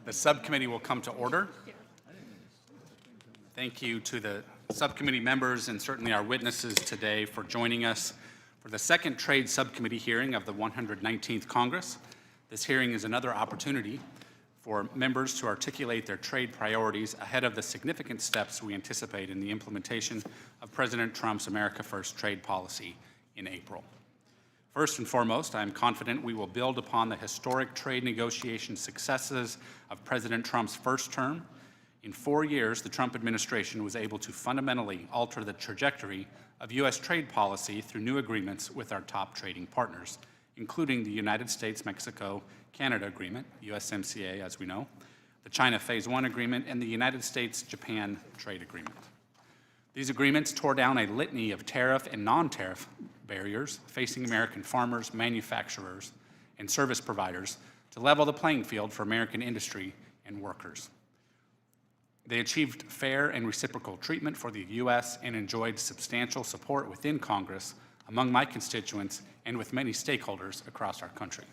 The subcommittee will come to order. Thank you to the subcommittee members and certainly our witnesses today for joining us for the second Trade Subcommittee hearing of the 119th Congress. This hearing is another opportunity for members to articulate their trade priorities ahead of the significant steps we anticipate in the implementation of President Trump's America First trade policy in April. First and foremost, I am confident we will build upon the historic trade negotiation successes of President Trump's first term. In 4 years, the Trump administration was able to fundamentally alter the trajectory of U.S. trade policy through new agreements with our top trading partners, including the United States-Mexico-Canada Agreement, USMCA as we know, the China Phase 1 Agreement, and the United States-Japan Trade Agreement. These agreements tore down a litany of tariff and non-tariff barriers facing American farmers, manufacturers, and service providers to level the playing field for American industry and workers. They achieved fair and reciprocal treatment for the U.S. and enjoyed substantial support within Congress, among my constituents, and with many stakeholders across our country.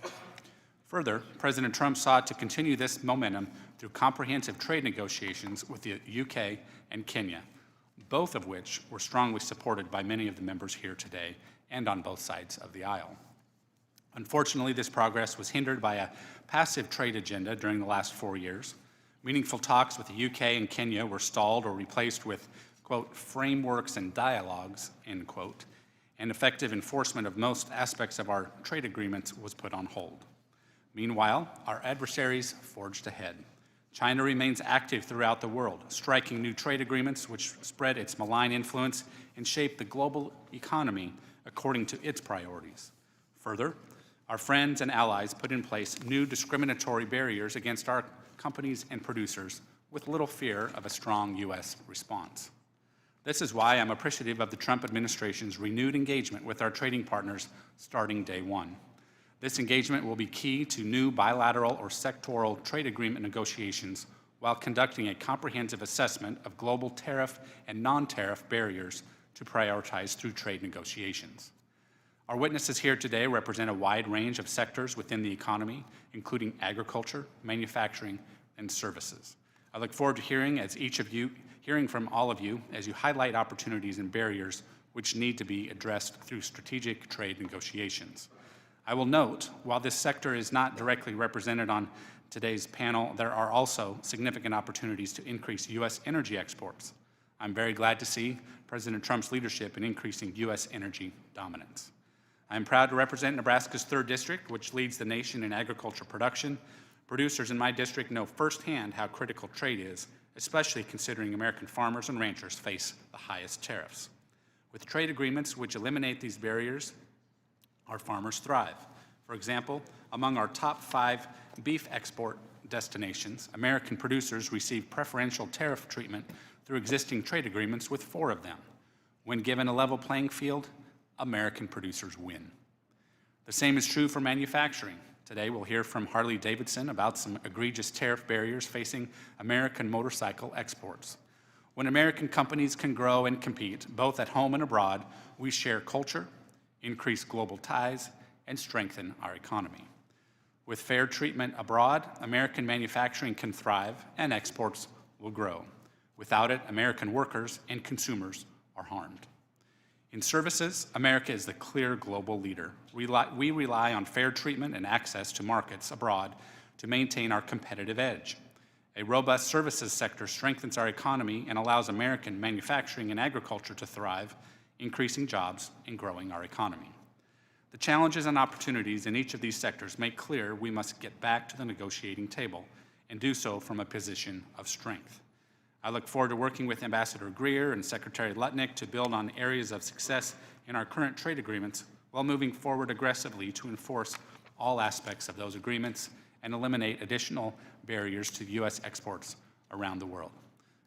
Further, President Trump sought to continue this momentum through comprehensive trade negotiations with the UK and Kenya, both of which were strongly supported by many of the members here today and on both sides of the aisle. Unfortunately, this progress was hindered by a passive trade agenda during the last 4 years. Meaningful talks with the UK and Kenya were stalled or replaced with, quote, frameworks and dialogues, end quote, and effective enforcement of most aspects of our trade agreements was put on hold. Meanwhile, our adversaries forged ahead. China remains active throughout the world, striking new trade agreements which spread its malign influence and shape the global economy according to its priorities. Further, our friends and allies put in place new discriminatory barriers against our companies and producers with little fear of a strong U.S. response. This is why I'm appreciative of the Trump administration's renewed engagement with our trading partners starting day one. This engagement will be key to new bilateral or sectoral trade agreement negotiations while conducting a comprehensive assessment of global tariff and non-tariff barriers to prioritize through trade negotiations. Our witnesses here today represent a wide range of sectors within the economy, including agriculture, manufacturing, and services. I look forward to hearing from all of you as you highlight opportunities and barriers which need to be addressed through strategic trade negotiations. I will note, while this sector is not directly represented on today's panel, there are also significant opportunities to increase U.S. energy exports. I'm very glad to see President Trump's leadership in increasing U.S. energy dominance. I am proud to represent Nebraska's 3rd District, which leads the nation in agriculture production. Producers in my district know firsthand how critical trade is, especially considering American farmers and ranchers face the highest tariffs. With trade agreements which eliminate these barriers, our farmers thrive. For example, among our top 5 beef export destinations, American producers receive preferential tariff treatment through existing trade agreements with 4 of them. When given a level playing field, American producers win. The same is true for manufacturing. Today we'll hear from Harley-Davidson about some egregious tariff barriers facing American motorcycle exports. When American companies can grow and compete, both at home and abroad, we share culture, increase global ties, and strengthen our economy. With fair treatment abroad, American manufacturing can thrive and exports will grow. Without it, American workers and consumers are harmed. In services, America is the clear global leader. We rely on fair treatment and access to markets abroad to maintain our competitive edge. A robust services sector strengthens our economy and allows American manufacturing and agriculture to thrive, increasing jobs and growing our economy. The challenges and opportunities in each of these sectors make clear we must get back to the negotiating table and do so from a position of strength. I look forward to working with Ambassador Greer and Secretary Lutnick to build on areas of success in our current trade agreements while moving forward aggressively to enforce all aspects of those agreements and eliminate additional barriers to U.S. exports around the world.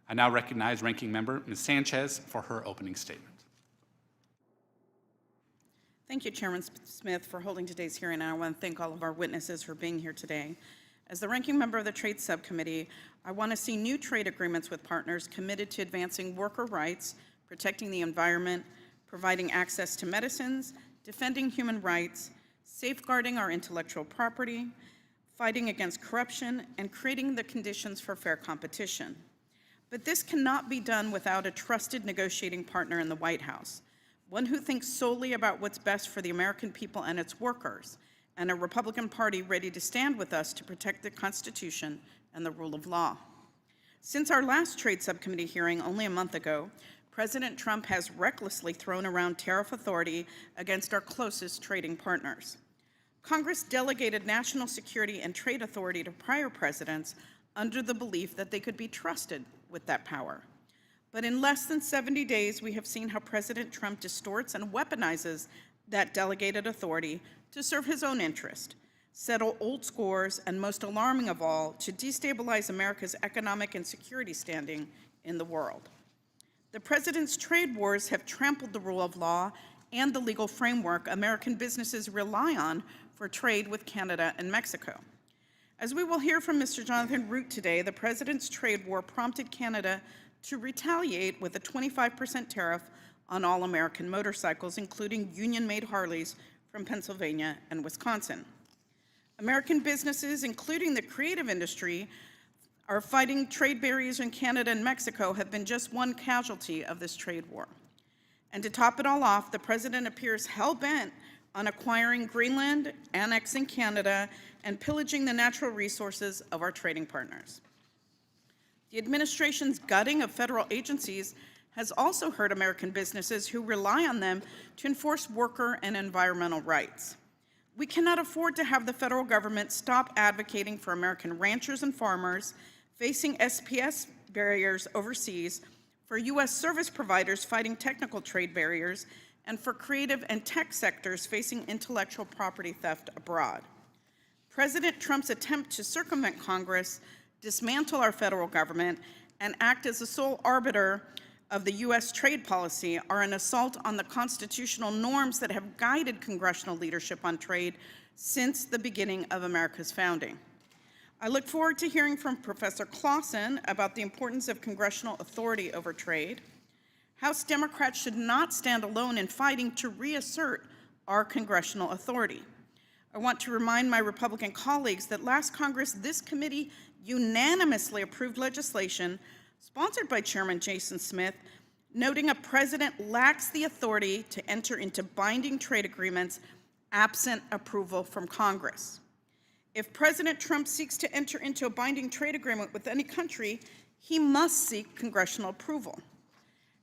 I now recognize Ranking Member Ms. Sanchez for her opening statement. Thank you, Chairman Smith, for holding today's hearing, and I want to thank all of our witnesses for being here today. As the ranking member of the Trade Subcommittee, I want to see new trade agreements with partners committed to advancing worker rights, protecting the environment, providing access to medicines, defending human rights, safeguarding our intellectual property, fighting against corruption, and creating the conditions for fair competition. But this cannot be done without a trusted negotiating partner in the White House, one who thinks solely about what's best for the American people and its workers, and a Republican Party ready to stand with us to protect the Constitution and the rule of law. Since our last Trade Subcommittee hearing only a month ago, President Trump has recklessly thrown around tariff authority against our closest trading partners. Congress delegated national security and trade authority to prior presidents under the belief that they could be trusted with that power. But in less than 70 days, we have seen how President Trump distorts and weaponizes that delegated authority to serve his own interest, settle old scores, and most alarming of all, to destabilize America's economic and security standing in the world. The president's trade wars have trampled the rule of law and the legal framework American businesses rely on for trade with Canada and Mexico. As we will hear from Mr. Jonathan Root today, the president's trade war prompted Canada to retaliate with a 25% tariff on all American motorcycles, including union-made Harleys from Pennsylvania and Wisconsin. American businesses, including the creative industry, are fighting trade barriers in Canada and Mexico have been just one casualty of this trade war. And to top it all off, the president appears hell-bent on acquiring Greenland, annexing Canada, and pillaging the natural resources of our trading partners. The administration's gutting of federal agencies has also hurt American businesses who rely on them to enforce worker and environmental rights. We cannot afford to have the federal government stop advocating for American ranchers and farmers facing SPS barriers overseas, for U.S. service providers fighting technical trade barriers, and for creative and tech sectors facing intellectual property theft abroad. President Trump's attempt to circumvent Congress, dismantle our federal government, and act as the sole arbiter of the U.S. trade policy are an assault on the constitutional norms that have guided congressional leadership on trade since the beginning of America's founding. I look forward to hearing from Professor Claussen about the importance of congressional authority over trade. House Democrats should not stand alone in fighting to reassert our congressional authority. I want to remind my Republican colleagues that last Congress, this committee unanimously approved legislation sponsored by Chairman Jason Smith, noting a president lacks the authority to enter into binding trade agreements absent approval from Congress. If President Trump seeks to enter into a binding trade agreement with any country, he must seek congressional approval.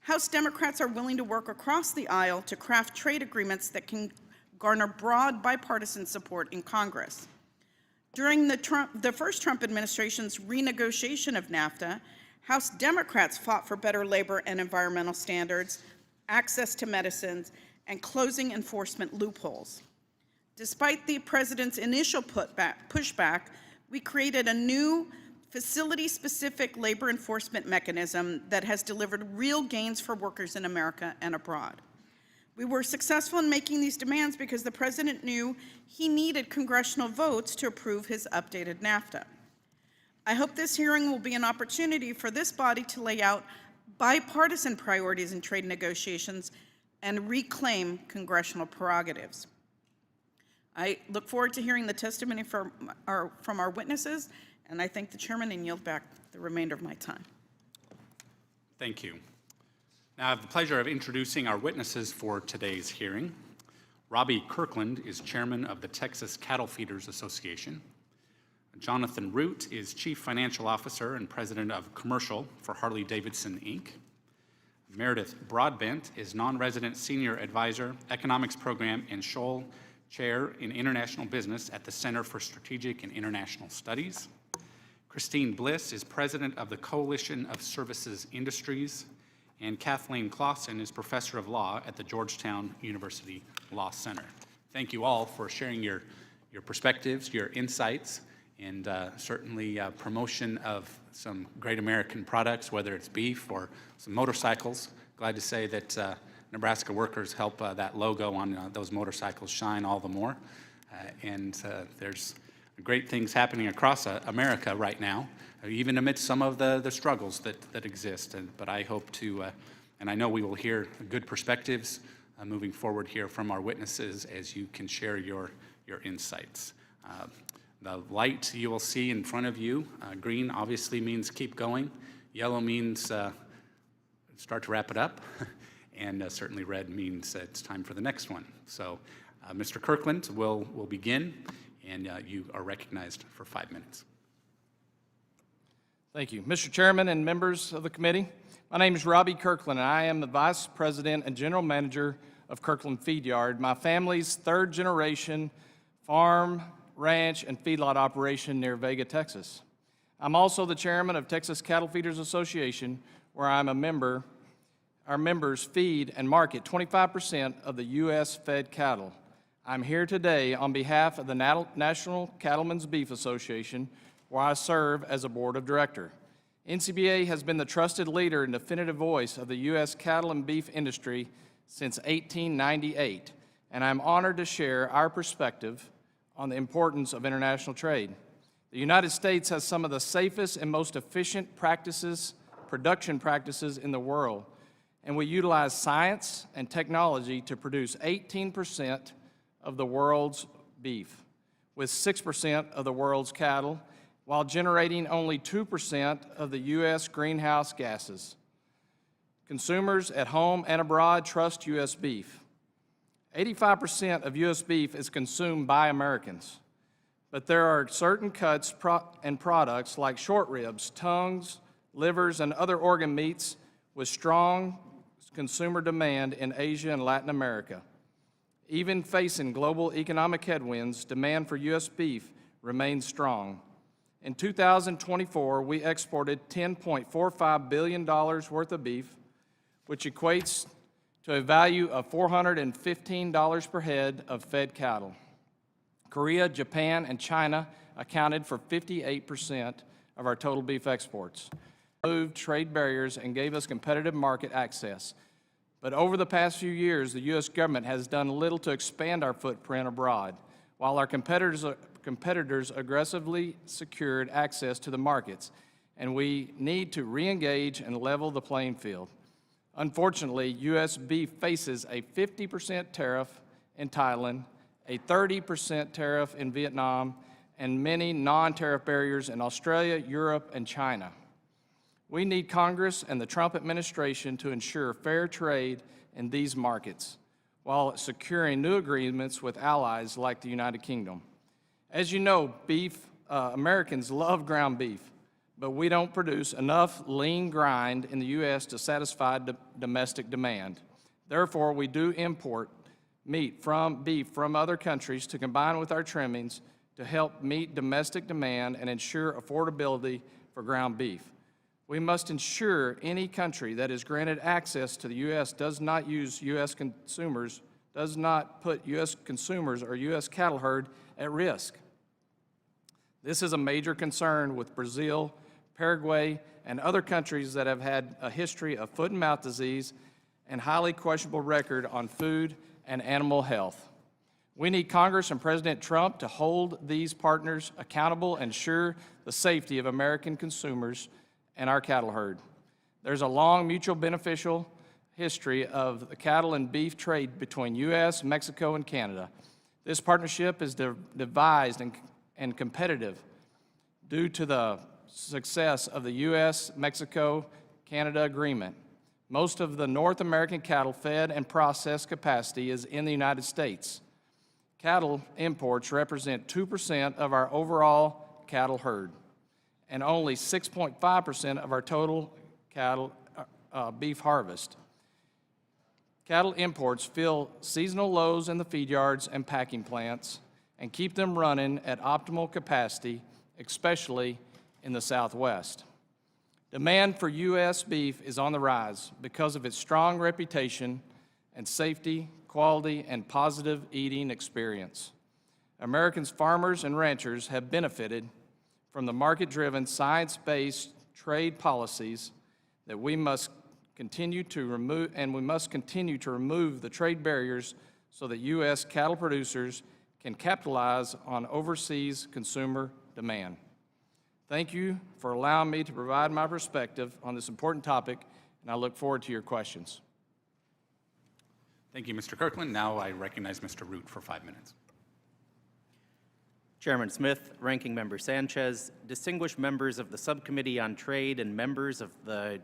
House Democrats are willing to work across the aisle to craft trade agreements that can garner broad bipartisan support in Congress. During the first Trump administration's renegotiation of NAFTA, House Democrats fought for better labor and environmental standards, access to medicines, and closing enforcement loopholes. Despite the president's initial pushback, we created a new facility-specific labor enforcement mechanism that has delivered real gains for workers in America and abroad. We were successful in making these demands because the president knew he needed congressional votes to approve his updated NAFTA. I hope this hearing will be an opportunity for this body to lay out bipartisan priorities in trade negotiations and reclaim congressional prerogatives. I look forward to hearing the testimony from our witnesses, and I thank the chairman and yield back the remainder of my time. Thank you. Now I have the pleasure of introducing our witnesses for today's hearing. Robby Kirkland is chairman of the Texas Cattle Feeders Association. Jonathan Root is chief financial officer and president of commercial for Harley-Davidson, Inc. Meredith Broadbent is non-resident senior advisor, economics program, and Scholl chair in international business at the Center for Strategic and International Studies. Christine Bliss is president of the Coalition of Services Industries, and Kathleen Claussen is professor of law at the Georgetown University Law Center. Thank you all for sharing your perspectives, your insights, and certainly promotion of some great American products, whether it's beef or some motorcycles. Glad to say that Nebraska workers help that logo on those motorcycles shine all the more. There's great things happening across America right now, even amidst some of the struggles that exist. But I hope to, and I know we will hear good perspectives moving forward here from our witnesses as you can share your insights. The light you will see in front of you, green obviously means keep going, yellow means start to wrap it up, and certainly red means it's time for the next one. So Mr. Kirkland will begin, and you are recognized for 5 minutes. Thank you. Mr. Chairman and members of the committee, my name is Robby Kirkland, and I am the Vice President and General Manager of Kirkland Feed Yard, my family's third-generation farm, ranch, and feedlot operation near Vega, Texas. I'm also the chairman of Texas Cattle Feeders Association, where I'm a member. Our members feed and market 25% of the U.S. fed cattle. I'm here today on behalf of the National Cattlemen's Beef Association, where I serve as a board of director. NCBA has been the trusted leader and definitive voice of the U.S. cattle and beef industry since 1898, and I'm honored to share our perspective on the importance of international trade. The United States has some of the safest and most efficient production practices in the world, and we utilize science and technology to produce 18% of the world's beef, with 6% of the world's cattle, while generating only 2% of the U.S. greenhouse gases. Consumers at home and abroad trust U.S. beef. 85% of U.S. beef is consumed by Americans, but there are certain cuts and products like short ribs, tongues, livers, and other organ meats with strong consumer demand in Asia and Latin America. Even facing global economic headwinds, demand for U.S. beef remains strong. In 2024, we exported $10.45 billion worth of beef, which equates to a value of $415 per head of fed cattle. Korea, Japan, and China accounted for 58% of our total beef exports. Removed trade barriers and gave us competitive market access. But over the past few years, the U.S. government has done little to expand our footprint abroad, while our competitors aggressively secured access to the markets, and we need to re-engage and level the playing field. Unfortunately, U.S. beef faces a 50% tariff in Thailand, a 30% tariff in Vietnam, and many non-tariff barriers in Australia, Europe, and China. We need Congress and the Trump administration to ensure fair trade in these markets, while securing new agreements with allies like the United Kingdom. As you know, Americans love ground beef, but we don't produce enough lean grind in the U.S. to satisfy domestic demand. Therefore, we do import beef from other countries to combine with our trimmings to help meet domestic demand and ensure affordability for ground beef. We must ensure any country that is granted access to the U.S. does not put U.S. consumers or U.S. cattle herd at risk. This is a major concern with Brazil, Paraguay, and other countries that have had a history of foot and mouth disease and highly questionable record on food and animal health. We need Congress and President Trump to hold these partners accountable and ensure the safety of American consumers and our cattle herd. There's a long mutual beneficial history of the cattle and beef trade between U.S., Mexico, and Canada. This partnership is devised and competitive due to the success of the U.S.-Mexico-Canada agreement. Most of the North American cattle fed and processed capacity is in the United States. Cattle imports represent 2% of our overall cattle herd and only 6.5% of our total cattle beef harvest. Cattle imports fill seasonal lows in the feed yards and packing plants and keep them running at optimal capacity, especially in the Southwest. Demand for U.S. beef is on the rise because of its strong reputation and safety, quality, and positive eating experience. Americans' farmers and ranchers have benefited from the market-driven, science-based trade policies that we must continue to remove, and we must continue to remove the trade barriers so that U.S. cattle producers can capitalize on overseas consumer demand. Thank you for allowing me to provide my perspective on this important topic, and I look forward to your questions. Thank you, Mr. Kirkland. Now I recognize Mr. Root for 5 minutes. Chairman Smith, Ranking Member Sanchez, distinguished members of the Subcommittee on Trade and members of the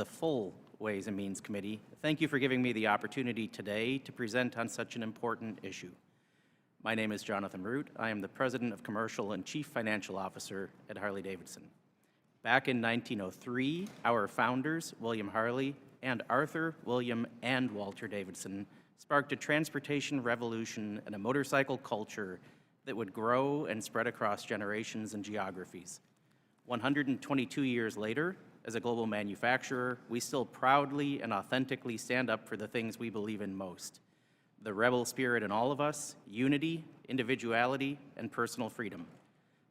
full Ways and Means Committee, thank you for giving me the opportunity today to present on such an important issue. My name is Jonathan Root. I am the President of Commercial and Chief Financial Officer at Harley-Davidson. Back in 1903, our founders, William Harley and Arthur, William, and Walter Davidson, sparked a transportation revolution and a motorcycle culture that would grow and spread across generations and geographies. 122 years later, as a global manufacturer, we still proudly and authentically stand up for the things we believe in most: the rebel spirit in all of us, unity, individuality, and personal freedom.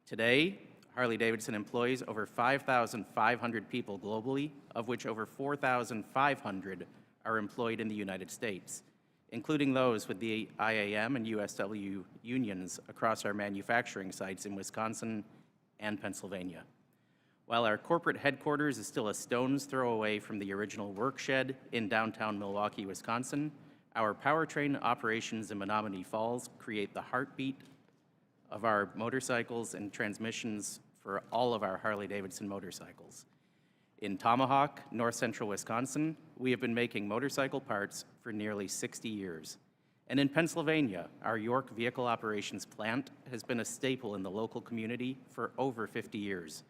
Today, Harley-Davidson employs over 5,500 people globally, of which over 4,500 are employed in the United States, including those with the IAM and USW unions across our manufacturing sites in Wisconsin and Pennsylvania. While our corporate headquarters is still a stone's throw away from the original work shed in downtown Milwaukee, Wisconsin, our powertrain operations in Menominee Falls create the heartbeat of our motorcycles and transmissions for all of our Harley-Davidson motorcycles. In Tomahawk, north central Wisconsin, we have been making motorcycle parts for nearly 60 years. And in Pennsylvania, our York Vehicle Operations plant has been a staple in the local community for over 50 years.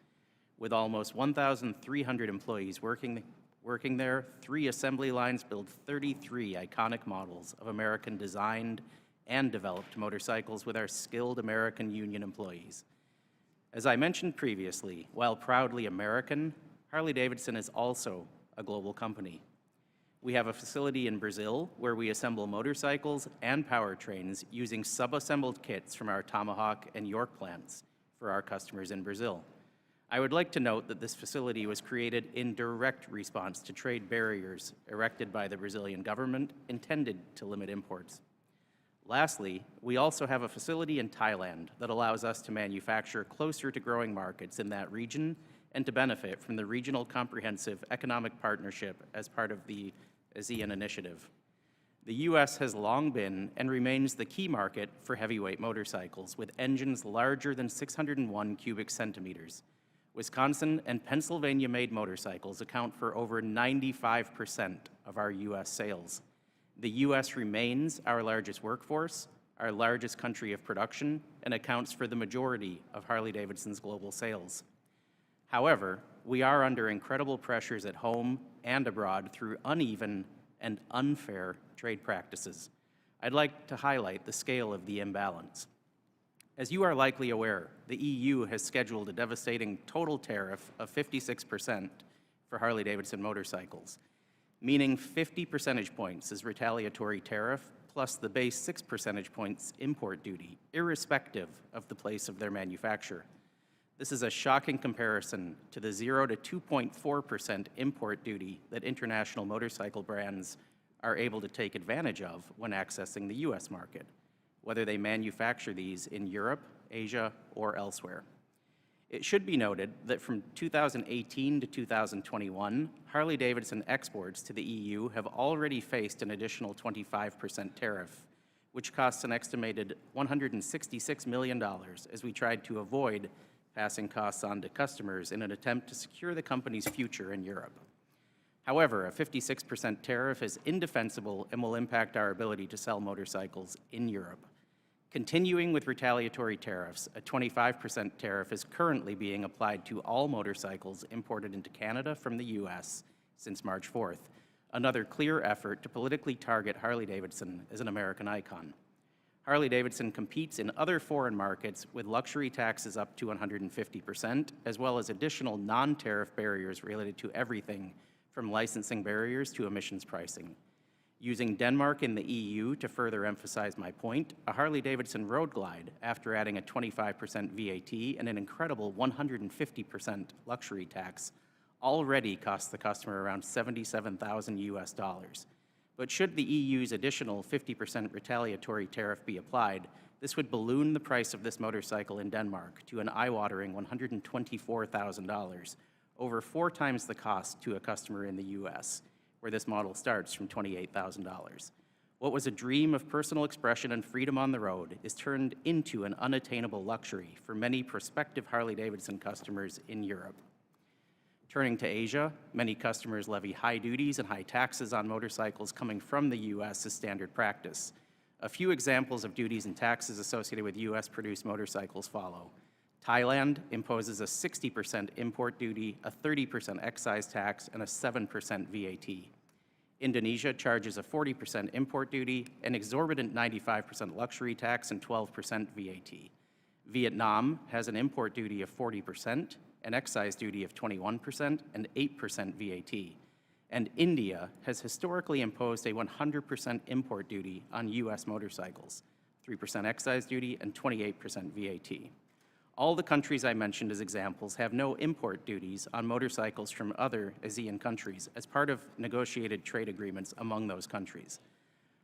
With almost 1,300 employees working there, 3 assembly lines build 33 iconic models of American-designed and developed motorcycles with our skilled American union employees. As I mentioned previously, while proudly American, Harley-Davidson is also a global company. We have a facility in Brazil where we assemble motorcycles and powertrains using sub-assembled kits from our Tomahawk and York plants for our customers in Brazil. I would like to note that this facility was created in direct response to trade barriers erected by the Brazilian government intended to limit imports. Lastly, we also have a facility in Thailand that allows us to manufacture closer to growing markets in that region and to benefit from the Regional Comprehensive Economic Partnership as part of the ASEAN initiative. The U.S. has long been and remains the key market for heavyweight motorcycles with engines larger than 601 cubic centimeters. Wisconsin and Pennsylvania-made motorcycles account for over 95% of our U.S. sales. The U.S. remains our largest workforce, our largest country of production, and accounts for the majority of Harley-Davidson's global sales. However, we are under incredible pressures at home and abroad through uneven and unfair trade practices. I'd like to highlight the scale of the imbalance. As you are likely aware, the EU has scheduled a devastating total tariff of 56% for Harley-Davidson motorcycles, meaning 50 percentage points is retaliatory tariff plus the base 6 percentage points import duty, irrespective of the place of their manufacture. This is a shocking comparison to the 0 to 2.4% import duty that international motorcycle brands are able to take advantage of when accessing the U.S. market, whether they manufacture these in Europe, Asia, or elsewhere. It should be noted that from 2018 to 2021, Harley-Davidson exports to the EU have already faced an additional 25% tariff, which costs an estimated $166 million as we tried to avoid passing costs on to customers in an attempt to secure the company's future in Europe. However, a 56% tariff is indefensible and will impact our ability to sell motorcycles in Europe. Continuing with retaliatory tariffs, a 25% tariff is currently being applied to all motorcycles imported into Canada from the U.S. since March 4th, another clear effort to politically target Harley-Davidson as an American icon. Harley-Davidson competes in other foreign markets with luxury taxes up to 150%, as well as additional non-tariff barriers related to everything from licensing barriers to emissions pricing. Using Denmark in the EU to further emphasize my point, a Harley-Davidson Road Glide, after adding a 25% VAT and an incredible 150% luxury tax, already costs the customer around $77,000 US. But should the EU's additional 50% retaliatory tariff be applied, this would balloon the price of this motorcycle in Denmark to an eye-watering $124,000, over 4 times the cost to a customer in the US, where this model starts from $28,000. What was a dream of personal expression and freedom on the road is turned into an unattainable luxury for many prospective Harley-Davidson customers in Europe. Turning to Asia, many customers levy high duties and high taxes on motorcycles coming from the U.S. as standard practice. A few examples of duties and taxes associated with U.S.-produced motorcycles follow. Thailand imposes a 60% import duty, a 30% excise tax, and a 7% VAT. Indonesia charges a 40% import duty, an exorbitant 95% luxury tax, and 12% VAT. Vietnam has an import duty of 40%, an excise duty of 21%, and 8% VAT. And India has historically imposed a 100% import duty on U.S. motorcycles, 3% excise duty, and 28% VAT. All the countries I mentioned as examples have no import duties on motorcycles from other ASEAN countries as part of negotiated trade agreements among those countries.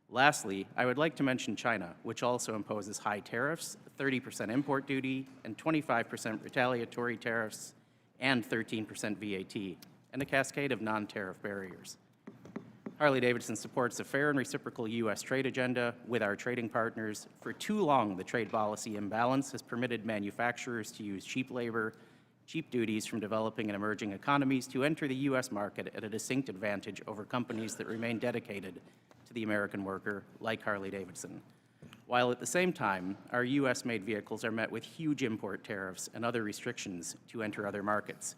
Lastly, I would like to mention China, which also imposes high tariffs, 30% import duty, and 25% retaliatory tariffs, and 13% VAT, and a cascade of non-tariff barriers. Harley-Davidson supports a fair and reciprocal U.S. trade agenda with our trading partners. For too long, the trade policy imbalance has permitted manufacturers to use cheap labor, cheap duties from developing and emerging economies to enter the U.S. market at a distinct advantage over companies that remain dedicated to the American worker, like Harley-Davidson. While at the same time, our U.S.-made vehicles are met with huge import tariffs and other restrictions to enter other markets.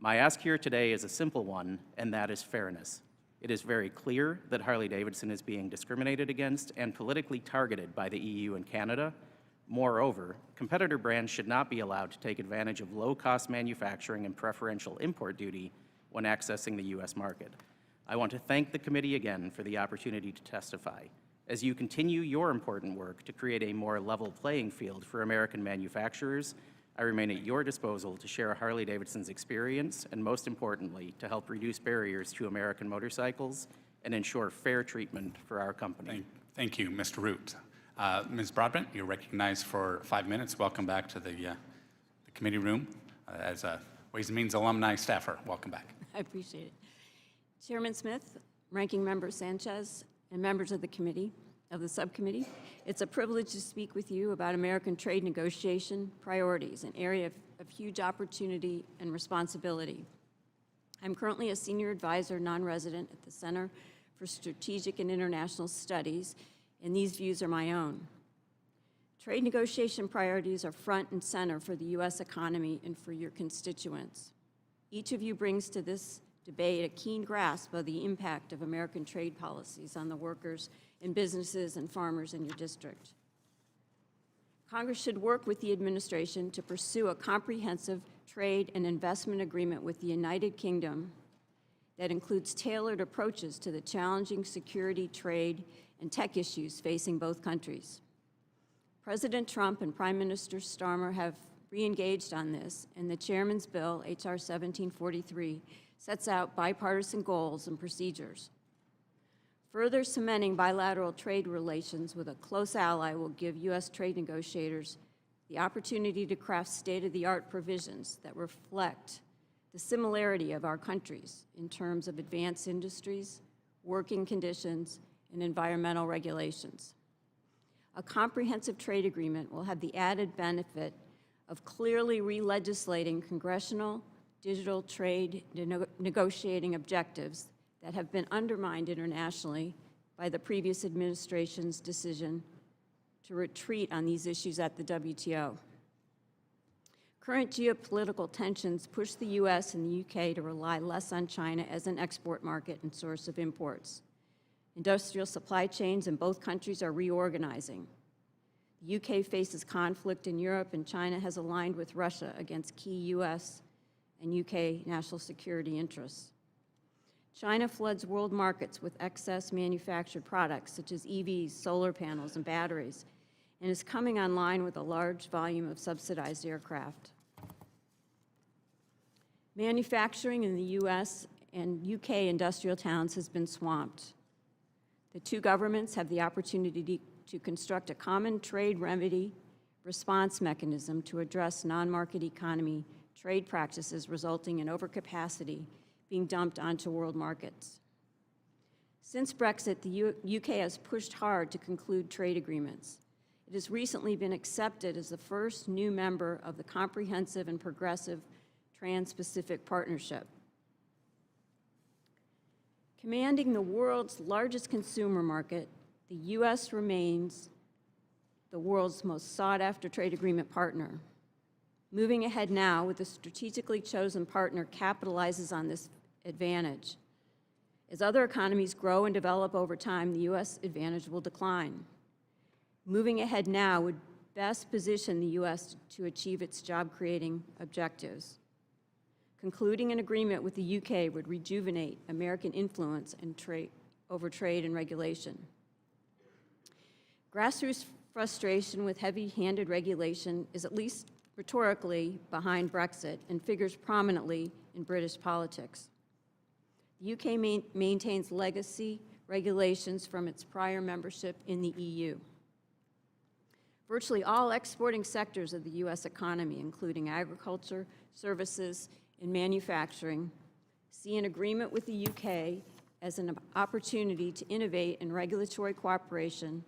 My ask here today is a simple one, and that is fairness. It is very clear that Harley-Davidson is being discriminated against and politically targeted by the EU and Canada. Moreover, competitor brands should not be allowed to take advantage of low-cost manufacturing and preferential import duty when accessing the U.S. market. I want to thank the committee again for the opportunity to testify. As you continue your important work to create a more level playing field for American manufacturers, I remain at your disposal to share Harley-Davidson's experience and, most importantly, to help reduce barriers to American motorcycles and ensure fair treatment for our company. Thank you, Mr. Root. Ms. Broadbent, you're recognized for 5 minutes. Welcome back to the committee room. As a Ways and Means alumni staffer, welcome back. I appreciate it. Chairman Smith, Ranking Member Sanchez, and members of the committee, of the subcommittee, it's a privilege to speak with you about American trade negotiation priorities, an area of huge opportunity and responsibility. I'm currently a senior advisor, non-resident at the Center for Strategic and International Studies, and these views are my own. Trade negotiation priorities are front and center for the U.S. economy and for your constituents. Each of you brings to this debate a keen grasp of the impact of American trade policies on the workers and businesses and farmers in your district. Congress should work with the administration to pursue a comprehensive trade and investment agreement with the United Kingdom that includes tailored approaches to the challenging security, trade, and tech issues facing both countries. President Trump and Prime Minister Starmer have re-engaged on this, and the chairman's bill, H.R. 1743, sets out bipartisan goals and procedures. Further cementing bilateral trade relations with a close ally will give U.S. trade negotiators the opportunity to craft state-of-the-art provisions that reflect the similarity of our countries in terms of advanced industries, working conditions, and environmental regulations. A comprehensive trade agreement will have the added benefit of clearly re-legislating congressional digital trade negotiating objectives that have been undermined internationally by the previous administration's decision to retreat on these issues at the WTO. Current geopolitical tensions push the U.S. and the U.K. to rely less on China as an export market and source of imports. Industrial supply chains in both countries are reorganizing. The UK faces conflict in Europe, and China has aligned with Russia against key US and UK national security interests. China floods world markets with excess manufactured products such as EVs, solar panels, and batteries, and is coming online with a large volume of subsidized aircraft. Manufacturing in the US and UK industrial towns has been swamped. The two governments have the opportunity to construct a common trade remedy response mechanism to address non-market economy trade practices resulting in overcapacity being dumped onto world markets. Since Brexit, the UK has pushed hard to conclude trade agreements. It has recently been accepted as the first new member of the Comprehensive and Progressive Trans-Pacific Partnership. Commanding the world's largest consumer market, the U.S. remains the world's most sought-after trade agreement partner. Moving ahead now with a strategically chosen partner capitalizes on this advantage. As other economies grow and develop over time, the U.S. advantage will decline. Moving ahead now would best position the U.S. to achieve its job-creating objectives. Concluding an agreement with the U.K. would rejuvenate American influence and over trade and regulation. Grassroots frustration with heavy-handed regulation is at least rhetorically behind Brexit and figures prominently in British politics. The UK maintains legacy regulations from its prior membership in the EU. Virtually all exporting sectors of the U.S. economy, including agriculture, services, and manufacturing, see an agreement with the UK as an opportunity to innovate in regulatory cooperation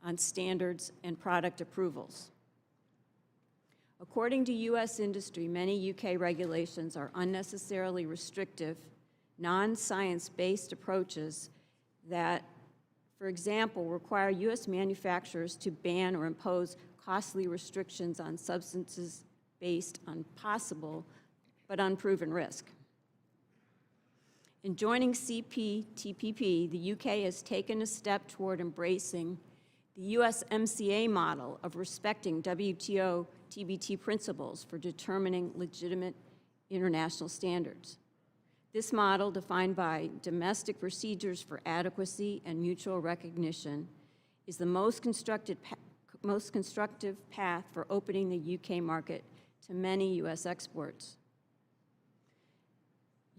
on standards and product approvals. According to U.S. industry, many UK regulations are unnecessarily restrictive, non-science-based approaches that, for example, require U.S. manufacturers to ban or impose costly restrictions on substances based on possible but unproven risk. In joining CPTPP, the UK has taken a step toward embracing the USMCA model of respecting WTO TBT principles for determining legitimate international standards. This model, defined by domestic procedures for adequacy and mutual recognition, is the most constructive path for opening the UK market to many U.S. exports.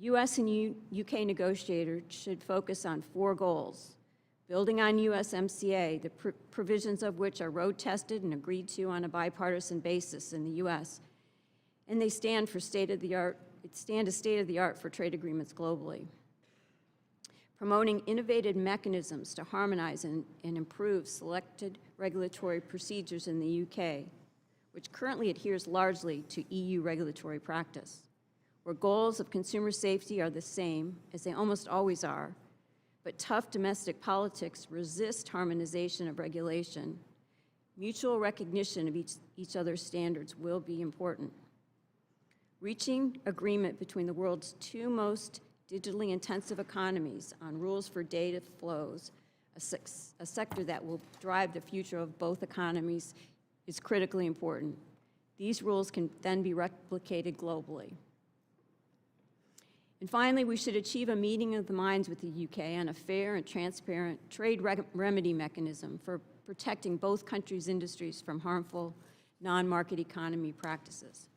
U.S. and UK negotiators should focus on 4 goals: building on USMCA, the provisions of which are road-tested and agreed to on a bipartisan basis in the U.S., and they stand as state-of-the-art for trade agreements globally. Promoting innovative mechanisms to harmonize and improve selected regulatory procedures in the UK, which currently adheres largely to EU regulatory practice, where goals of consumer safety are the same, as they almost always are, but tough domestic politics resist harmonization of regulation. Mutual recognition of each other's standards will be important. Reaching agreement between the world's 2 most digitally intensive economies on rules for data flows, a sector that will drive the future of both economies, is critically important. These rules can then be replicated globally. And finally, we should achieve a meeting of the minds with the UK on a fair and transparent trade remedy mechanism for protecting both countries' industries from harmful non-market economy practices.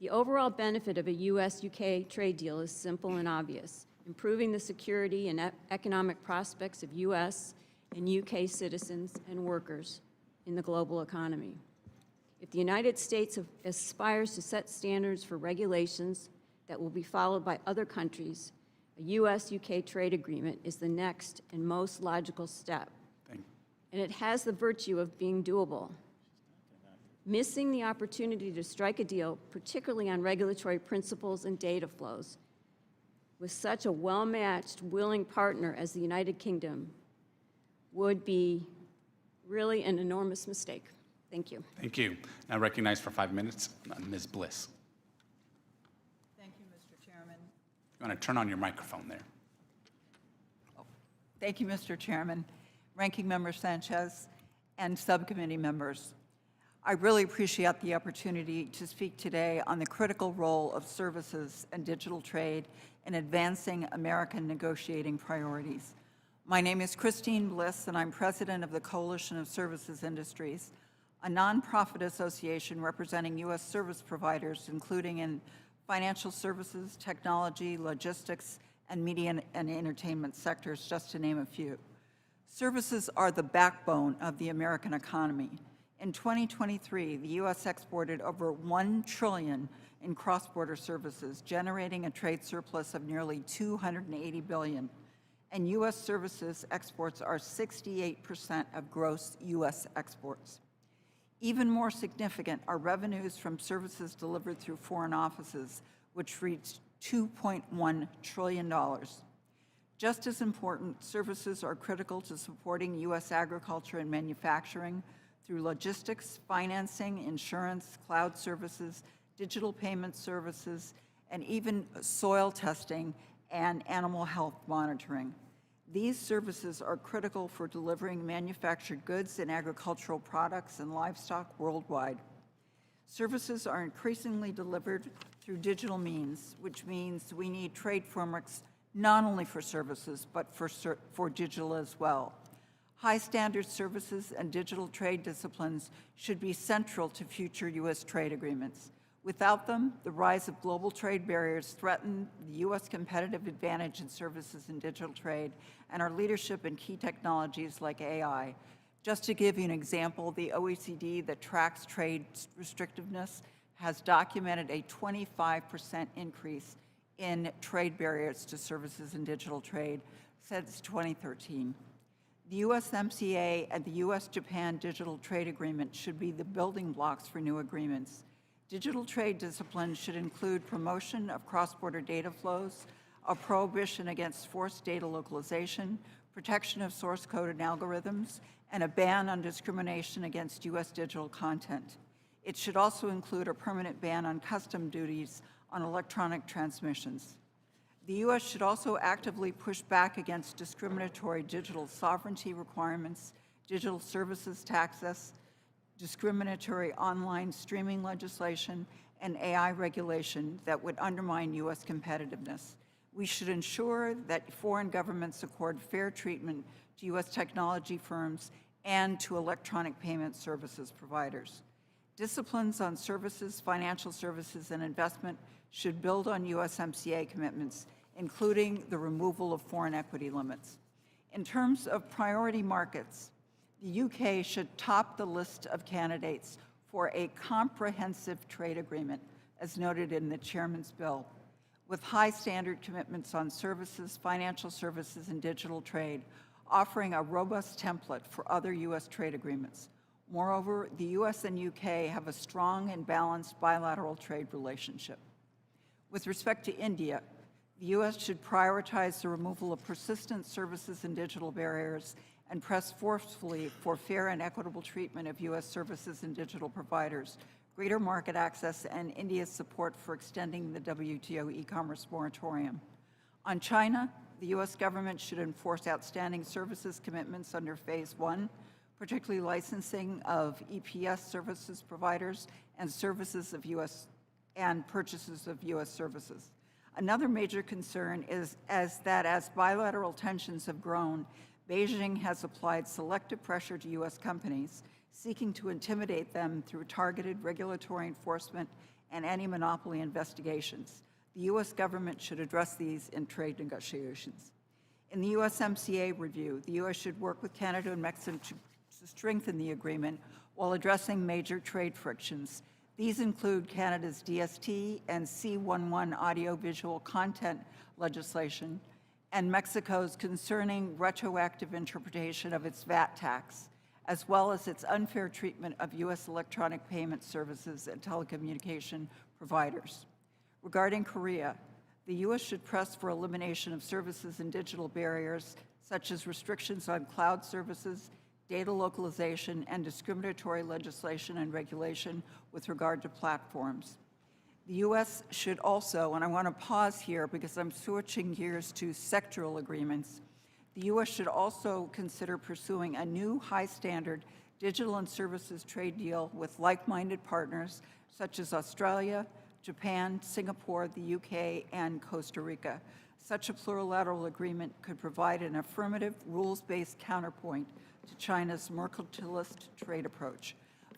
The overall benefit of a US-UK trade deal is simple and obvious: improving the security and economic prospects of US and UK citizens and workers in the global economy. If the United States aspires to set standards for regulations that will be followed by other countries, a US-UK trade agreement is the next and most logical step. And it has the virtue of being doable. Missing the opportunity to strike a deal, particularly on regulatory principles and data flows, with such a well-matched, willing partner as the United Kingdom, would be really an enormous mistake. Thank you. Thank you. Now recognized for 5 minutes, Ms. Bliss. Thank you, Mr. Chairman. You want to turn on your microphone there? Thank you, Mr. Chairman, Ranking Member Sanchez, and subcommittee members. I really appreciate the opportunity to speak today on the critical role of services and digital trade in advancing American negotiating priorities. My name is Christine Bliss, and I'm president of the Coalition of Services Industries, a nonprofit association representing U.S. service providers, including in financial services, technology, logistics, and media and entertainment sectors, just to name a few. Services are the backbone of the American economy. In 2023, the U.S. exported over $1 trillion in cross-border services, generating a trade surplus of nearly $280 billion. and U.S. services exports are 68% of gross U.S. exports. Even more significant are revenues from services delivered through foreign offices, which reached $2.1 trillion. Just as important, services are critical to supporting U.S. agriculture and manufacturing through logistics, financing, insurance, cloud services, digital payment services, and even soil testing and animal health monitoring. These services are critical for delivering manufactured goods and agricultural products and livestock worldwide. Services are increasingly delivered through digital means, which means we need trade frameworks not only for services, but for digital as well. High standard services and digital trade disciplines should be central to future U.S. trade agreements. Without them, the rise of global trade barriers threaten the U.S. competitive advantage in services and digital trade and our leadership in key technologies like AI. Just to give you an example, the OECD that tracks trade restrictiveness has documented a 25% increase in trade barriers to services and digital trade since 2013. The USMCA and the U.S.-Japan Digital Trade Agreement should be the building blocks for new agreements. Digital trade disciplines should include promotion of cross-border data flows, a prohibition against forced data localization, protection of source code and algorithms, and a ban on discrimination against U.S. digital content. It should also include a permanent ban on custom duties on electronic transmissions. The U.S. should also actively push back against discriminatory digital sovereignty requirements, digital services taxes, discriminatory online streaming legislation, and AI regulation that would undermine U.S. competitiveness. We should ensure that foreign governments accord fair treatment to U.S. technology firms and to electronic payment services providers. Disciplines on services, financial services, and investment should build on USMCA commitments, including the removal of foreign equity limits. In terms of priority markets, the UK should top the list of candidates for a comprehensive trade agreement, as noted in the chairman's bill, with high standard commitments on services, financial services, and digital trade, offering a robust template for other U.S. trade agreements. Moreover, the U.S. and UK have a strong and balanced bilateral trade relationship. With respect to India, the U.S. should prioritize the removal of persistent services and digital barriers and press forcefully for fair and equitable treatment of U.S. services and digital providers, greater market access, and India's support for extending the WTO e-commerce moratorium. On China, the U.S. government should enforce outstanding services commitments under Phase 1, particularly licensing of EPS services providers and services of U.S. and purchases of U.S. services. Another major concern is that as bilateral tensions have grown, Beijing has applied selective pressure to U.S. companies, seeking to intimidate them through targeted regulatory enforcement and anti-monopoly investigations. The U.S. government should address these in trade negotiations. In the USMCA review, the U.S. should work with Canada and Mexico to strengthen the agreement while addressing major trade frictions. These include Canada's DST and C11 audiovisual content legislation, and Mexico's concerning retroactive interpretation of its VAT tax, as well as its unfair treatment of U.S. electronic payment services and telecommunication providers. Regarding Korea, the U.S. should press for elimination of services and digital barriers, such as restrictions on cloud services, data localization, and discriminatory legislation and regulation with regard to platforms. The U.S. should also, and I want to pause here because I'm switching gears to sectoral agreements, the U.S. should also consider pursuing a new high-standard digital and services trade deal with like-minded partners such as Australia, Japan, Singapore, the UK, and Costa Rica. Such a plurilateral agreement could provide an affirmative, rules-based counterpoint to China's mercantilist trade approach.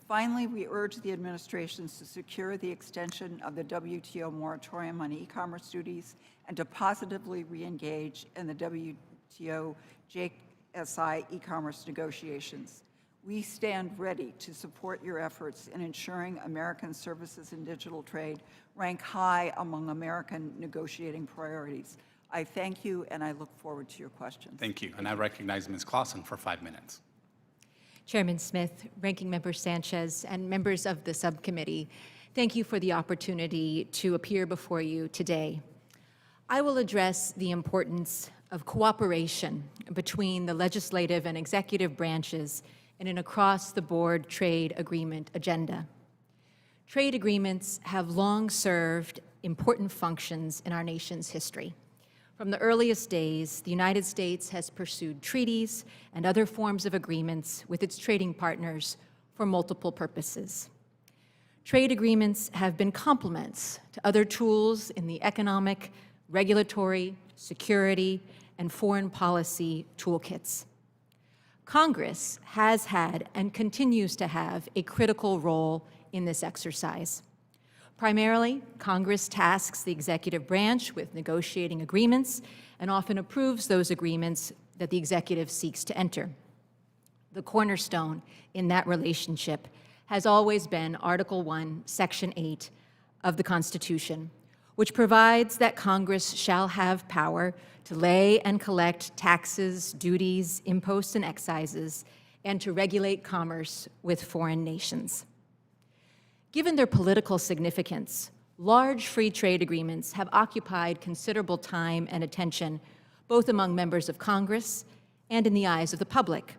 Finally, we urge the administrations to secure the extension of the WTO moratorium on e-commerce duties and to positively re-engage in the WTO JSI e-commerce negotiations. We stand ready to support your efforts in ensuring American services and digital trade rank high among American negotiating priorities. I thank you, and I look forward to your questions. Thank you. And I recognize Ms. Claussen for 5 minutes. Chairman Smith, Ranking Member Sanchez, and members of the subcommittee, thank you for the opportunity to appear before you today. I will address the importance of cooperation between the legislative and executive branches in an across-the-board trade agreement agenda. Trade agreements have long served important functions in our nation's history. From the earliest days, the United States has pursued treaties and other forms of agreements with its trading partners for multiple purposes. Trade agreements have been complements to other tools in the economic, regulatory, security, and foreign policy toolkits. Congress has had and continues to have a critical role in this exercise. Primarily, Congress tasks the executive branch with negotiating agreements and often approves those agreements that the executive seeks to enter. The cornerstone in that relationship has always been Article 1, Section 8 of the Constitution, which provides that Congress shall have power to lay and collect taxes, duties, imposts, and excises, and to regulate commerce with foreign nations. Given their political significance, large free trade agreements have occupied considerable time and attention, both among members of Congress and in the eyes of the public.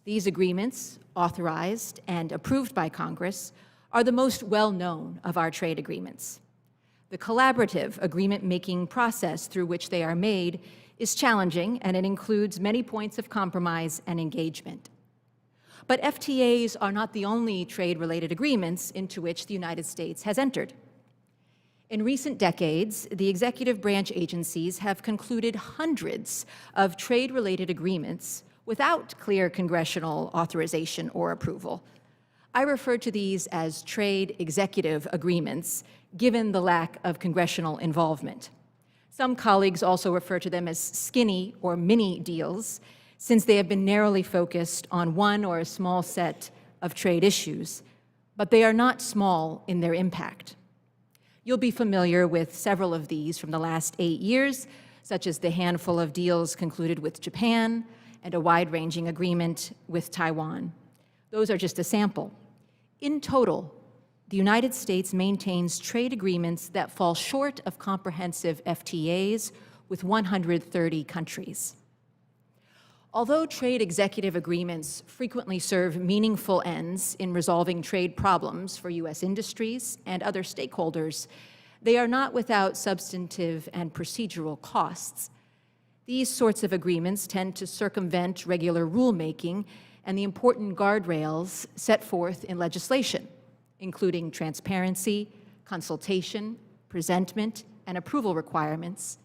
These agreements, authorized and approved by Congress, are the most well-known of our trade agreements. The collaborative agreement-making process through which they are made is challenging, and it includes many points of compromise and engagement. But FTAs are not the only trade-related agreements into which the United States has entered. In recent decades, the executive branch agencies have concluded hundreds of trade-related agreements without clear congressional authorization or approval. I refer to these as trade executive agreements, given the lack of congressional involvement. Some colleagues also refer to them as skinny or mini deals, since they have been narrowly focused on one or a small set of trade issues, but they are not small in their impact. You'll be familiar with several of these from the last 8 years, such as the handful of deals concluded with Japan and a wide-ranging agreement with Taiwan. Those are just a sample. In total, the United States maintains trade agreements that fall short of comprehensive FTAs with 130 countries. Although trade executive agreements frequently serve meaningful ends in resolving trade problems for U.S. industries and other stakeholders, they are not without substantive and procedural costs. These sorts of agreements tend to circumvent regular rulemaking and the important guardrails set forth in legislation, including transparency, consultation, presentment, and approval requirements,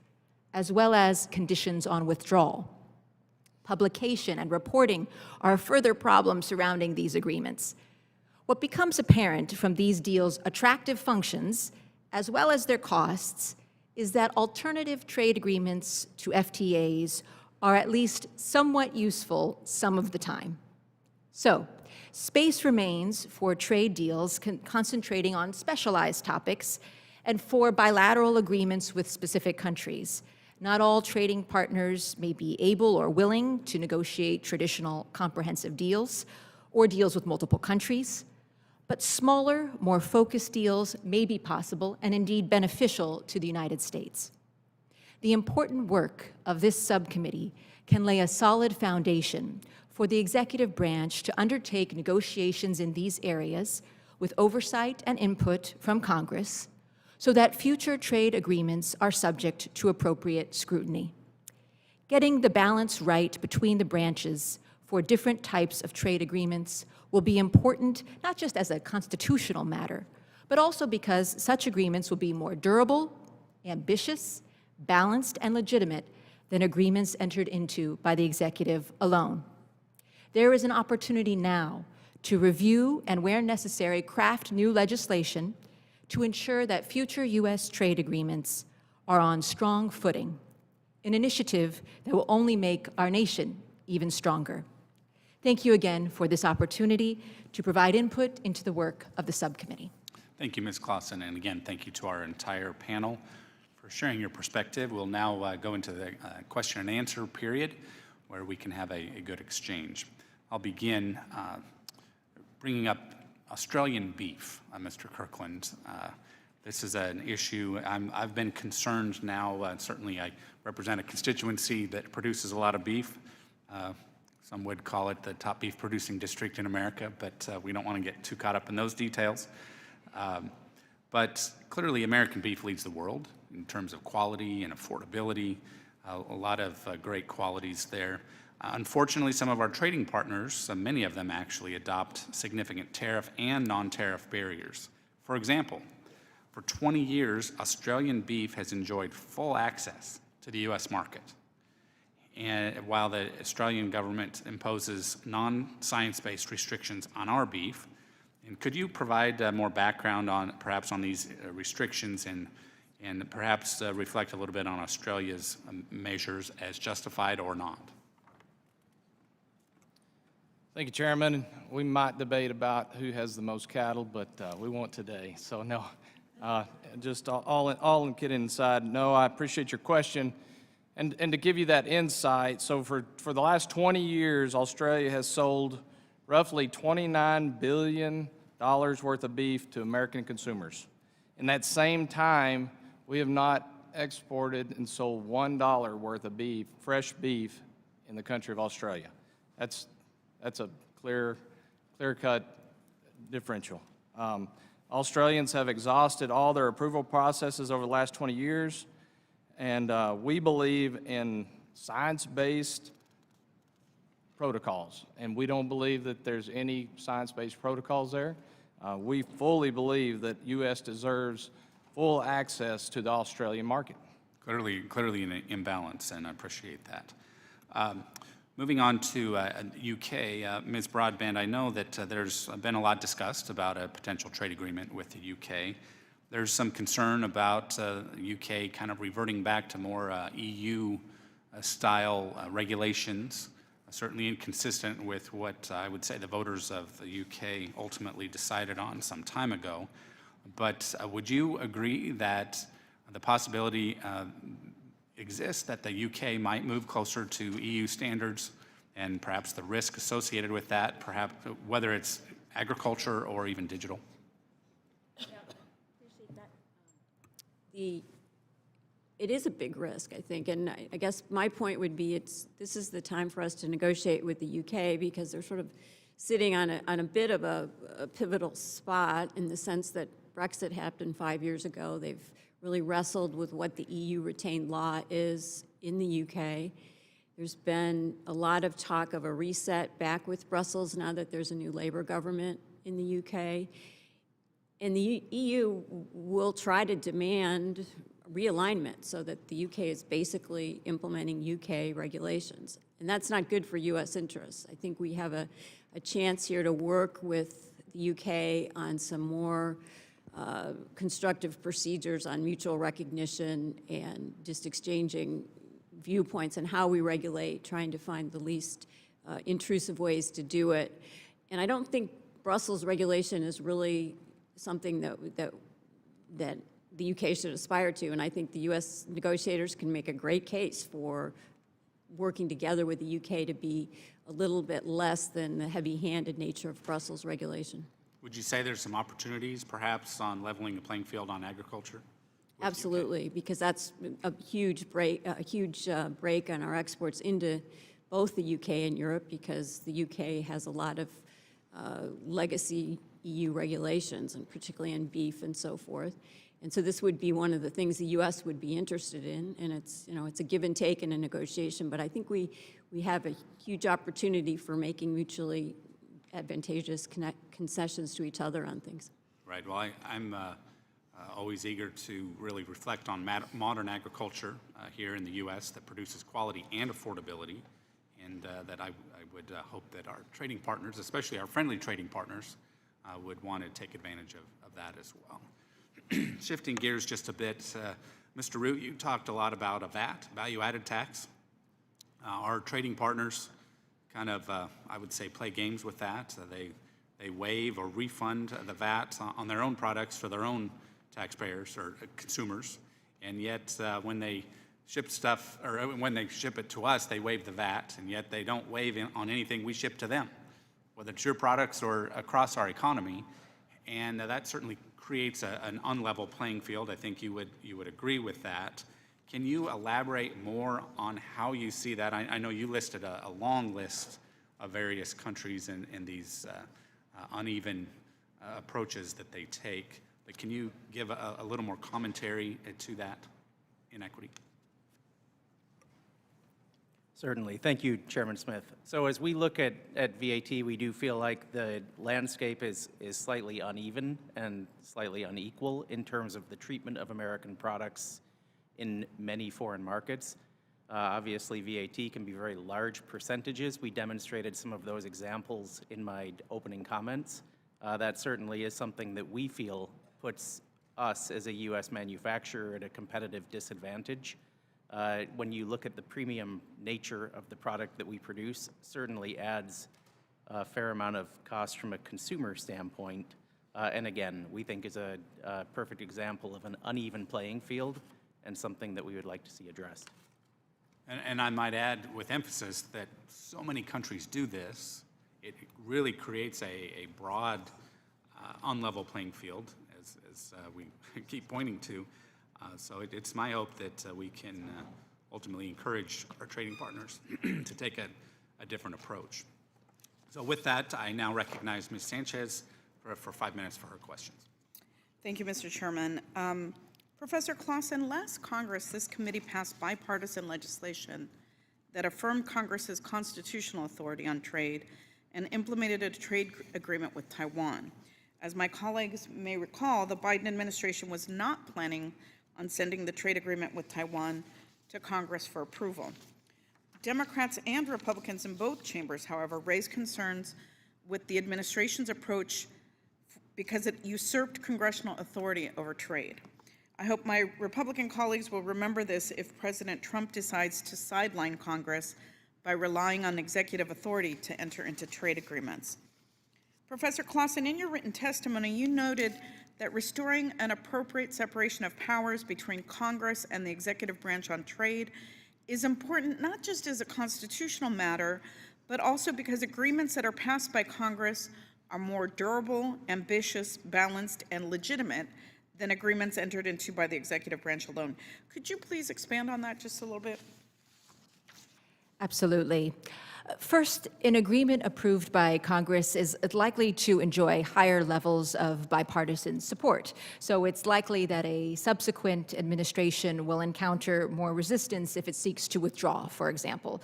as well as conditions on withdrawal. Publication and reporting are further problems surrounding these agreements. What becomes apparent from these deals' attractive functions, as well as their costs, is that alternative trade agreements to FTAs are at least somewhat useful some of the time. So, space remains for trade deals concentrating on specialized topics and for bilateral agreements with specific countries. Not all trading partners may be able or willing to negotiate traditional comprehensive deals or deals with multiple countries, but smaller, more focused deals may be possible and indeed beneficial to the United States. The important work of this subcommittee can lay a solid foundation for the executive branch to undertake negotiations in these areas with oversight and input from Congress, so that future trade agreements are subject to appropriate scrutiny. Getting the balance right between the branches for different types of trade agreements will be important not just as a constitutional matter, but also because such agreements will be more durable, ambitious, balanced, and legitimate than agreements entered into by the executive alone. There is an opportunity now to review and, where necessary, craft new legislation to ensure that future U.S. trade agreements are on strong footing, an initiative that will only make our nation even stronger. Thank you again for this opportunity to provide input into the work of the subcommittee. Thank you, Ms. Claussen, and again, thank you to our entire panel for sharing your perspective. We'll now go into the question and answer period where we can have a good exchange. I'll begin bringing up Australian beef, Mr. Kirkland. This is an issue I've been concerned now. Certainly, I represent a constituency that produces a lot of beef. Some would call it the top beef producing district in America, but we don't want to get too caught up in those details. But clearly, American beef leads the world in terms of quality and affordability. A lot of great qualities there. Unfortunately, some of our trading partners, many of them actually, adopt significant tariff and non-tariff barriers. For example, for 20 years, Australian beef has enjoyed full access to the U.S. market, and while the Australian government imposes non-science-based restrictions on our beef. And could you provide more background perhaps on these restrictions and perhaps reflect a little bit on Australia's measures as justified or not? Thank you, Chairman. We might debate about who has the most cattle, but we won't today. So no, just all in kidding aside, no, I appreciate your question. And to give you that insight, so for the last 20 years, Australia has sold roughly $29 billion worth of beef to American consumers. In that same time, we have not exported and sold $1 worth of beef, fresh beef, in the country of Australia. That's a clear-cut differential. Australians have exhausted all their approval processes over the last 20 years, and we believe in science-based protocols, and we don't believe that there's any science-based protocols there. We fully believe that U.S. deserves full access to the Australian market. Clearly an imbalance, and I appreciate that. Moving on to UK, Ms. Broadbent, I know that there's been a lot discussed about a potential trade agreement with the UK. There's some concern about UK kind of reverting back to more EU-style regulations, certainly inconsistent with what I would say the voters of the UK ultimately decided on some time ago. But would you agree that the possibility exists that the UK might move closer to EU standards and perhaps the risk associated with that, perhaps whether it's agriculture or even digital? Yeah, appreciate that. It is a big risk, I think, and I guess my point would be this is the time for us to negotiate with the UK because they're sort of sitting on a bit of a pivotal spot in the sense that Brexit happened 5 years ago. They've really wrestled with what the EU retained law is in the UK. There's been a lot of talk of a reset back with Brussels now that there's a new Labour government in the UK. And the EU will try to demand realignment so that the UK is basically implementing UK regulations. And that's not good for US interests. I think we have a chance here to work with the UK on some more constructive procedures on mutual recognition and just exchanging viewpoints on how we regulate, trying to find the least intrusive ways to do it. And I don't think Brussels regulation is really something that the UK should aspire to, and I think the US negotiators can make a great case for working together with the UK to be a little bit less than the heavy-handed nature of Brussels regulation. Would you say there's some opportunities perhaps on leveling the playing field on agriculture? Absolutely, because that's a huge break on our exports into both the UK and Europe, because the UK has a lot of legacy EU regulations, and particularly in beef and so forth. And so this would be one of the things the U.S. would be interested in, and it's a give and take in a negotiation. But I think we have a huge opportunity for making mutually advantageous concessions to each other on things. Right. Well, I'm always eager to really reflect on modern agriculture here in the U.S. that produces quality and affordability, and that I would hope that our trading partners, especially our friendly trading partners, would want to take advantage of that as well. Shifting gears just a bit, Mr. Root, you talked a lot about a VAT, value-added tax. Our trading partners kind of, I would say, play games with that. They waive or refund the VAT on their own products for their own taxpayers or consumers. and yet when they ship stuff, or when they ship it to us, they waive the VAT, and yet they don't waive on anything we ship to them, whether it's your products or across our economy. And that certainly creates an unlevel playing field. I think you would agree with that. Can you elaborate more on how you see that? I know you listed a long list of various countries and these uneven approaches that they take, but can you give a little more commentary to that inequity? Certainly. Thank you, Chairman Smith. So as we look at VAT, we do feel like the landscape is slightly uneven and slightly unequal in terms of the treatment of American products in many foreign markets. Obviously, VAT can be very large percentages. We demonstrated some of those examples in my opening comments. That certainly is something that we feel puts us as a U.S. manufacturer at a competitive disadvantage. When you look at the premium nature of the product that we produce, certainly adds a fair amount of cost from a consumer standpoint. And again, we think is a perfect example of an uneven playing field and something that we would like to see addressed. And I might add with emphasis that so many countries do this, it really creates a broad, unlevel playing field, as we keep pointing to. So it's my hope that we can ultimately encourage our trading partners to take a different approach. So with that, I now recognize Ms. Sanchez for 5 minutes for her questions. Thank you, Mr. Chairman. Professor Claussen, last Congress, this committee passed bipartisan legislation that affirmed Congress's constitutional authority on trade and implemented a trade agreement with Taiwan. As my colleagues may recall, the Biden administration was not planning on sending the trade agreement with Taiwan to Congress for approval. Democrats and Republicans in both chambers, however, raised concerns with the administration's approach because it usurped congressional authority over trade. I hope my Republican colleagues will remember this if President Trump decides to sideline Congress by relying on executive authority to enter into trade agreements. Professor Claussen, in your written testimony, you noted that restoring an appropriate separation of powers between Congress and the executive branch on trade is important not just as a constitutional matter, but also because agreements that are passed by Congress are more durable, ambitious, balanced, and legitimate than agreements entered into by the executive branch alone. Could you please expand on that just a little bit? Absolutely. First, an agreement approved by Congress is likely to enjoy higher levels of bipartisan support. So it's likely that a subsequent administration will encounter more resistance if it seeks to withdraw, for example.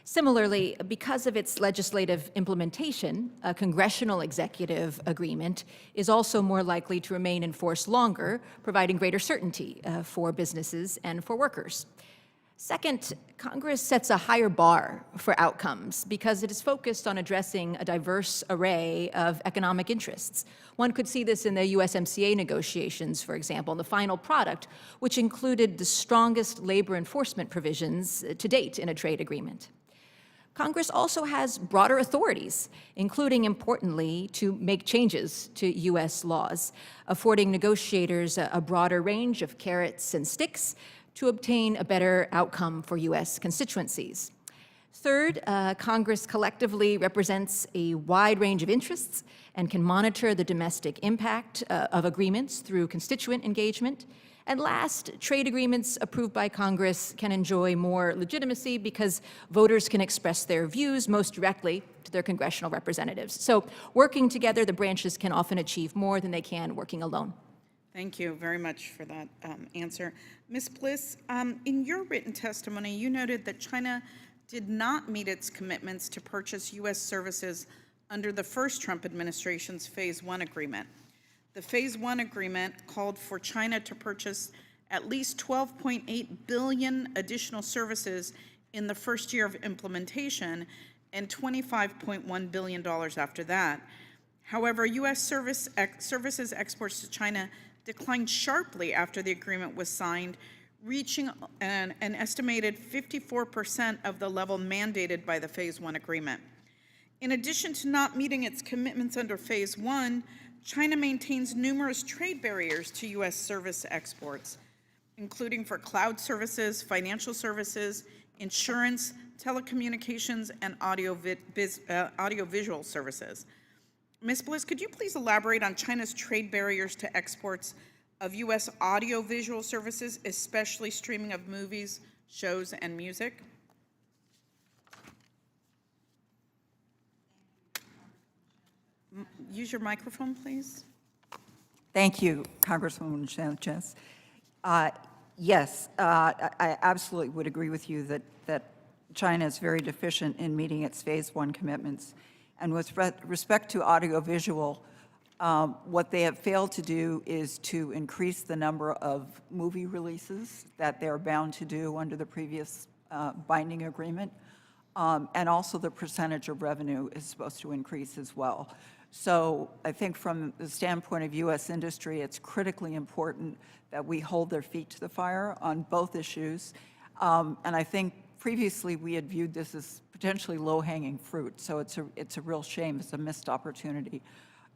Similarly, because of its legislative implementation, a congressional executive agreement is also more likely to remain in force longer, providing greater certainty for businesses and for workers. Second, Congress sets a higher bar for outcomes because it is focused on addressing a diverse array of economic interests. One could see this in the USMCA negotiations, for example, in the final product, which included the strongest labor enforcement provisions to date in a trade agreement. Congress also has broader authorities, including, importantly, to make changes to U.S. laws, affording negotiators a broader range of carrots and sticks to obtain a better outcome for U.S. constituencies. Third, Congress collectively represents a wide range of interests and can monitor the domestic impact of agreements through constituent engagement. And last, trade agreements approved by Congress can enjoy more legitimacy because voters can express their views most directly to their congressional representatives. So working together, the branches can often achieve more than they can working alone. Thank you very much for that answer. Ms. Bliss, in your written testimony, you noted that China did not meet its commitments to purchase U.S. services under the first Trump administration's Phase 1 agreement. The Phase 1 agreement called for China to purchase at least 12.8 billion additional services in the first year of implementation and $25.1 billion after that. However, U.S. services exports to China declined sharply after the agreement was signed, reaching an estimated 54% of the level mandated by the Phase 1 agreement. In addition to not meeting its commitments under Phase 1, China maintains numerous trade barriers to U.S. service exports. including for cloud services, financial services, insurance, telecommunications, and audiovisual services. Ms. Bliss, could you please elaborate on China's trade barriers to exports of U.S. audiovisual services, especially streaming of movies, shows, and music? Use your microphone, please. Thank you, Congresswoman Sanchez. Yes, I absolutely would agree with you that China is very deficient in meeting its Phase 1 commitments. And with respect to audiovisual, what they have failed to do is to increase the number of movie releases that they're bound to do under the previous binding agreement. And also the percentage of revenue is supposed to increase as well. So I think from the standpoint of U.S. industry, it's critically important that we hold their feet to the fire on both issues. And I think previously we had viewed this as potentially low-hanging fruit. So it's a real shame. It's a missed opportunity.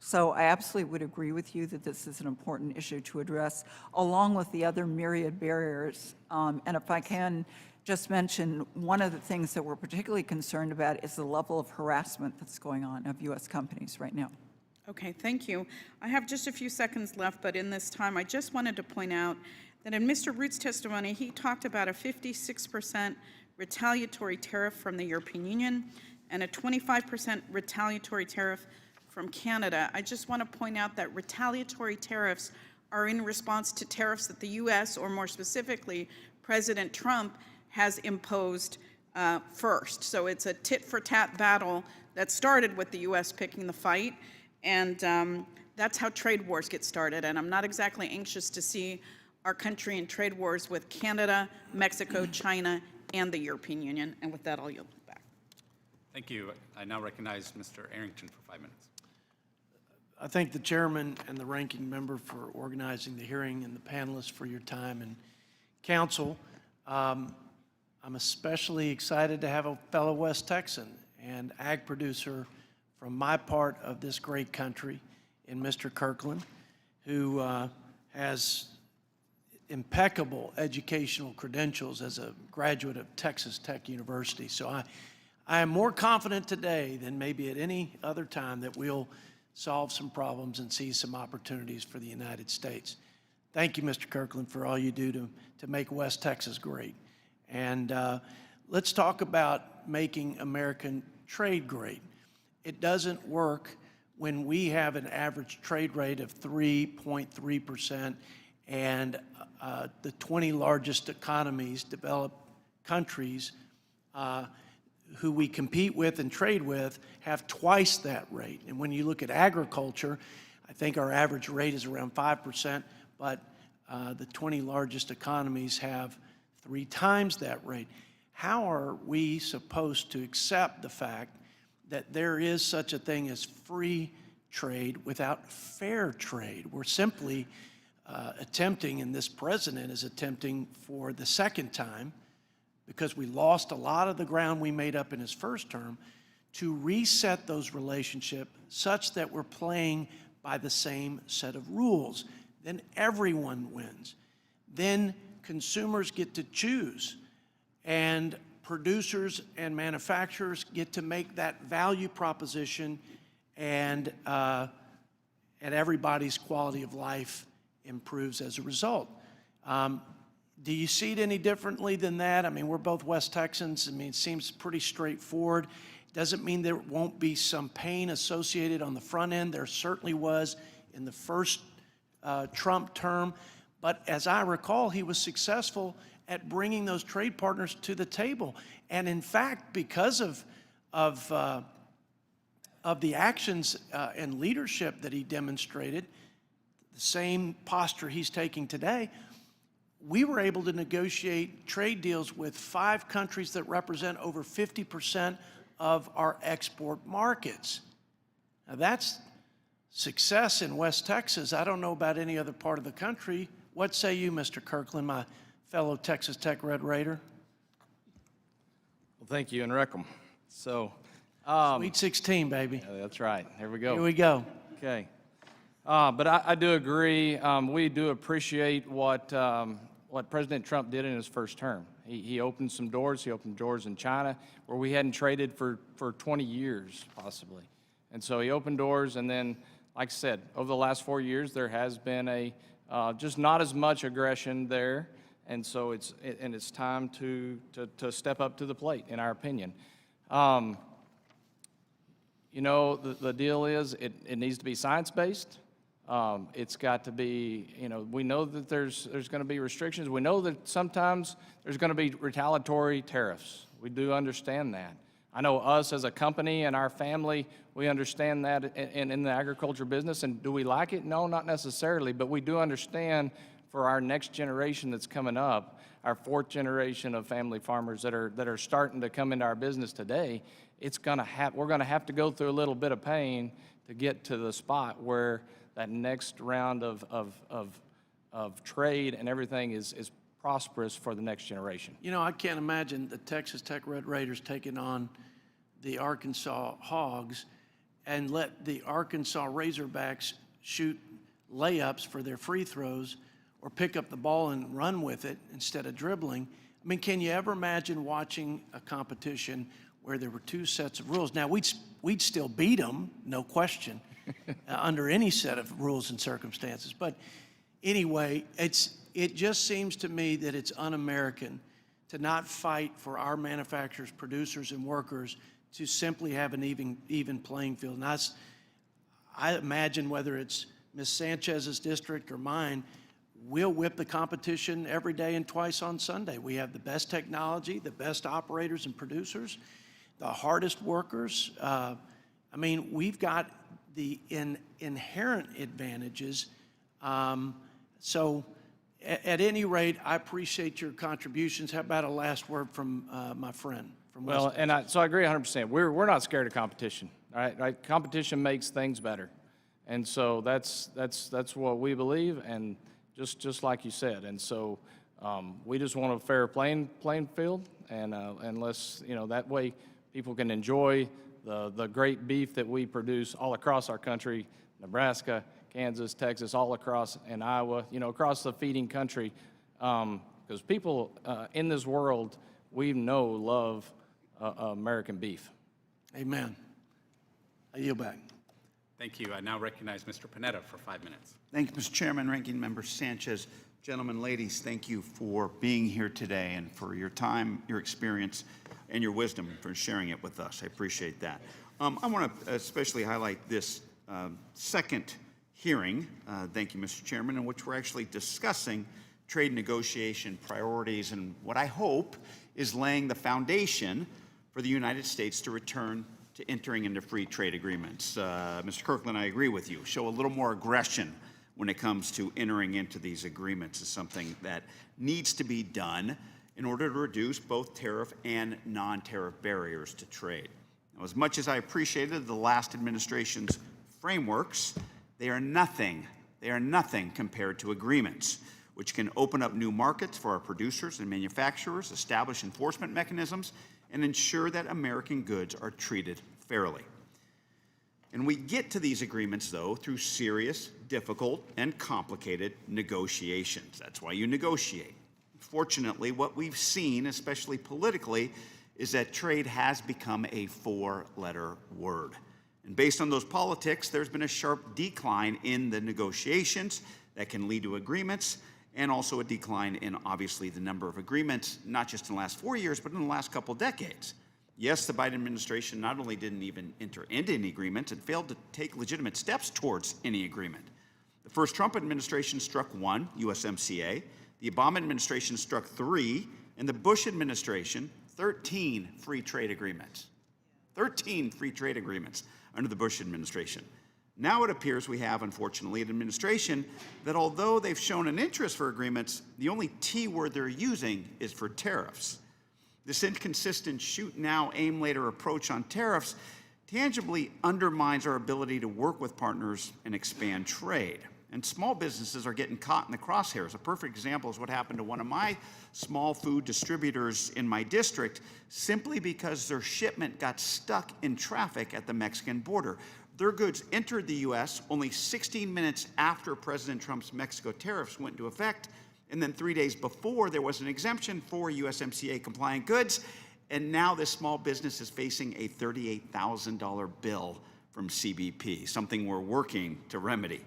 So I absolutely would agree with you that this is an important issue to address, along with the other myriad barriers. And if I can just mention, one of the things that we're particularly concerned about is the level of harassment that's going on of U.S. companies right now. Okay, thank you. I have just a few seconds left, but in this time, I just wanted to point out that in Mr. Root's testimony, he talked about a 56% retaliatory tariff from the European Union and a 25% retaliatory tariff from Canada. I just want to point out that retaliatory tariffs are in response to tariffs that the U.S., or more specifically, President Trump, has imposed first. So it's a tit-for-tat battle that started with the U.S. picking the fight, and that's how trade wars get started. And I'm not exactly anxious to see our country in trade wars with Canada, Mexico, China, and the European Union. And with that, I'll yield back. Thank you. I now recognize Mr. Arrington for 5 minutes. I thank the chairman and the ranking member for organizing the hearing and the panelists for your time and counsel. I'm especially excited to have a fellow West Texan and ag producer from my part of this great country in Mr. Kirkland, who has impeccable educational credentials as a graduate of Texas Tech University. So I am more confident today than maybe at any other time that we'll solve some problems and see some opportunities for the United States. Thank you, Mr. Kirkland, for all you do to make West Texas great. And let's talk about making American trade great. It doesn't work when we have an average trade rate of 3.3% and the 20 largest economies, developed countries, who we compete with and trade with, have twice that rate. And when you look at agriculture, I think our average rate is around 5%, but the 20 largest economies have 3 times that rate. How are we supposed to accept the fact that there is such a thing as free trade without fair trade? We're simply attempting, and this president is attempting for the second time, because we lost a lot of the ground we made up in his first term, to reset those relationships such that we're playing by the same set of rules. Then everyone wins. Then consumers get to choose, and producers and manufacturers get to make that value proposition, and everybody's quality of life improves as a result. Do you see it any differently than that? I mean, we're both West Texans. I mean, it seems pretty straightforward. Doesn't mean there won't be some pain associated on the front end. There certainly was in the first Trump term. But as I recall, he was successful at bringing those trade partners to the table. And in fact, because of the actions and leadership that he demonstrated, the same posture he's taking today, we were able to negotiate trade deals with 5 countries that represent over 50% of our export markets. Now that's success in West Texas. I don't know about any other part of the country. What say you, Mr. Kirkland, my fellow Texas Tech Red Raider? Well, thank you, and Reckham. So, Sweet 16, baby. yeah, that's right. Here we go. Here we go. Okay. But I do agree. We do appreciate what what President Trump did in his first term. He opened some doors. He opened doors in China where we hadn't traded for 20 years, possibly. And so he opened doors, and then, like I said, over the last 4 years, there has been just not as much aggression there, and so it's time to step up to the plate, in our opinion. You know, the deal is it needs to be science-based. It's got to be, you know, we know that there's going to be restrictions. We know that sometimes there's going to be retaliatory tariffs. We do understand that. I know us as a company and our family, we understand that in the agriculture business. And do we like it? No, not necessarily. But we do understand for our next generation that's coming up, our fourth generation of family farmers that are starting to come into our business today, we're going to have to go through a little bit of pain to get to the spot where that next round of trade and everything is prosperous for the next generation. You know, I can't imagine the Texas Tech Red Raiders taking on the Arkansas Hogs and let the Arkansas Razorbacks shoot layups for their free throws or pick up the ball and run with it instead of dribbling. I mean, can you ever imagine watching a competition where there were two sets of rules? Now, we'd still beat them, no question, under any set of rules and circumstances. But anyway, it just seems to me that it's un-American to not fight for our manufacturers, producers, and workers to simply have an even playing field. And I imagine whether it's Ms. Sanchez's district or mine, we'll whip the competition every day and twice on Sunday. We have the best technology, the best operators and producers, the hardest workers. I mean, we've got the inherent advantages. So at any rate, I appreciate your contributions. How about a last word from my friend from West Well, Texas? so I agree 100%. We're not scared of competition, right? Competition makes things better. And so that's what we believe, and just like you said. And so we just want a fair playing field, and let's, you know, that way people can enjoy the great beef that we produce all across our country, Nebraska, Kansas, Texas, all across, and Iowa, you know, across the feeding country, because people in this world, we know, love American beef. Amen. I yield back. Thank you. I now recognize Mr. Panetta for 5 minutes. Thank you, Mr. Chairman, Ranking Member Sanchez. Gentlemen, ladies, thank you for being here today and for your time, your experience, and your wisdom for sharing it with us. I appreciate that. I want to especially highlight this second hearing, thank you, Mr. Chairman, in which we're actually discussing trade negotiation priorities and what I hope is laying the foundation for the United States to return to entering into free trade agreements. Mr. Kirkland, I agree with you. Show a little more aggression when it comes to entering into these agreements is something that needs to be done in order to reduce both tariff and non-tariff barriers to trade. Now, as much as I appreciated the last administration's frameworks, they are nothing compared to agreements, which can open up new markets for our producers and manufacturers, establish enforcement mechanisms, and ensure that American goods are treated fairly. And we get to these agreements, though, through serious, difficult, and complicated negotiations. That's why you negotiate. Fortunately, what we've seen, especially politically, is that trade has become a four-letter word. And based on those politics, there's been a sharp decline in the negotiations that can lead to agreements, and also a decline in, obviously, the number of agreements, not just in the last 4 years, but in the last couple decades. Yes, the Biden administration not only didn't even enter into any agreements, it failed to take legitimate steps towards any agreement. The first Trump administration struck 1, USMCA, the Obama administration struck 3, and the Bush administration, 13 free trade agreements. 13 free trade agreements under the Bush administration. Now it appears we have, unfortunately, an administration that, although they've shown an interest for agreements, the only T word they're using is for tariffs. This inconsistent shoot now, aim later approach on tariffs tangibly undermines our ability to work with partners and expand trade. And small businesses are getting caught in the crosshairs. A perfect example is what happened to one of my small food distributors in my district, simply because their shipment got stuck in traffic at the Mexican border. Their goods entered the U.S. only 16 minutes after President Trump's Mexico tariffs went into effect, And then 3 days before, there was an exemption for USMCA compliant goods. And now this small business is facing a $38,000 bill from CBP, something we're working to remedy.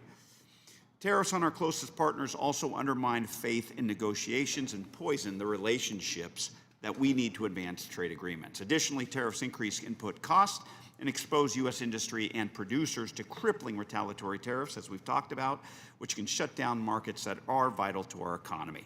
Tariffs on our closest partners also undermine faith in negotiations and poison the relationships that we need to advance trade agreements. Additionally, tariffs increase input costs and expose U.S. industry and producers to crippling retaliatory tariffs, as we've talked about, which can shut down markets that are vital to our economy.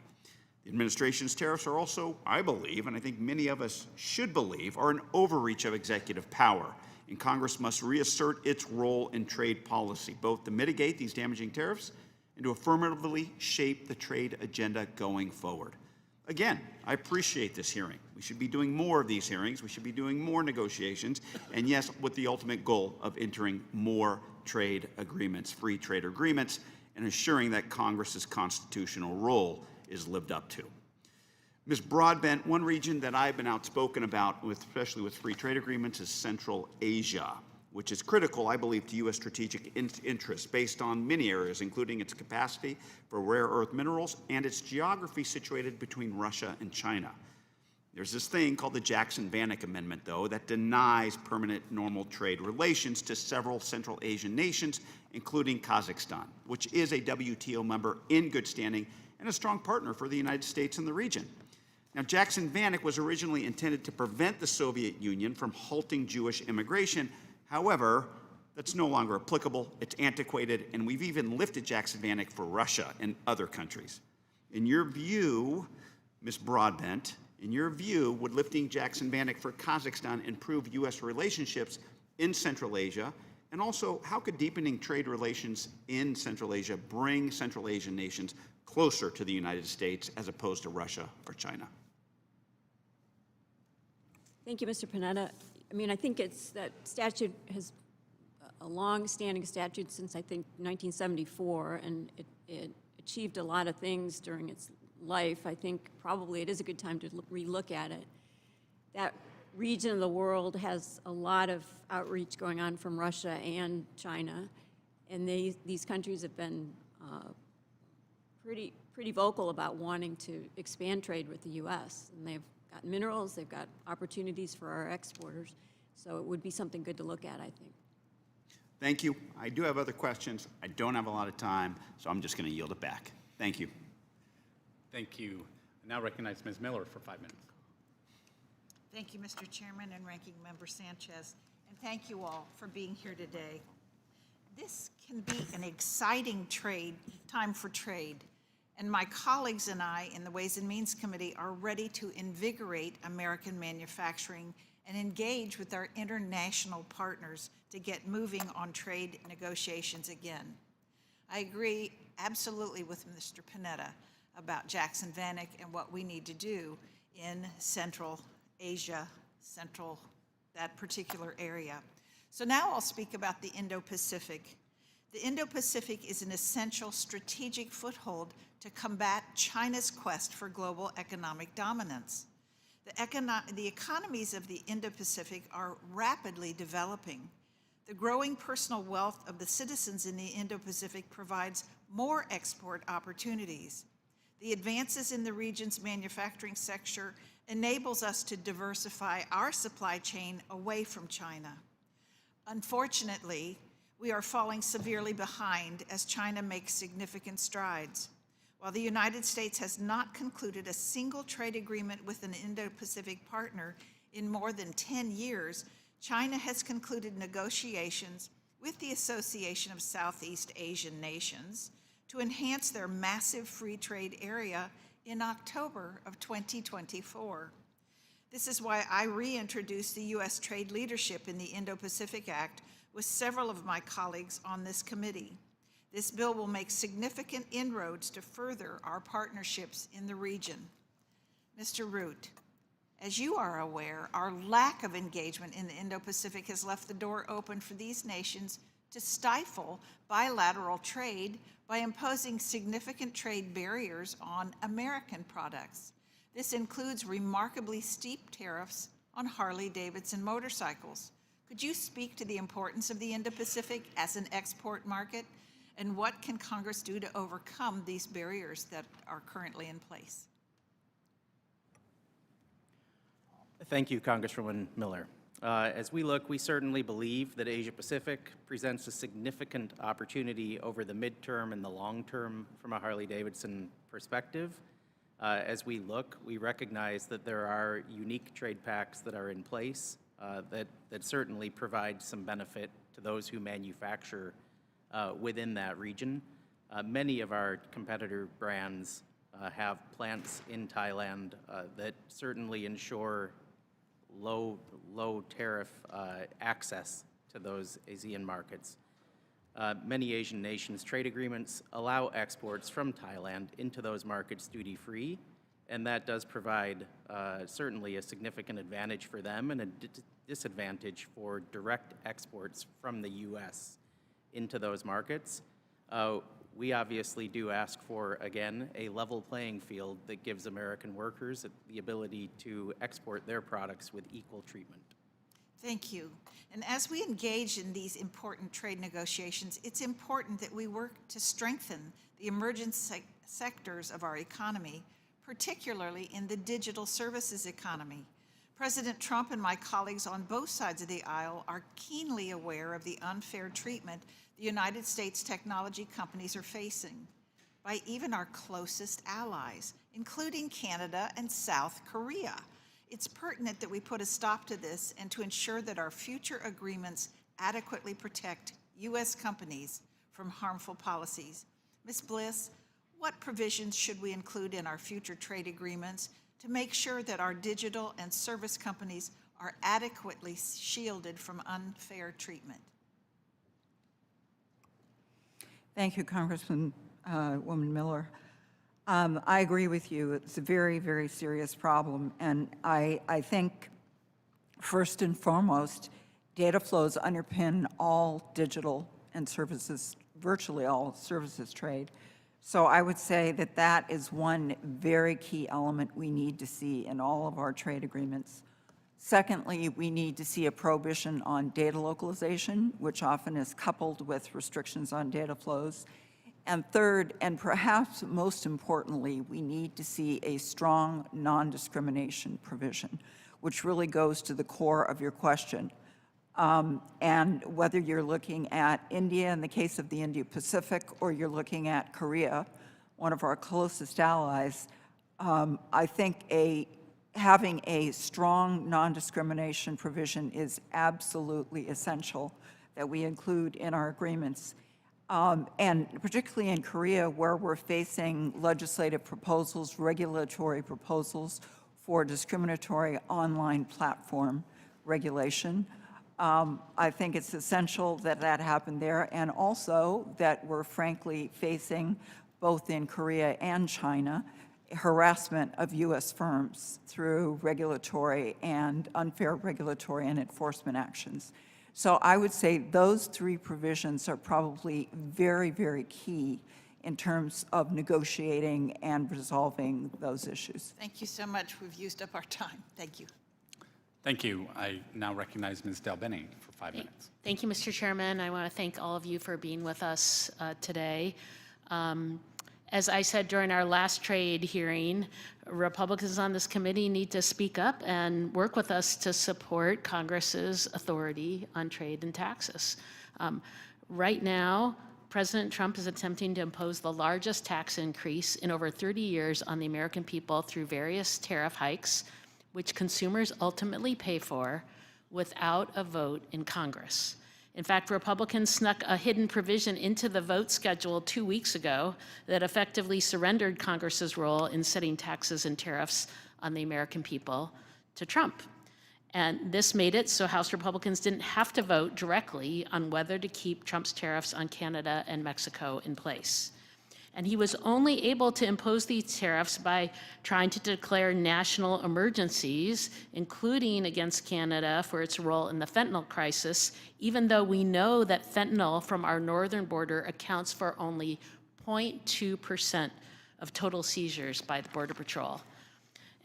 The administration's tariffs are also, I believe, and I think many of us should believe, are an overreach of executive power, and Congress must reassert its role in trade policy, both to mitigate these damaging tariffs and to affirmatively shape the trade agenda going forward. Again, I appreciate this hearing. We should be doing more of these hearings. We should be doing more negotiations, and yes, with the ultimate goal of entering more trade agreements, free trade agreements, and ensuring that Congress's constitutional role is lived up to. Ms. Broadbent, one region that I've been outspoken about, especially with free trade agreements, is Central Asia, which is critical, I believe, to U.S. strategic interests based on many areas, including its capacity for rare earth minerals and its geography situated between Russia and China. There's this thing called the Jackson-Vanik Amendment, though, that denies permanent normal trade relations to several Central Asian nations, including Kazakhstan, which is a WTO member in good standing and a strong partner for the United States in the region. Now, Jackson-Vanik was originally intended to prevent the Soviet Union from halting Jewish immigration. However, that's no longer applicable, it's antiquated, and we've even lifted Jackson-Vanik for Russia and other countries. In your view, Ms. Broadbent, in your view, would lifting Jackson-Vanik for Kazakhstan improve U.S. relationships in Central Asia? And also, how could deepening trade relations in Central Asia bring Central Asian nations closer to the United States as opposed to Russia or China? Thank you, Mr. Panetta. I mean, I think it's that statute has a long-standing statute since, I think, 1974, and it achieved a lot of things during its life. I think probably it is a good time to relook at it. That region of the world has a lot of outreach going on from Russia and China, and these countries have been pretty vocal about wanting to expand trade with the U.S., and they've got minerals, they've got opportunities for our exporters, so it would be something good to look at, I think. Thank you. I do have other questions. I don't have a lot of time, so I'm just going to yield it back. Thank you. Thank you. I now recognize Ms. Miller for 5 minutes. Thank you, Mr. Chairman and Ranking Member Sanchez, and thank you all for being here today. This can be an exciting time for trade, and my colleagues and I in the Ways and Means Committee are ready to invigorate American manufacturing and engage with our international partners to get moving on trade negotiations again. I agree absolutely with Mr. Panetta about Jackson-Vanik and what we need to do in Central Asia, that particular area. So now I'll speak about the Indo-Pacific. The Indo-Pacific is an essential strategic foothold to combat China's quest for global economic dominance. The economies of the Indo-Pacific are rapidly developing. The growing personal wealth of the citizens in the Indo-Pacific provides more export opportunities. The advances in the region's manufacturing sector enables us to diversify our supply chain away from China. Unfortunately, we are falling severely behind as China makes significant strides. While the United States has not concluded a single trade agreement with an Indo-Pacific partner in more than 10 years, China has concluded negotiations with the Association of Southeast Asian Nations to enhance their massive free trade area in October of 2024. This is why I reintroduced the U.S. trade leadership in the Indo-Pacific Act with several of my colleagues on this committee. This bill will make significant inroads to further our partnerships in the region. Mr. Root, as you are aware, our lack of engagement in the Indo-Pacific has left the door open for these nations to stifle bilateral trade by imposing significant trade barriers on American products. This includes remarkably steep tariffs on Harley-Davidson motorcycles. Could you speak to the importance of the Indo-Pacific as an export market, And what can Congress do to overcome these barriers that are currently in place? Thank you, Congresswoman Miller. As we look, we certainly believe that Asia-Pacific presents a significant opportunity over the midterm and the long term from a Harley-Davidson perspective. As we look, we recognize that there are unique trade pacts that are in place that certainly provide some benefit to those who manufacture within that region. Many of our competitor brands have plants in Thailand that certainly ensure low tariff access to those ASEAN markets. Many Asian nations' trade agreements allow exports from Thailand into those markets duty-free, and that does provide certainly a significant advantage for them and a disadvantage for direct exports from the U.S. into those markets. We obviously do ask for, again, a level playing field that gives American workers the ability to export their products with equal treatment. Thank you. And as we engage in these important trade negotiations, it's important that we work to strengthen the emerging sectors of our economy, particularly in the digital services economy. President Trump and my colleagues on both sides of the aisle are keenly aware of the unfair treatment the United States technology companies are facing by even our closest allies, including Canada and South Korea. It's pertinent that we put a stop to this and to ensure that our future agreements adequately protect U.S. companies from harmful policies. Ms. Bliss, what provisions should we include in our future trade agreements to make sure that our digital and service companies are adequately shielded from unfair treatment? Thank you, Congresswoman Miller. I agree with you. It's a very, very serious problem. And I think, first and foremost, data flows underpin all digital and services, virtually all services trade. So I would say that that is one very key element we need to see in all of our trade agreements. Secondly, we need to see a prohibition on data localization, which often is coupled with restrictions on data flows. And third, and perhaps most importantly, we need to see a strong non-discrimination provision, which really goes to the core of your question. And whether you're looking at India in the case of the Indo-Pacific, or you're looking at Korea, one of our closest allies, I think having a strong non-discrimination provision is absolutely essential that we include in our agreements. And particularly in Korea, where we're facing legislative proposals, regulatory proposals for discriminatory online platform regulation. I think it's essential that that happen there, and also that we're frankly facing, both in Korea and China, harassment of U.S. firms through regulatory and unfair regulatory and enforcement actions. So I would say those three provisions are probably very, very key in terms of negotiating and resolving those issues. Thank you so much. We've used up our time. Thank you. Thank you. I now recognize Ms. Delbene for 5 minutes. Thank you, Mr. Chairman. I want to thank all of you for being with us today. As I said during our last trade hearing, Republicans on this committee need to speak up and work with us to support Congress's authority on trade and taxes. Right now, President Trump is attempting to impose the largest tax increase in over 30 years on the American people through various tariff hikes, which consumers ultimately pay for without a vote in Congress. In fact, Republicans snuck a hidden provision into the vote schedule 2 weeks ago that effectively surrendered Congress's role in setting taxes and tariffs on the American people to Trump. And this made it so House Republicans didn't have to vote directly on whether to keep Trump's tariffs on Canada and Mexico in place. And he was only able to impose these tariffs by trying to declare national emergencies, including against Canada for its role in the fentanyl crisis, even though we know that fentanyl from our northern border accounts for only 0.2% of total seizures by the Border Patrol.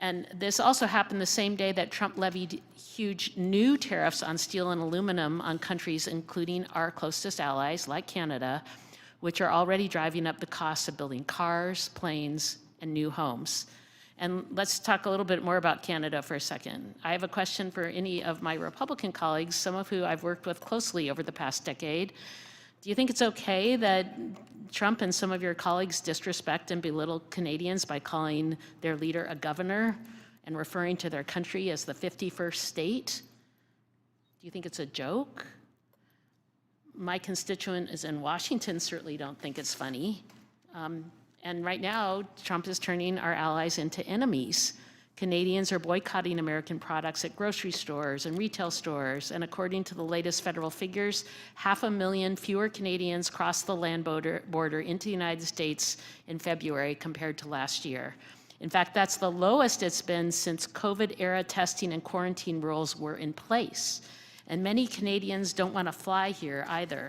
And this also happened the same day that Trump levied huge new tariffs on steel and aluminum on countries, including our closest allies like Canada, which are already driving up the cost of building cars, planes, and new homes. And let's talk a little bit more about Canada for a second. I have a question for any of my Republican colleagues, some of who I've worked with closely over the past decade. Do you think it's okay that Trump and some of your colleagues disrespect and belittle Canadians by calling their leader a governor and referring to their country as the 51st state? Do you think it's a joke? My constituent is in Washington certainly don't think it's funny. And right now, Trump is turning our allies into enemies. Canadians are boycotting American products at grocery stores and retail stores, and according to the latest federal figures, 500,000 fewer Canadians crossed the land border into the United States in February compared to last year. In fact, that's the lowest it's been since COVID-era testing and quarantine rules were in place. And many Canadians don't want to fly here either.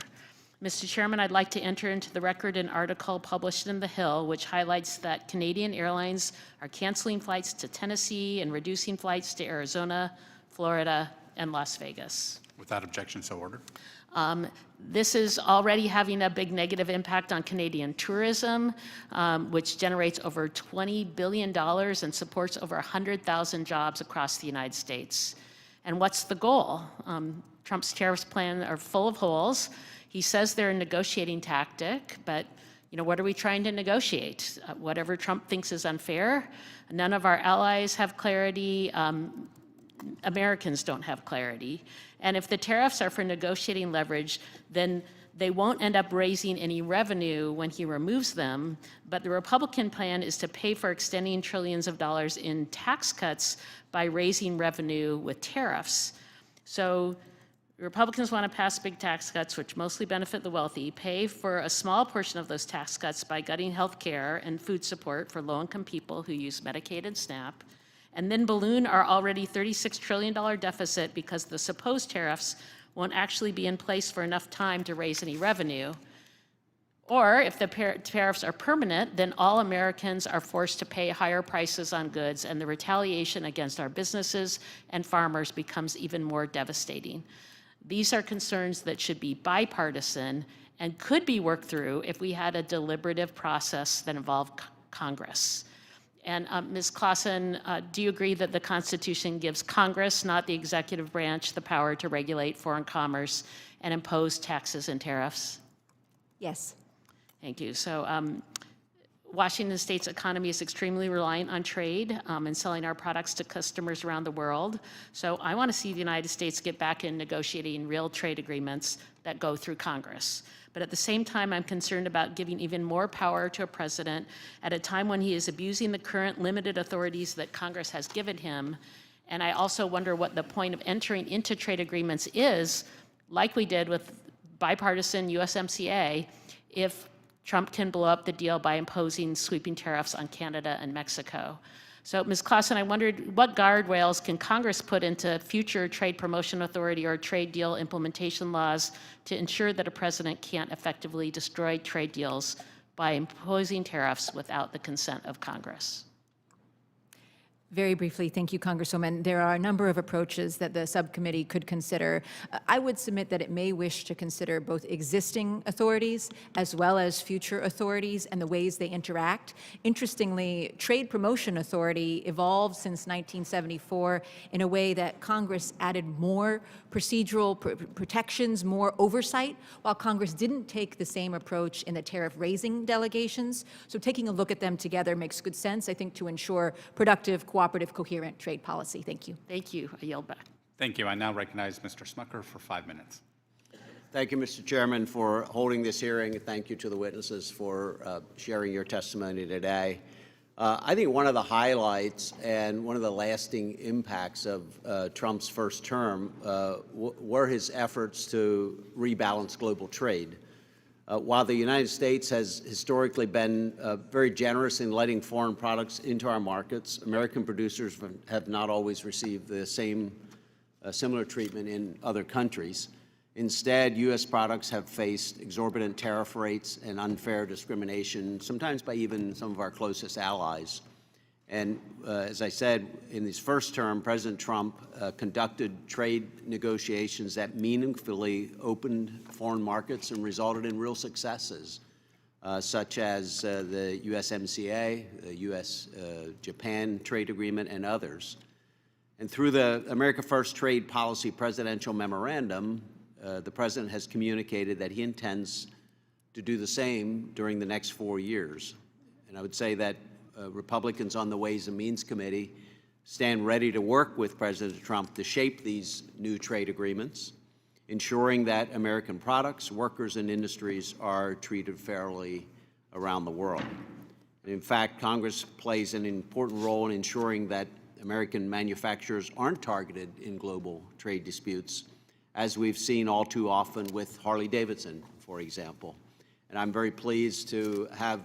Mr. Chairman, I'd like to enter into the record an article published in The Hill, which highlights that Canadian airlines are canceling flights to Tennessee and reducing flights to Arizona, Florida, and Las Vegas. Without objection, so ordered. This is already having a big negative impact on Canadian tourism, which generates over $20 billion and supports over 100,000 jobs across the United States. And what's the goal? Trump's tariffs plan are full of holes. He says they're a negotiating tactic, but what are we trying to negotiate? Whatever Trump thinks is unfair. None of our allies have clarity. Americans don't have clarity. And if the tariffs are for negotiating leverage, then they won't end up raising any revenue when he removes them. But the Republican plan is to pay for extending trillions of dollars in tax cuts by raising revenue with tariffs. So Republicans want to pass big tax cuts, which mostly benefit the wealthy, pay for a small portion of those tax cuts by gutting health care and food support for low-income people who use Medicaid and SNAP, and then balloon our already $36 trillion deficit because the supposed tariffs won't actually be in place for enough time to raise any revenue. Or if the tariffs are permanent, then all Americans are forced to pay higher prices on goods, and the retaliation against our businesses and farmers becomes even more devastating. These are concerns that should be bipartisan and could be worked through if we had a deliberative process that involved Congress. And Ms. Claussen, do you agree that the Constitution gives Congress, not the executive branch, the power to regulate foreign commerce and impose taxes and tariffs? Yes. Thank you. So Washington State's economy is extremely reliant on trade and selling our products to customers around the world. So I want to see the United States get back in negotiating real trade agreements that go through Congress. But at the same time, I'm concerned about giving even more power to a president at a time when he is abusing the current limited authorities that Congress has given him. And I also wonder what the point of entering into trade agreements is, like we did with bipartisan USMCA, if Trump can blow up the deal by imposing sweeping tariffs on Canada and Mexico. So, Ms. Claussen, I wondered what guardrails can Congress put into future trade promotion authority or trade deal implementation laws to ensure that a president can't effectively destroy trade deals by imposing tariffs without the consent of Congress? Very briefly, thank you, Congresswoman. There are a number of approaches that the subcommittee could consider. I would submit that it may wish to consider both existing authorities as well as future authorities and the ways they interact. Interestingly, Trade Promotion Authority evolved since 1974 in a way that Congress added more procedural protections, more oversight, while Congress didn't take the same approach in the tariff-raising delegations. So taking a look at them together makes good sense, I think, to ensure productive, cooperative, coherent trade policy. Thank you. Thank you. I yield back. Thank you. I now recognize Mr. Smucker for 5 minutes. Thank you, Mr. Chairman, for holding this hearing. Thank you to the witnesses for sharing your testimony today. I think one of the highlights and one of the lasting impacts of Trump's first term were his efforts to rebalance global trade. While the United States has historically been very generous in letting foreign products into our markets, American producers have not always received the same similar treatment in other countries. Instead, U.S. products have faced exorbitant tariff rates and unfair discrimination, sometimes by even some of our closest allies. And as I said, in his first term, President Trump conducted trade negotiations that meaningfully opened foreign markets and resulted in real successes. such as the USMCA, the U.S.-Japan trade agreement, and others. And through the America First Trade Policy Presidential Memorandum, the President has communicated that he intends to do the same during the next 4 years. And I would say that Republicans on the Ways and Means Committee stand ready to work with President Trump to shape these new trade agreements, ensuring that American products, workers, and industries are treated fairly around the world. And in fact, Congress plays an important role in ensuring that American manufacturers aren't targeted in global trade disputes, as we've seen all too often with Harley-Davidson, for example. And I'm very pleased to have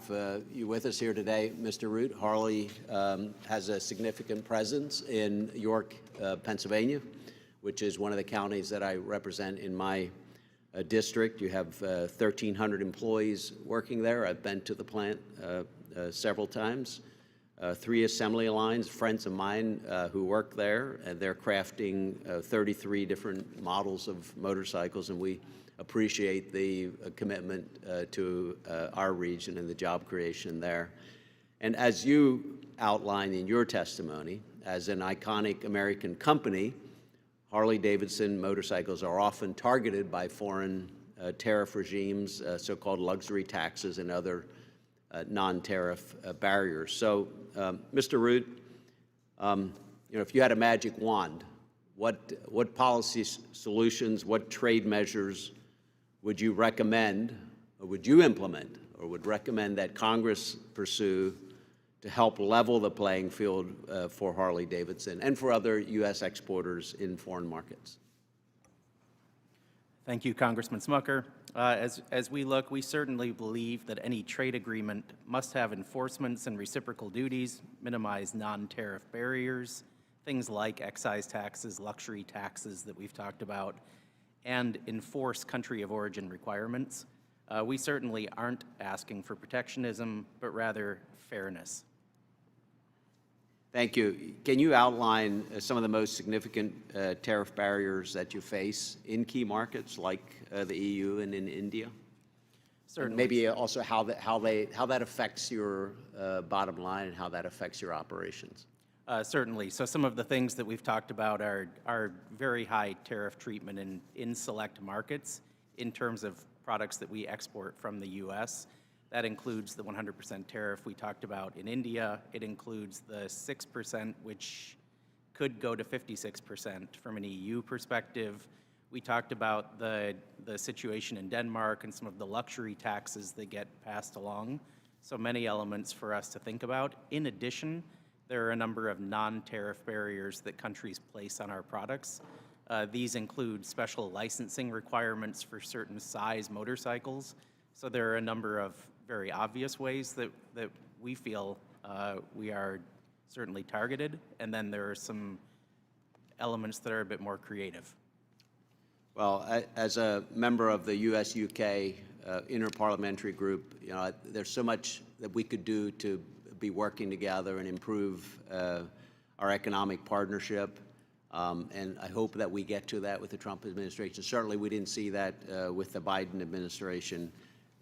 you with us here today, Mr. Root. Harley has a significant presence in York, Pennsylvania, which is one of the counties that I represent in my district. You have 1,300 employees working there. I've been to the plant several times. 3 assembly lines, friends of mine who work there, and they're crafting 33 different models of motorcycles, and we appreciate the commitment to our region and the job creation there. And as you outlined in your testimony, as an iconic American company, Harley-Davidson motorcycles are often targeted by foreign tariff regimes, so-called luxury taxes and other non-tariff barriers. So, Mr. Root, if you had a magic wand, what policy solutions, what trade measures would you recommend, or would you implement, or would recommend that Congress pursue to help level the playing field for Harley-Davidson and for other U.S. exporters in foreign markets? Thank you, Congressman Smucker. As we look, we certainly believe that any trade agreement must have enforcements and reciprocal duties, minimize non-tariff barriers, things like excise taxes, luxury taxes that we've talked about, and enforce country of origin requirements. We certainly aren't asking for protectionism, but rather fairness. Thank you. Can you outline some of the most significant tariff barriers that you face in key markets like the EU and in India? Certainly. And maybe also how that affects your bottom line and how that affects your operations. Certainly. So some of the things that we've talked about are very high tariff treatment in select markets in terms of products that we export from the U.S. That includes the 100% tariff we talked about in India. It includes the 6%, which could go to 56% from an EU perspective. We talked about the situation in Denmark and some of the luxury taxes that get passed along. So many elements for us to think about. In addition, there are a number of non-tariff barriers that countries place on our products. These include special licensing requirements for certain size motorcycles. So there are a number of very obvious ways that we feel we are certainly targeted, and then there are some elements that are a bit more creative. Well, as a member of the U.S.-UK interparliamentary group, there's so much that we could do to be working together and improve our economic partnership. And I hope that we get to that with the Trump administration. Certainly, we didn't see that with the Biden administration.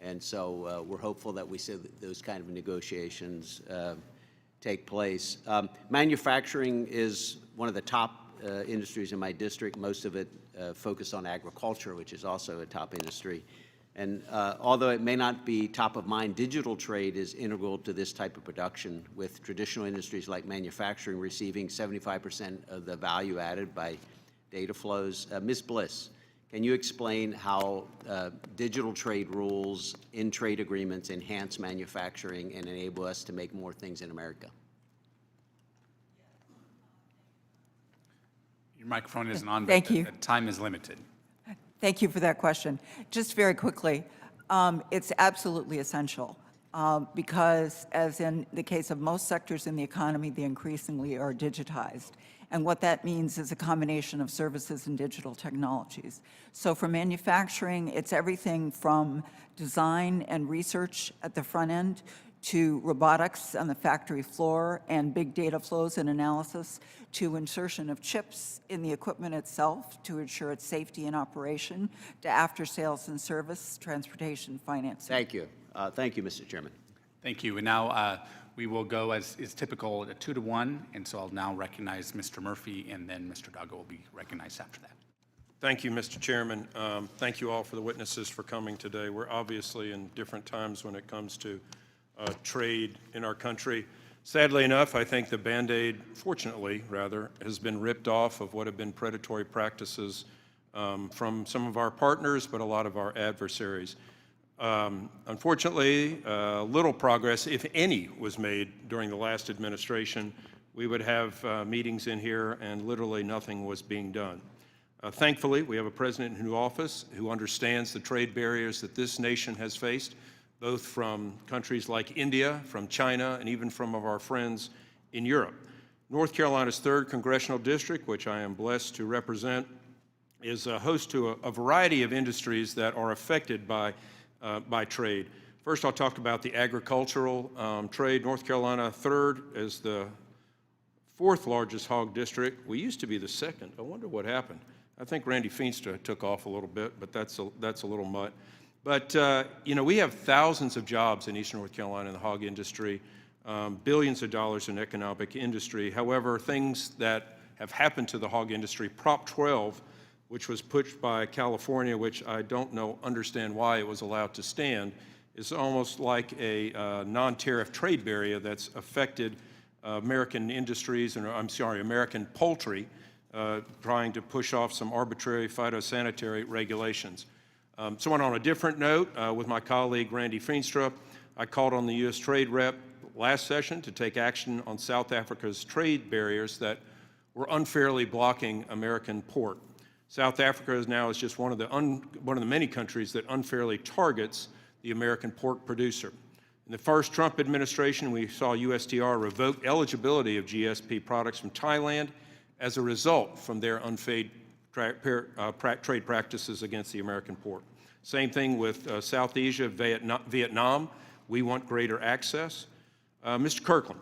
And so we're hopeful that we see those kind of negotiations take place. Manufacturing is one of the top industries in my district, most of it focused on agriculture, which is also a top industry. And although it may not be top of mind, digital trade is integral to this type of production, with traditional industries like manufacturing receiving 75% of the value added by data flows. Ms. Bliss, can you explain how digital trade rules in trade agreements enhance manufacturing and enable us to make more things in America? Your microphone isn't on, but Thank you. the time is limited. Thank you for that question. Just very quickly, it's absolutely essential because, as in the case of most sectors in the economy, they increasingly are digitized. And what that means is a combination of services and digital technologies. So for manufacturing, it's everything from design and research at the front end to robotics on the factory floor and big data flows and analysis, to insertion of chips in the equipment itself to ensure its safety and operation, to after sales and service, transportation, financing. Thank you. Thank you, Mr. Chairman. Thank you. And now we will go, as is typical, a 2-to-1. And so I'll now recognize Mr. Murphy, and then Mr. Duggo will be recognized after that. Thank you, Mr. Chairman. Thank you all for the witnesses for coming today. We're obviously in different times when it comes to trade in our country. Sadly enough, I think the Band-Aid, fortunately, rather, has been ripped off of what have been predatory practices from some of our partners, but a lot of our adversaries. Unfortunately, little progress, if any, was made during the last administration. We would have meetings in here, and literally nothing was being done. Thankfully, we have a president in new office who understands the trade barriers that this nation has faced, both from countries like India, from China, and even from our friends in Europe. North Carolina's 3rd Congressional District, which I am blessed to represent, is a host to a variety of industries that are affected by trade. First, I'll talk about the agricultural trade. North Carolina, 3rd, is the 4th largest hog district. We used to be the 2nd. I wonder what happened. I think Randy Feenstra took off a little bit, but that's a little mutt. But, you know, we have thousands of jobs in eastern North Carolina in the hog industry, billions of dollars in economic industry. However, things that have happened to the hog industry, Prop 12, which was pushed by California, which I don't understand why it was allowed to stand, is almost like a non-tariff trade barrier that's affected American industries, and American poultry, trying to push off some arbitrary phytosanitary regulations. Somewhat on a different note, with my colleague Randy Feenstra, I called on the U.S. Trade Rep last session to take action on South Africa's trade barriers that were unfairly blocking American pork. South Africa is now just one of the many countries that unfairly targets the American pork producer. In the first Trump administration, we saw USTR revoke eligibility of GSP products from Thailand as a result from their unfair trade practices against the American pork. Same thing with South Asia, Vietnam. We want greater access. Mr. Kirkland,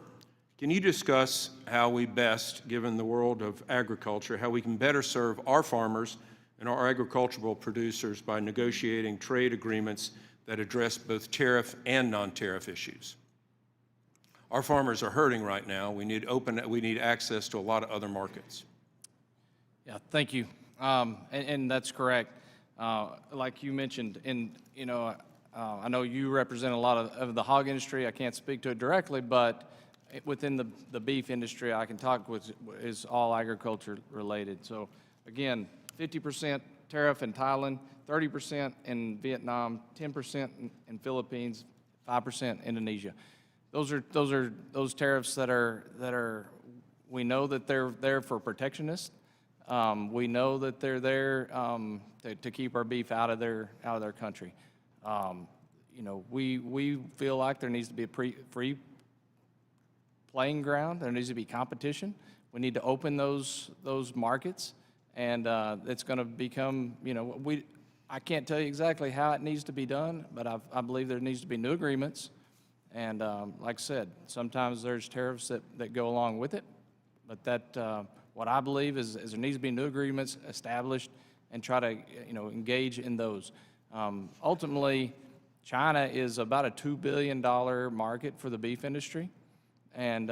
can you discuss how we best, given the world of agriculture, how we can better serve our farmers and our agricultural producers by negotiating trade agreements that address both tariff and non-tariff issues? Our farmers are hurting right now. We need access to a lot of other markets. Yeah, thank you. And that's correct. Like you mentioned, I know you represent a lot of the hog industry. I can't speak to it directly, but within the beef industry, I can talk with is all agriculture related. So again, 50% tariff in Thailand, 30% in Vietnam, 10% in Philippines, 5% Indonesia. Those tariffs that are we know that they're there for protectionists. We know that they're there to keep our beef out of their country. We feel like there needs to be a free playing ground. There needs to be competition. We need to open those markets, and it's going to become, I can't tell you exactly how it needs to be done, but I believe there needs to be new agreements. And like I said, sometimes there's tariffs that go along with it, but what I believe is there needs to be new agreements established and try to engage in those. Ultimately, China is about a $2 billion market for the beef industry, and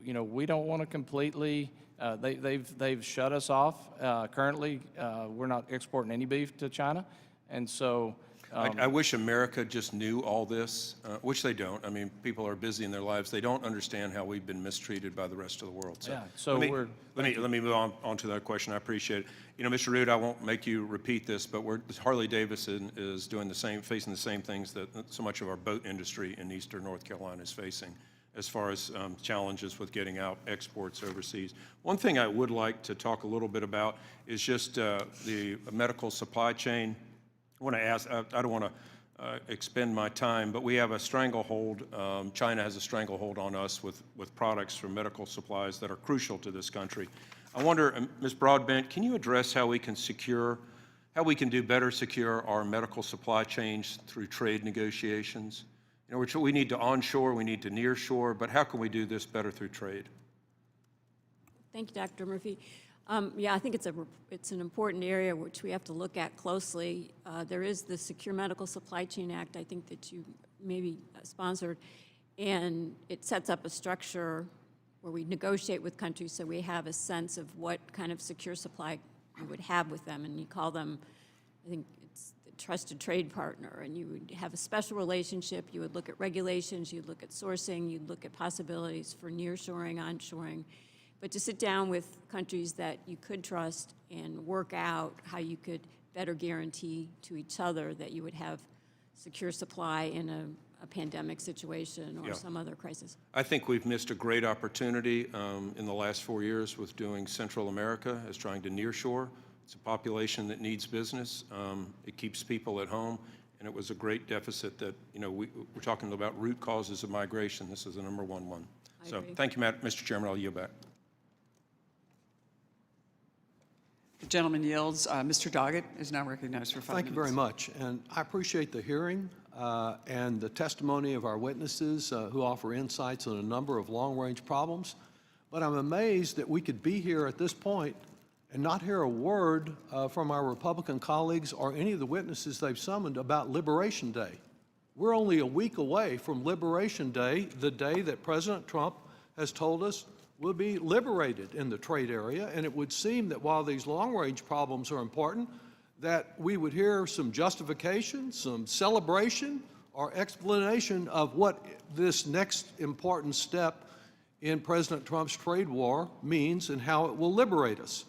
we don't want to completely. They've shut us off. Currently, we're not exporting any beef to China, and so. I wish America just knew all this, which they don't. I mean, people are busy in their lives. They don't understand how we've been mistreated by the rest of the world. So, yeah, so let me move on to that question. I appreciate it. Mr. Root, I won't make you repeat this, but Harley-Davidson is doing facing the same things that so much of our boat industry in eastern North Carolina is facing, as far as challenges with getting out exports overseas. One thing I would like to talk a little bit about is just the medical supply chain. I want to ask, I don't want to expend my time, but we have a stranglehold. China has a stranglehold on us with products from medical supplies that are crucial to this country. I wonder, Ms. Broadbent, can you address how we can do better secure our medical supply chains through trade negotiations? You know, we need to onshore, we need to nearshore, but how can we do this better through trade? Thank you, Dr. Murphy. Yeah, I think it's an important area which we have to look at closely. There is the Secure Medical Supply Chain Act, I think that you maybe sponsored, and it sets up a structure where we negotiate with countries so we have a sense of what kind of secure supply we would have with them, and you call them, I think it's the trusted trade partner, and you would have a special relationship. You would look at regulations, you'd look at sourcing, you'd look at possibilities for nearshoring, onshoring. But to sit down with countries that you could trust and work out how you could better guarantee to each other that you would have secure supply in a pandemic situation or some other crisis. I think we've missed a great opportunity in the last 4 years with doing Central America as trying to nearshore. It's a population that needs business. It keeps people at home, and it was a great deficit that, you know, we're talking about root causes of migration. This is the number one. So thank you, Mr. Chairman. I'll yield back. The gentleman yields. Mr. Doggett is now recognized for 5 minutes. Thank you very much. And I appreciate the hearing and the testimony of our witnesses who offer insights on a number of long-range problems. But I'm amazed that we could be here at this point and not hear a word from our Republican colleagues or any of the witnesses they've summoned about Liberation Day. We're only a week away from Liberation Day, the day that President Trump has told us will be liberated in the trade area, and it would seem that while these long-range problems are important, that we would hear some justification, some celebration, or explanation of what this next important step in President Trump's trade war means and how it will liberate us.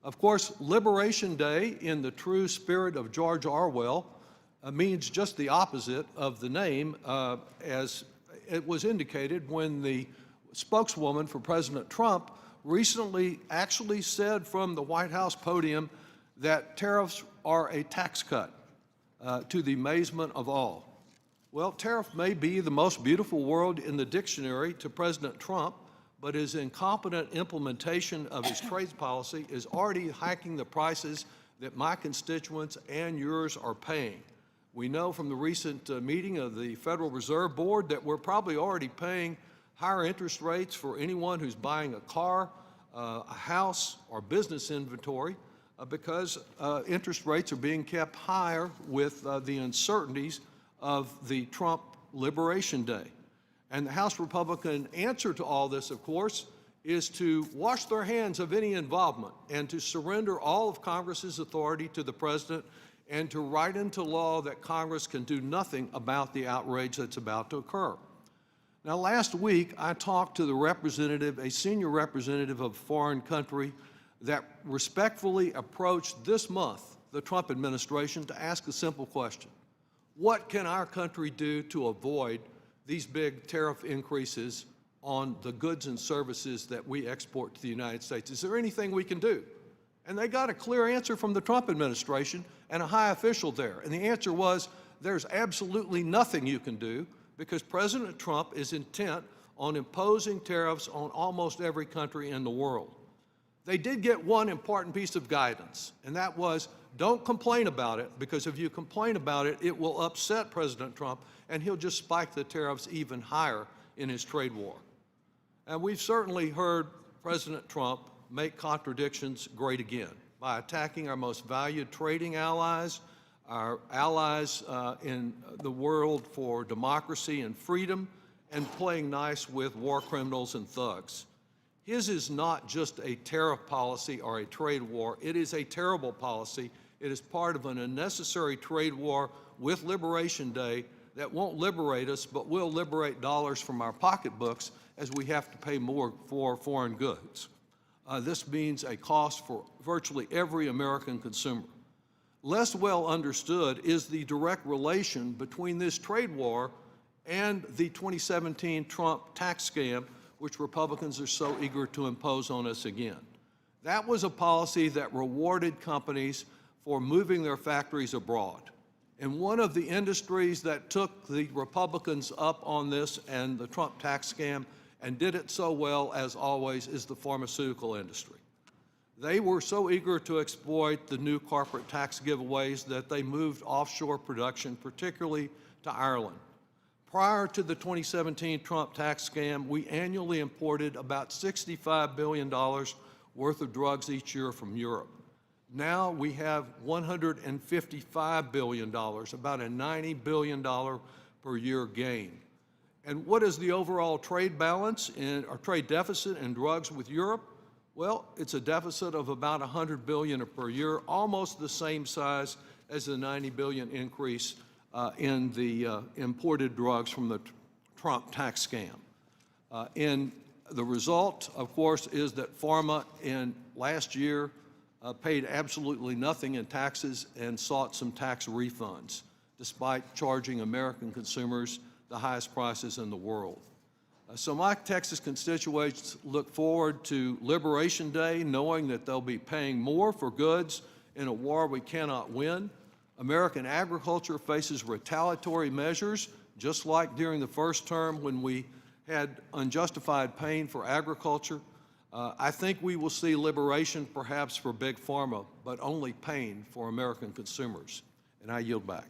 Of course, Liberation Day, in the true spirit of George Orwell, means just the opposite of the name, as it was indicated when the spokeswoman for President Trump recently actually said from the White House podium that tariffs are a tax cut, to the amazement of all. Well, tariff may be the most beautiful word in the dictionary to President Trump, but his incompetent implementation of his trade policy is already hiking the prices that my constituents and yours are paying. We know from the recent meeting of the Federal Reserve Board that we're probably already paying higher interest rates for anyone who's buying a car, a house, or business inventory because interest rates are being kept higher with the uncertainties of the Trump Liberation Day. And the House Republican answer to all this, of course, is to wash their hands of any involvement and to surrender all of Congress's authority to the president and to write into law that Congress can do nothing about the outrage that's about to occur. Now, last week, I talked to the representative, a senior representative of a foreign country that respectfully approached this month the Trump administration to ask a simple question. What can our country do to avoid these big tariff increases on the goods and services that we export to the United States? Is there anything we can do? And they got a clear answer from the Trump administration and a high official there. And the answer was, there's absolutely nothing you can do because President Trump is intent on imposing tariffs on almost every country in the world. They did get one important piece of guidance, and that was, don't complain about it, because if you complain about it, it will upset President Trump, and he'll just spike the tariffs even higher in his trade war. And we've certainly heard President Trump make contradictions great again by attacking our most valued trading allies, our allies in the world for democracy and freedom, and playing nice with war criminals and thugs. His is not just a tariff policy or a trade war. It is a terrible policy. It is part of an unnecessary trade war with Liberation Day that won't liberate us, but will liberate dollars from our pocketbooks as we have to pay more for foreign goods. This means a cost for virtually every American consumer. Less well understood is the direct relation between this trade war and the 2017 Trump tax scam, which Republicans are so eager to impose on us again. That was a policy that rewarded companies for moving their factories abroad. And one of the industries that took the Republicans up on this and the Trump tax scam and did it so well, as always, is the pharmaceutical industry. They were so eager to exploit the new corporate tax giveaways that they moved offshore production, particularly to Ireland. Prior to the 2017 Trump tax scam, we annually imported about $65 billion worth of drugs each year from Europe. Now we have $155 billion, about a $90 billion per year gain. And what is the overall trade balance or trade deficit in drugs with Europe? Well, it's a deficit of about $100 billion per year, almost the same size as the $90 billion increase in the imported drugs from the Trump tax scam. And the result, of course, is that pharma in last year paid absolutely nothing in taxes and sought some tax refunds, despite charging American consumers the highest prices in the world. So my Texas constituents look forward to Liberation Day, knowing that they'll be paying more for goods in a war we cannot win. American agriculture faces retaliatory measures, just like during the first term when we had unjustified pain for agriculture. I think we will see liberation perhaps for Big Pharma, but only pain for American consumers. And I yield back.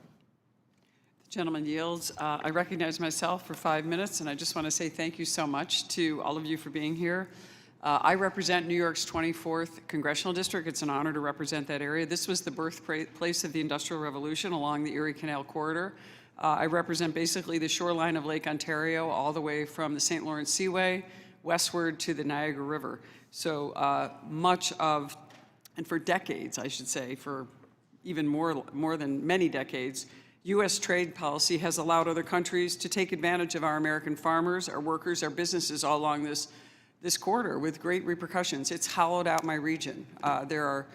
The gentleman yields. I recognize myself for 5 minutes, and I just want to say thank you so much to all of you for being here. I represent New York's 24th Congressional District. It's an honor to represent that area. This was the birthplace of the Industrial Revolution along the Erie Canal Corridor. I represent basically the shoreline of Lake Ontario all the way from the St. Lawrence Seaway westward to the Niagara River. So much of, and for decades, I should say, for even more than many decades, U.S. trade policy has allowed other countries to take advantage of our American farmers, our workers, our businesses all along this corridor with great repercussions. It's hollowed out my region. There are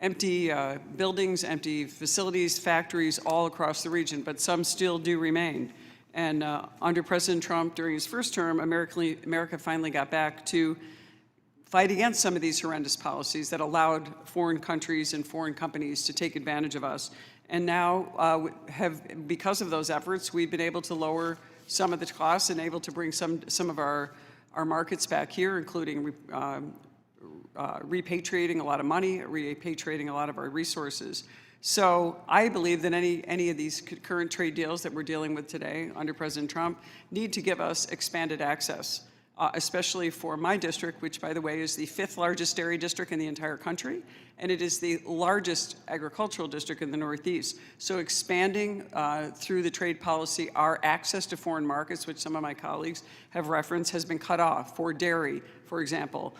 empty buildings, empty facilities, factories all across the region, but some still do remain. And under President Trump, during his first term, America finally got back to fight against some of these horrendous policies that allowed foreign countries and foreign companies to take advantage of us. And now, because of those efforts, we've been able to lower some of the costs and able to bring some of our markets back here, including repatriating a lot of money, repatriating a lot of our resources. So I believe that any of these current trade deals that we're dealing with today under President Trump need to give us expanded access, especially for my district, which, by the way, is the 5th largest dairy district in the entire country, and it is the largest agricultural district in the Northeast. So expanding through the trade policy our access to foreign markets, which some of my colleagues have referenced, has been cut off for dairy, for example,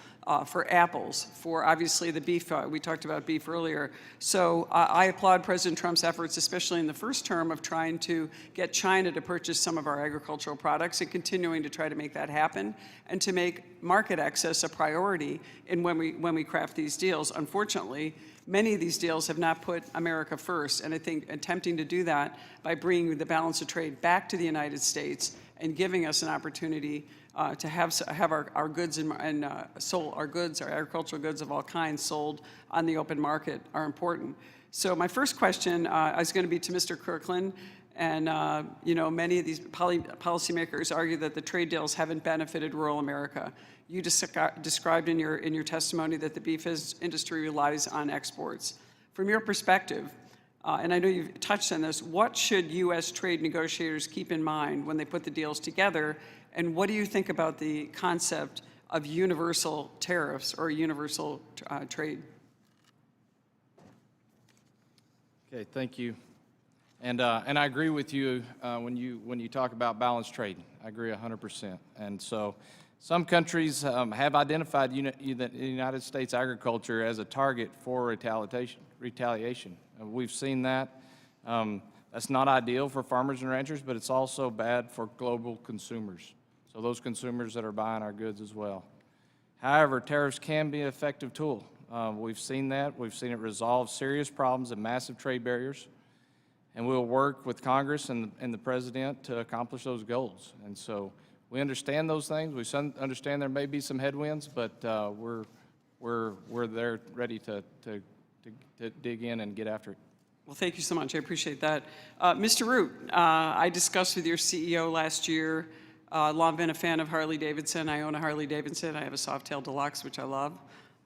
for apples, for obviously the beef. We talked about beef earlier. So I applaud President Trump's efforts, especially in the first term, of trying to get China to purchase some of our agricultural products and continuing to try to make that happen and to make market access a priority in when we craft these deals. Unfortunately, many of these deals have not put America first, and I think attempting to do that by bringing the balance of trade back to the United States and giving us an opportunity to have our goods and sold, our agricultural goods of all kinds sold on the open market are important. So my first question is going to be to Mr. Kirkland. And many of these policymakers argue that the trade deals haven't benefited rural America. You described in your testimony that the beef industry relies on exports. From your perspective, and I know you've touched on this, what should U.S. trade negotiators keep in mind when they put the deals together? And what do you think about the concept of universal tariffs or universal trade? Okay, thank you. And I agree with you when you talk about balanced trade. I agree 100%. And so some countries have identified the United States agriculture as a target for retaliation. We've seen that. That's not ideal for farmers and ranchers, but it's also bad for global consumers. So those consumers that are buying our goods as well. However, tariffs can be an effective tool. We've seen that. We've seen it resolve serious problems and massive trade barriers. And we'll work with Congress and the President to accomplish those goals. And so we understand those things. We understand there may be some headwinds, but we're there ready to dig in and get after it. Well, thank you so much. I appreciate that. Mr. Root, I discussed with your CEO last year. Long been a fan of Harley-Davidson. I own a Harley-Davidson. I have a Softail Deluxe, which I love.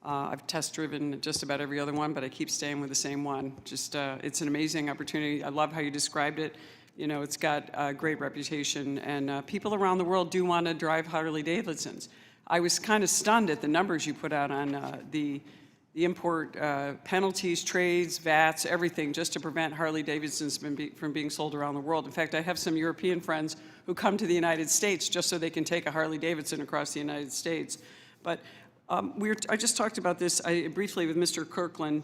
I've test driven just about every other one, but I keep staying with the same one. Just, it's an amazing opportunity. I love how you described it. You know, it's got a great reputation, and people around the world do want to drive Harley-Davidsons. I was kind of stunned at the numbers you put out on the import penalties, trades, VATs, everything, just to prevent Harley-Davidsons from being sold around the world. In fact, I have some European friends who come to the United States just so they can take a Harley-Davidson across the United States. But I just talked about this briefly with Mr. Kirkland,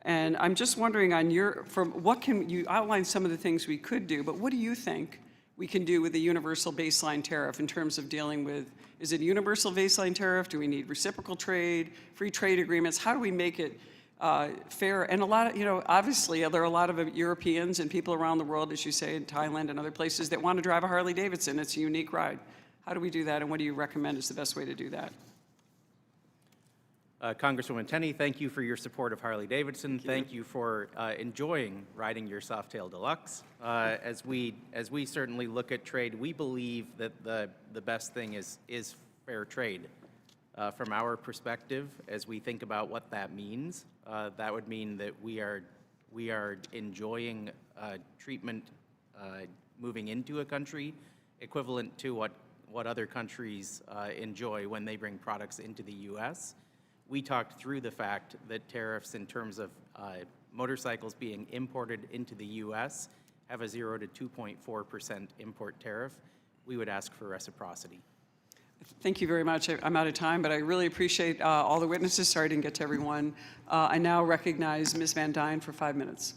and I'm just wondering you outlined some of the things we could do, but what do you think we can do with a universal baseline tariff in terms of dealing with, is it a universal baseline tariff? Do we need reciprocal trade, free trade agreements? How do we make it fair? And a lot of, obviously there are a lot of Europeans and people around the world, as you say, in Thailand and other places that want to drive a Harley-Davidson. It's a unique ride. How do we do that, and what do you recommend is the best way to do that? Congresswoman Tenney, thank you for your support of Harley-Davidson. Thank you for enjoying riding your Softail Deluxe. As we certainly look at trade, we believe that the best thing is fair trade. From our perspective, as we think about what that means, that would mean that we are enjoying treatment moving into a country equivalent to what other countries enjoy when they bring products into the U.S. We talked through the fact that tariffs in terms of motorcycles being imported into the U.S. have a 0 to 2.4% import tariff. We would ask for reciprocity. Thank you very much. I'm out of time, but I really appreciate all the witnesses. Sorry I didn't get to everyone. I now recognize Ms. Van Dyne for 5 minutes.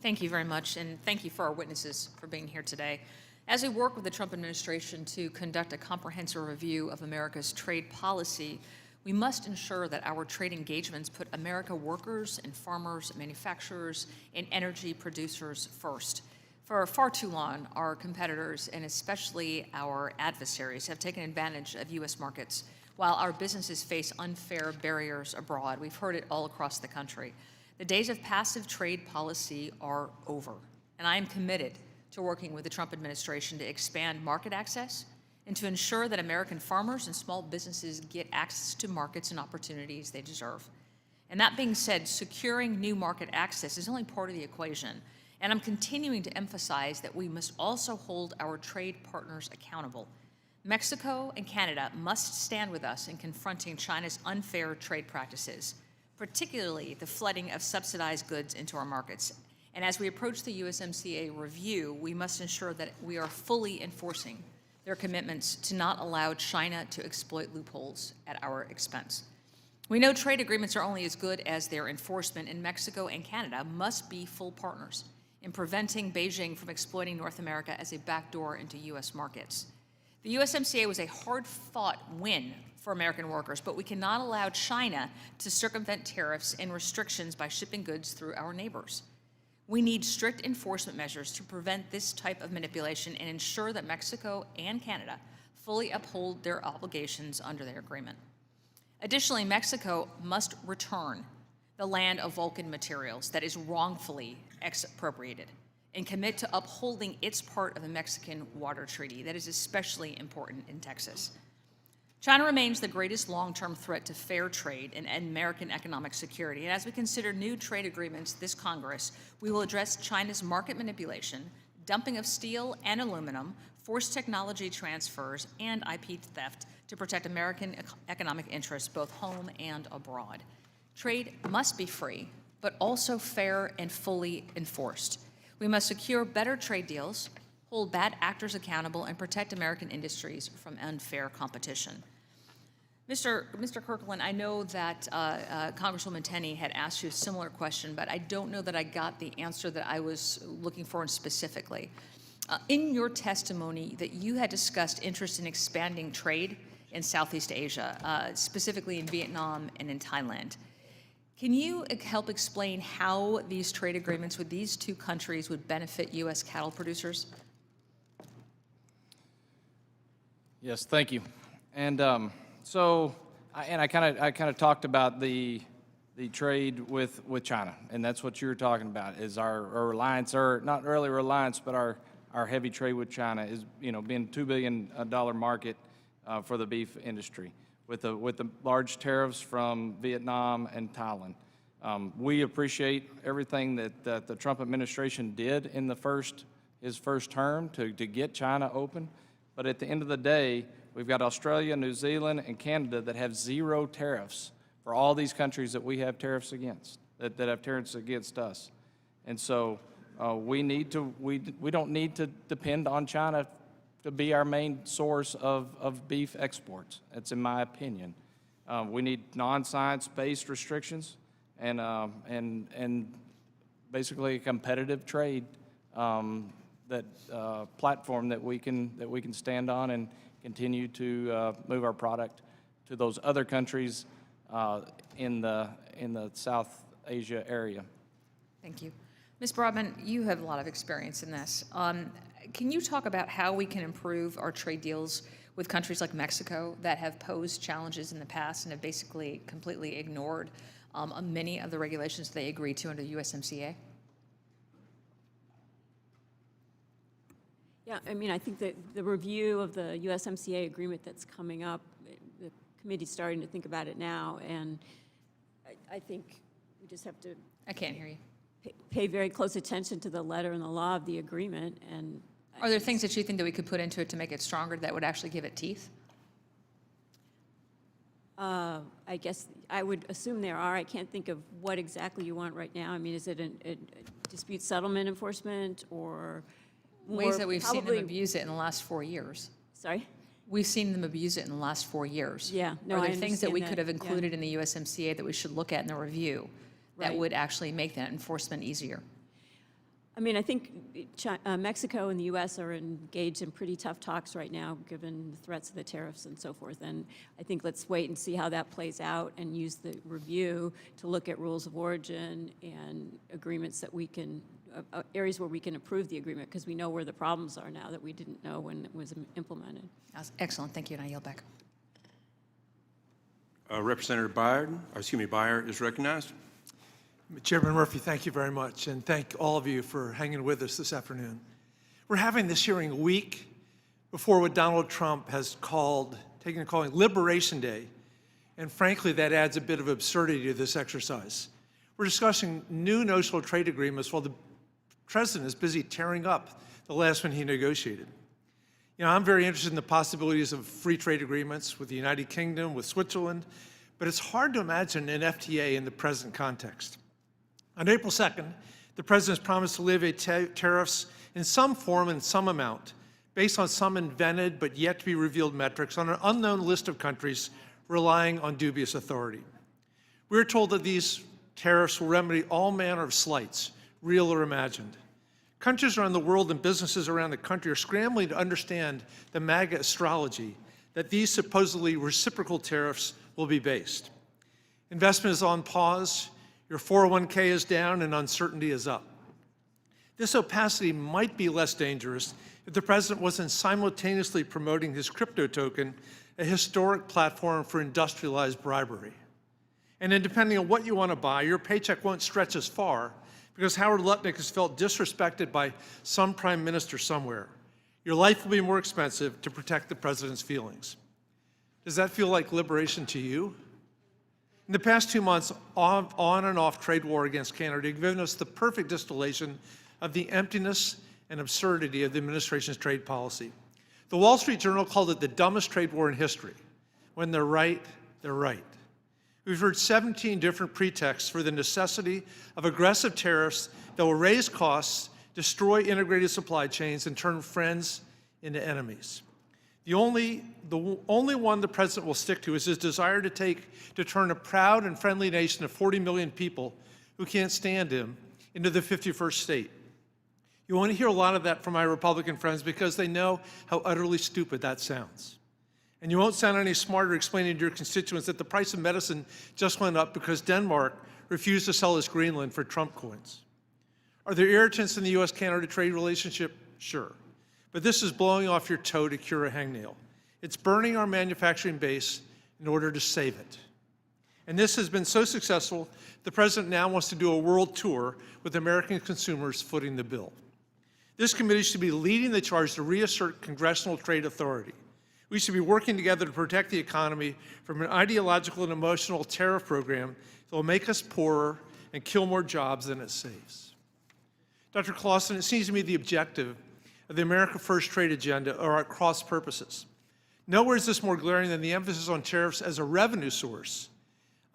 Thank you very much, and thank you for our witnesses for being here today. As we work with the Trump administration to conduct a comprehensive review of America's trade policy, we must ensure that our trade engagements put America workers and farmers, manufacturers, and energy producers first. For far too long, our competitors, and especially our adversaries, have taken advantage of U.S. markets while our businesses face unfair barriers abroad. We've heard it all across the country. The days of passive trade policy are over, and I am committed to working with the Trump administration to expand market access and to ensure that American farmers and small businesses get access to markets and opportunities they deserve. And that being said, securing new market access is only part of the equation. And I'm continuing to emphasize that we must also hold our trade partners accountable. Mexico and Canada must stand with us in confronting China's unfair trade practices, particularly the flooding of subsidized goods into our markets. And as we approach the USMCA review, we must ensure that we are fully enforcing their commitments to not allow China to exploit loopholes at our expense. We know trade agreements are only as good as their enforcement, and Mexico and Canada must be full partners in preventing Beijing from exploiting North America as a backdoor into U.S. markets. The USMCA was a hard-fought win for American workers, but we cannot allow China to circumvent tariffs and restrictions by shipping goods through our neighbors. We need strict enforcement measures to prevent this type of manipulation and ensure that Mexico and Canada fully uphold their obligations under their agreement. Additionally, Mexico must return the land of Vulcan materials that is wrongfully expropriated and commit to upholding its part of the Mexican Water Treaty that is especially important in Texas. China remains the greatest long-term threat to fair trade and American economic security. And as we consider new trade agreements this Congress, we will address China's market manipulation, dumping of steel and aluminum, forced technology transfers, and IP theft to protect American economic interests both home and abroad. Trade must be free, but also fair and fully enforced. We must secure better trade deals, hold bad actors accountable, and protect American industries from unfair competition. Mr. Kirkland, I know that Congresswoman Tenney had asked you a similar question, but I don't know that I got the answer that I was looking for specifically. In your testimony that you had discussed interest in expanding trade in Southeast Asia, specifically in Vietnam and in Thailand. Can you help explain how these trade agreements with these two countries would benefit U.S. cattle producers? Yes, thank you. And I kind of talked about the trade with China, and that's what you were talking about. Is our reliance, or not really reliance, but our heavy trade with China is being a $2 billion market for the beef industry, with the large tariffs from Vietnam and Thailand. We appreciate everything that the Trump administration did in the first his first term to get China open. But at the end of the day, we've got Australia, New Zealand, and Canada that have zero tariffs for all these countries that we have tariffs against, that have tariffs against us. And so we don't need to depend on China to be our main source of beef exports. That's in my opinion. We need non-science-based restrictions and basically a competitive trade platform that we can stand on and continue to move our product to those other countries in the South Asia area. Thank you. Ms. Broadbent, you have a lot of experience in this. Can you talk about how we can improve our trade deals with countries like Mexico that have posed challenges in the past and have basically completely ignored many of the regulations they agreed to under USMCA? Yeah, I mean, I think that the review of the USMCA agreement that's coming up, the committee's starting to think about it now, and I think we just have to... I can't hear you. Pay very close attention to the letter and the law of the agreement. And are there things that you think that we could put into it to make it stronger that would actually give it teeth? I guess I would assume there are. I can't think of what exactly you want right now. I mean, is it a dispute settlement enforcement or ways that we've seen them abuse it in the last 4 years? Sorry? We've seen them abuse it in the last 4 years. Yeah. No, are I there things that we understand could have that, included in the USMCA that we should look at in the review that would actually make that enforcement easier? I mean, I think Mexico and the U.S. are engaged in pretty tough talks right now, given the threats of the tariffs and so forth. And I think let's wait and see how that plays out and use the review to look at rules of origin and agreements that we can, areas where we can improve the agreement, because we know where the problems are now that we didn't know when it was implemented. That's excellent. Thank you, and I yield back. Representative Beyer is recognized. Chairman Murphy, thank you very much, and thank all of you for hanging with us this afternoon. We're having this hearing a week before what Donald Trump has calling Liberation Day, and frankly, that adds a bit of absurdity to this exercise. We're discussing new no-trade trade agreements while the president is busy tearing up the last one he negotiated. You know, I'm very interested in the possibilities of free trade agreements with the United Kingdom, with Switzerland, but it's hard to imagine an FTA in the present context. On April 2nd, the president has promised to alleviate tariffs in some form and some amount, based on some invented but yet to be revealed metrics on an unknown list of countries relying on dubious authority. We are told that these tariffs will remedy all manner of slights, real or imagined. Countries around the world and businesses around the country are scrambling to understand the MAGA astrology that these supposedly reciprocal tariffs will be based. Investment is on pause. Your 401k is down and uncertainty is up. This opacity might be less dangerous if the president wasn't simultaneously promoting his crypto token, a historic platform for industrialized bribery. And then depending on what you want to buy, your paycheck won't stretch as far because Howard Lutnick has felt disrespected by some prime minister somewhere. Your life will be more expensive to protect the president's feelings. Does that feel like liberation to you? In the past 2 months, on and off trade war against Canada have given us the perfect distillation of the emptiness and absurdity of the administration's trade policy. The Wall Street Journal called it the dumbest trade war in history. When they're right, they're right. We've heard 17 different pretexts for the necessity of aggressive tariffs that will raise costs, destroy integrated supply chains, and turn friends into enemies. The only one the president will stick to is his desire to turn a proud and friendly nation of 40 million people who can't stand him into the 51st state. You won't hear a lot of that from my Republican friends because they know how utterly stupid that sounds. And you won't sound any smarter explaining to your constituents that the price of medicine just went up because Denmark refused to sell us Greenland for Trump coins. Are there irritants in the U.S.-Canada trade relationship? Sure. But this is blowing off your toe to cure a hangnail. It's burning our manufacturing base in order to save it. And this has been so successful, the president now wants to do a world tour with American consumers footing the bill. This committee should be leading the charge to reassert congressional trade authority. We should be working together to protect the economy from an ideological and emotional tariff program that will make us poorer and kill more jobs than it saves. Dr. Claussen, it seems to me the objective of the America First trade agenda are at cross purposes. Nowhere is this more glaring than the emphasis on tariffs as a revenue source,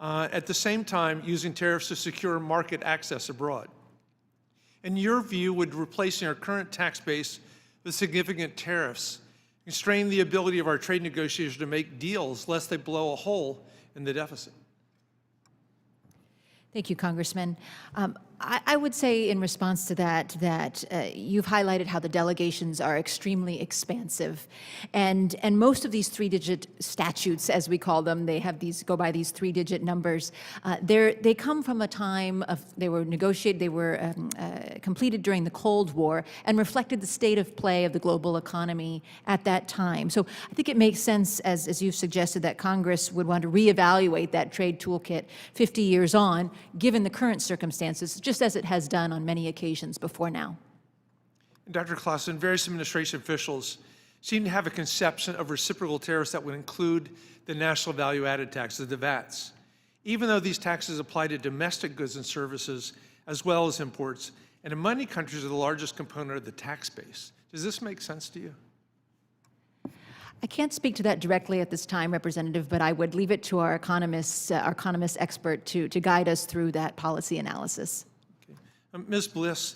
at the same time using tariffs to secure market access abroad. In your view, would replacing our current tax base with significant tariffs constrain the ability of our trade negotiators to make deals lest they blow a hole in the deficit? Thank you, Congressman. I would say in response to that, you've highlighted how the delegations are extremely expansive. And most of these three-digit statutes, as we call them, they have these, go by these three-digit numbers. They come from a time of, they were negotiated, they were completed during the Cold War and reflected the state of play of the global economy at that time. So I think it makes sense, as you've suggested, that Congress would want to reevaluate that trade toolkit 50 years on, given the current circumstances, just as it has done on many occasions before now. Dr. Claussen, various administration officials seem to have a conception of reciprocal tariffs that would include the national value-added taxes, the VATs, even though these taxes apply to domestic goods and services as well as imports, and in many countries are the largest component of the tax base. Does this make sense to you? I can't speak to that directly at this time, Representative, but I would leave it to our economist expert to guide us through that policy analysis. Okay. Ms. Bliss,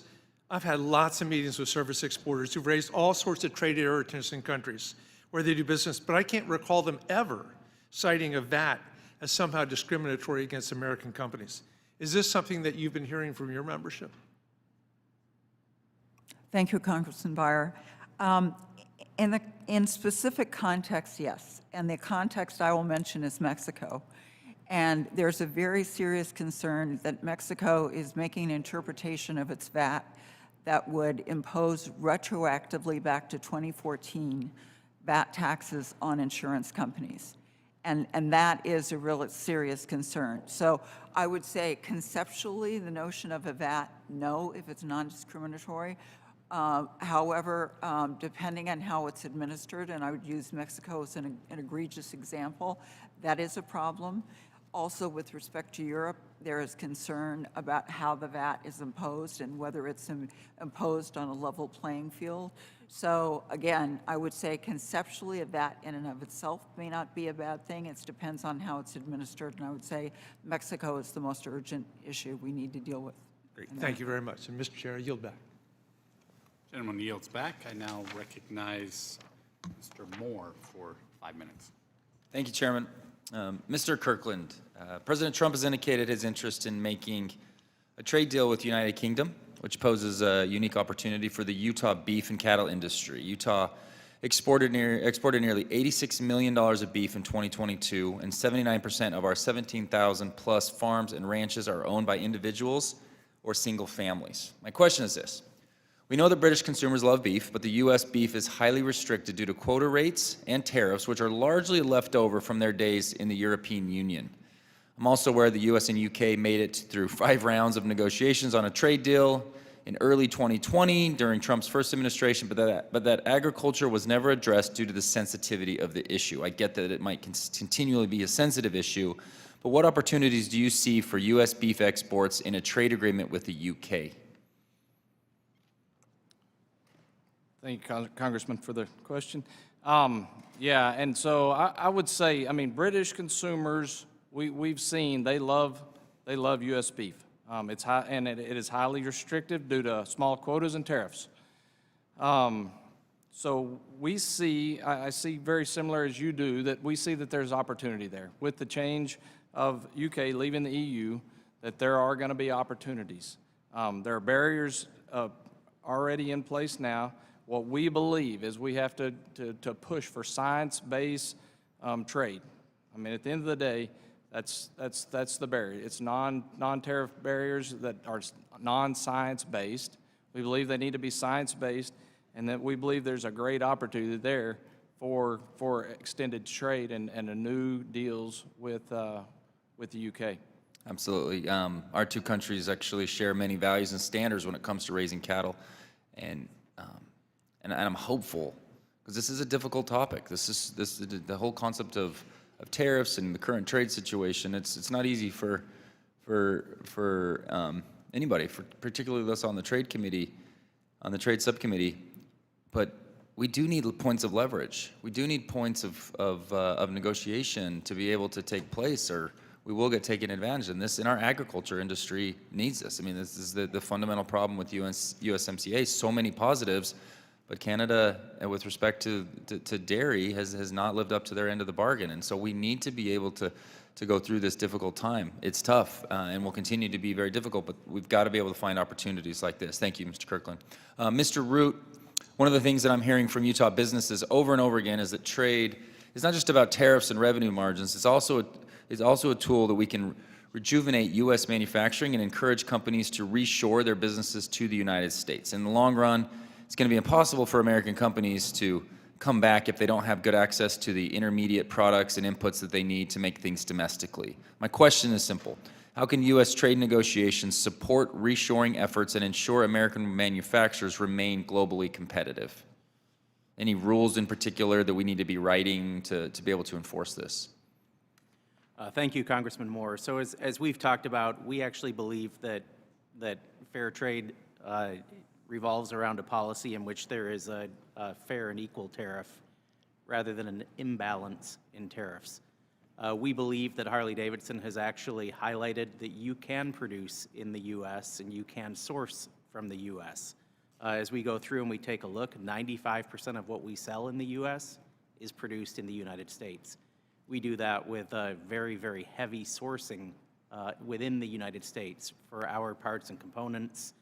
I've had lots of meetings with service exporters who've raised all sorts of trade irritants in countries where they do business, but I can't recall them ever citing a VAT as somehow discriminatory against American companies. Is this something that you've been hearing from your membership? Thank you, Congressman Beyer. In specific context, yes. And the context I will mention is Mexico. And there's a very serious concern that Mexico is making an interpretation of its VAT that would impose retroactively back to 2014 VAT taxes on insurance companies. And that is a real serious concern. So I would say conceptually, the notion of a VAT, no, if it's non-discriminatory. However, depending on how it's administered, and I would use Mexico as an egregious example, that is a problem. Also, with respect to Europe, there is concern about how the VAT is imposed and whether it's imposed on a level playing field. So again, I would say conceptually a VAT in and of itself may not be a bad thing. It depends on how it's administered, and I would say Mexico is the most urgent issue we need to deal with. Great, thank you very much. And Mr. Chair, I yield back. Gentleman yields back. I now recognize Mr. Moore for 5 minutes. Thank you, Chairman. Mr. Kirkland, President Trump has indicated his interest in making a trade deal with the United Kingdom, which poses a unique opportunity for the Utah beef and cattle industry. Utah exported nearly $86 million of beef in 2022, and 79% of our 17,000 plus farms and ranches are owned by individuals or single families. My question is this. We know that British consumers love beef, but the U.S. beef is highly restricted due to quota rates and tariffs, which are largely left over from their days in the European Union. I'm also aware the U.S. and U.K. made it through 5 rounds of negotiations on a trade deal in early 2020 during Trump's first administration, but that agriculture was never addressed due to the sensitivity of the issue. I get that it might continually be a sensitive issue, but what opportunities do you see for U.S. beef exports in a trade agreement with the U.K.? Thank you, Congressman, for the question. Yeah, and so I would say, I mean, British consumers, we've seen they love U.S. beef. It's high, and it is highly restrictive due to small quotas and tariffs. So we see, I see very similar as you do, that we see that there's opportunity there. With the change of UK leaving the EU, that there are going to be opportunities. There are barriers already in place now. What we believe is we have to push for science-based trade. I mean, at the end of the day, that's the barrier. It's non-tariff barriers that are non-science-based. We believe they need to be science-based, and that we believe there's a great opportunity there for extended trade and new deals with the UK. Absolutely. Our two countries actually share many values and standards when it comes to raising cattle, and I'm hopeful, because this is a difficult topic. The whole concept of tariffs and the current trade situation. It's not easy for anybody, particularly us on the trade committee, on the trade subcommittee. but we do need points of leverage. We do need points of negotiation to be able to take place, or we will get taken advantage of. And this, in our agriculture industry, needs this. I mean, this is the fundamental problem with USMCA. So many positives, but Canada, with respect to dairy, has not lived up to their end of the bargain. And so we need to be able to go through this difficult time. It's tough and will continue to be very difficult, but we've got to be able to find opportunities like this. Thank you, Mr. Kirkland. Mr. Root, one of the things that I'm hearing from Utah businesses over and over again is that trade is not just about tariffs and revenue margins. It's also a tool that we can rejuvenate U.S. manufacturing and encourage companies to reshore their businesses to the United States. In the long run, it's going to be impossible for American companies to come back if they don't have good access to the intermediate products and inputs that they need to make things domestically. My question is simple. How can U.S. trade negotiations support reshoring efforts and ensure American manufacturers remain globally competitive? Any rules in particular that we need to be writing to be able to enforce this? Thank you, Congressman Moore. So as we've talked about, we actually believe that fair trade revolves around a policy in which there is a fair and equal tariff rather than an imbalance in tariffs. We believe that Harley-Davidson has actually highlighted that you can produce in the U.S. and you can source from the U.S. As we go through and we take a look, 95% of what we sell in the U.S. is produced in the United States. We do that with a very, very heavy sourcing within the United States for our parts and components,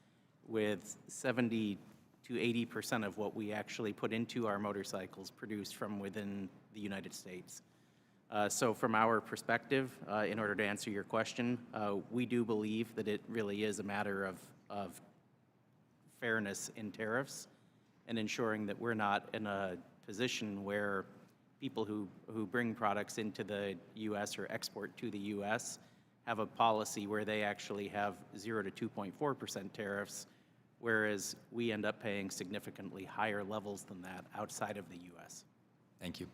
with 70 to 80% of what we actually put into our motorcycles produced from within the United States. So from our perspective, in order to answer your question, we do believe that it really is a matter of fairness in tariffs and ensuring that we're not in a position where people who bring products into the U.S. or export to the U.S. have a policy where they actually have 0 to 2.4% tariffs, whereas we end up paying significantly higher levels than that outside of the U.S. Thank you.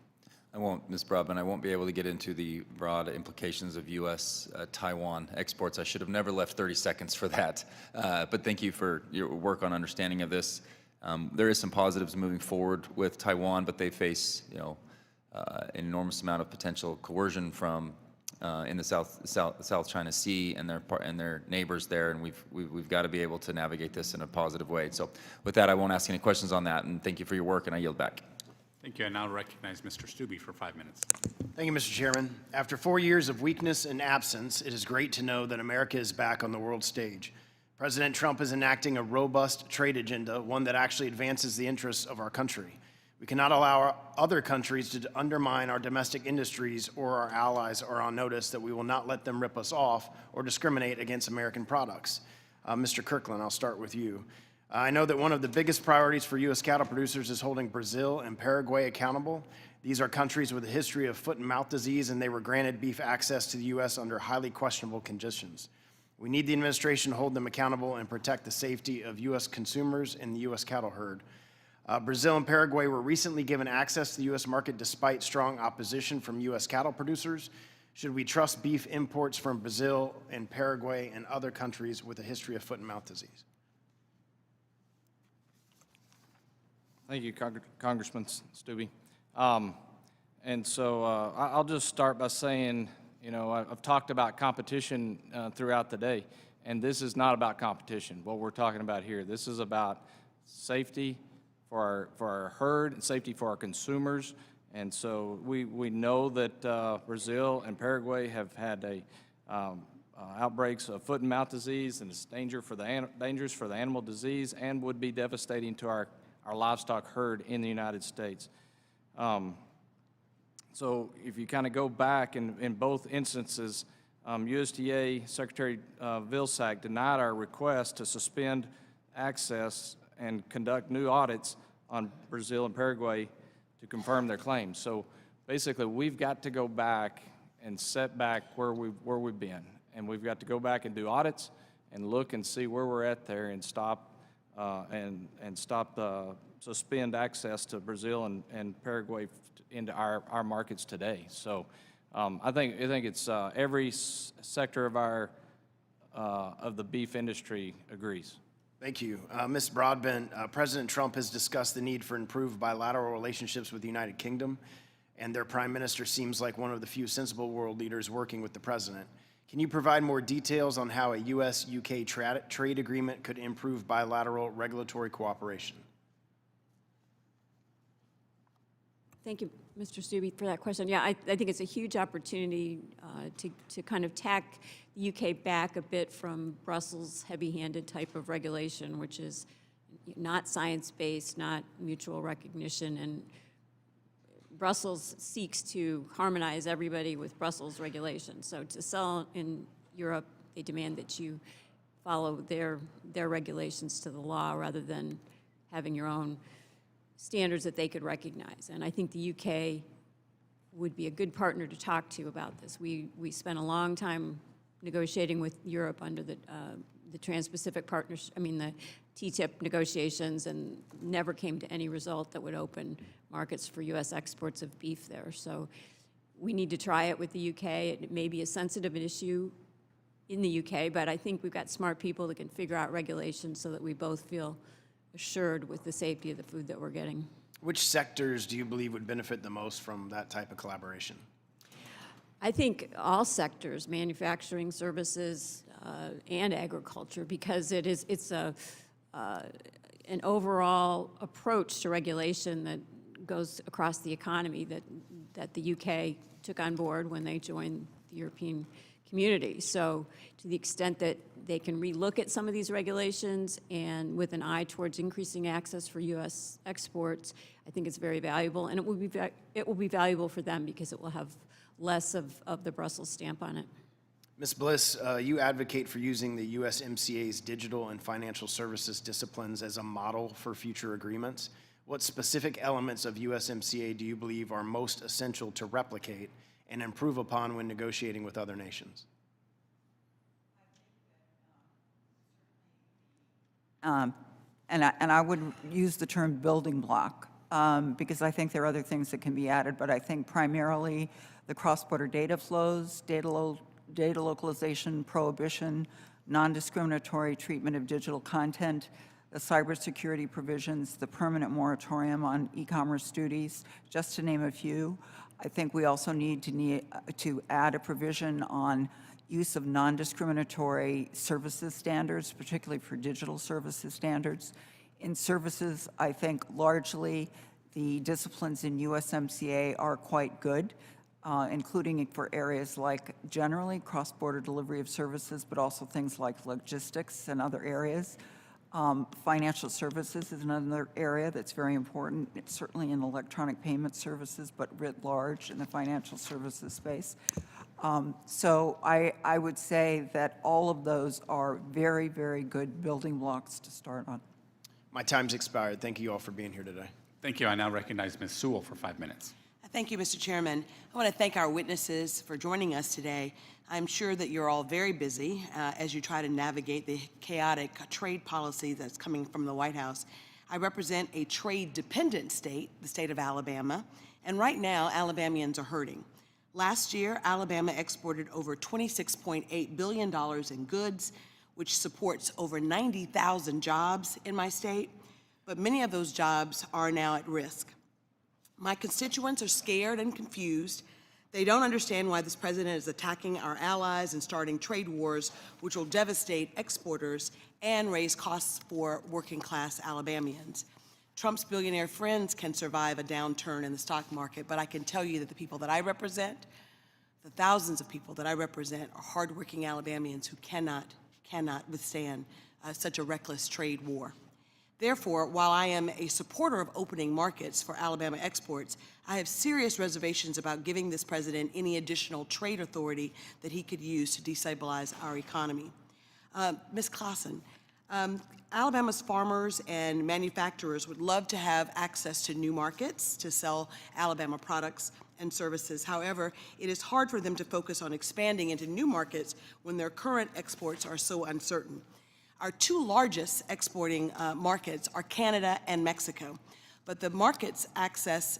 I won't, Ms. Broadbent, I won't be able to get into the broad implications of U.S. Taiwan exports. I should have never left 30 seconds for that. But thank you for your work on understanding of this. There is some positives moving forward with Taiwan, but they face, an enormous amount of potential coercion from in the South China Sea and their neighbors there, and we've got to be able to navigate this in a positive way. So with that, I won't ask any questions on that, and thank you for your work, and I yield back. Thank you. I now recognize Mr. Stubbe for 5 minutes. Thank you, Mr. Chairman. After 4 years of weakness and absence, it is great to know that America is back on the world stage. President Trump is enacting a robust trade agenda, one that actually advances the interests of our country. We cannot allow other countries to undermine our domestic industries, or our allies are on notice that we will not let them rip us off or discriminate against American products. Mr. Kirkland, I'll start with you. I know that one of the biggest priorities for U.S. cattle producers is holding Brazil and Paraguay accountable. These are countries with a history of foot and mouth disease, and they were granted beef access to the U.S. under highly questionable conditions. We need the administration to hold them accountable and protect the safety of U.S. consumers and the U.S. cattle herd. Brazil and Paraguay were recently given access to the U.S. market despite strong opposition from U.S. cattle producers. Should we trust beef imports from Brazil and Paraguay and other countries with a history of foot and mouth disease? Thank you, Congressman Stubbe. And so I'll just start by saying, I've talked about competition throughout the day, and this is not about competition, what we're talking about here. This is about safety for our herd and safety for our consumers. And so we know that Brazil and Paraguay have had outbreaks of foot and mouth disease, and it's dangerous for the animal disease and would be devastating to our livestock herd in the United States. So if you kind of go back in both instances, USDA Secretary Vilsack denied our request to suspend access and conduct new audits on Brazil and Paraguay to confirm their claims. So basically, we've got to go back and set back where we've been, and we've got to go back and do audits and look and see where we're at there and stop suspend access to Brazil and Paraguay into our markets today. So I think it's every sector of the beef industry agrees. Thank you. Ms. Broadbent, President Trump has discussed the need for improved bilateral relationships with the United Kingdom, and their prime minister seems like one of the few sensible world leaders working with the president. Can you provide more details on how a U.S.-UK trade agreement could improve bilateral regulatory cooperation? Thank you, Mr. Stubbe, for that question. Yeah, I think it's a huge opportunity to kind of tack the UK back a bit from Brussels' heavy-handed type of regulation, which is not science-based, not mutual recognition, and Brussels seeks to harmonize everybody with Brussels regulations. So to sell in Europe, they demand that you follow their regulations to the law rather than having your own standards that they could recognize. And I think the UK would be a good partner to talk to about this. We spent a long time negotiating with Europe under the Trans-Pacific Partnership, the TTIP negotiations, and never came to any result that would open markets for U.S. exports of beef there. So we need to try it with the UK. It may be a sensitive issue in the UK, but I think we've got smart people that can figure out regulations so that we both feel assured with the safety of the food that we're getting. Which sectors do you believe would benefit the most from that type of collaboration? I think all sectors, manufacturing, services, and agriculture, because it's an overall approach to regulation that goes across the economy that the UK took on board when they joined the European community. So to the extent that they can relook at some of these regulations and with an eye towards increasing access for U.S. exports, I think it's very valuable, and it will be valuable for them because it will have less of the Brussels stamp on it. Ms. Bliss, you advocate for using the USMCA's digital and financial services disciplines as a model for future agreements. What specific elements of USMCA do you believe are most essential to replicate and improve upon when negotiating with other nations? And I would use the term building block because I think there are other things that can be added, but I think primarily the cross-border data flows, data localization, prohibition, non-discriminatory treatment of digital content, the cybersecurity provisions, the permanent moratorium on e-commerce duties, just to name a few. I think we also need to add a provision on use of non-discriminatory services standards, particularly for digital services standards. In services, I think largely the disciplines in USMCA are quite good, including for areas like generally cross-border delivery of services, but also things like logistics and other areas. Financial services is another area that's very important. It's certainly in electronic payment services, but writ large in the financial services space. So I would say that all of those are very, very good building blocks to start on. My time's expired. Thank you all for being here today. Thank you. I now recognize Ms. Sewell for 5 minutes. Thank you, Mr. Chairman. I want to thank our witnesses for joining us today. I'm sure that you're all very busy as you try to navigate the chaotic trade policy that's coming from the White House. I represent a trade-dependent state, the state of Alabama, and right now, Alabamians are hurting. Last year, Alabama exported over $26.8 billion in goods, which supports over 90,000 jobs in my state, but many of those jobs are now at risk. My constituents are scared and confused. They don't understand why this president is attacking our allies and starting trade wars, which will devastate exporters and raise costs for working-class Alabamians. Trump's billionaire friends can survive a downturn in the stock market, but I can tell you that the people that I represent, the thousands of people that I represent, are hardworking Alabamians who cannot withstand such a reckless trade war. Therefore, while I am a supporter of opening markets for Alabama exports, I have serious reservations about giving this president any additional trade authority that he could use to destabilize our economy. Ms. Claussen, Alabama's farmers and manufacturers would love to have access to new markets to sell Alabama products and services. However, it is hard for them to focus on expanding into new markets when their current exports are so uncertain. Our two largest exporting markets are Canada and Mexico, but that market access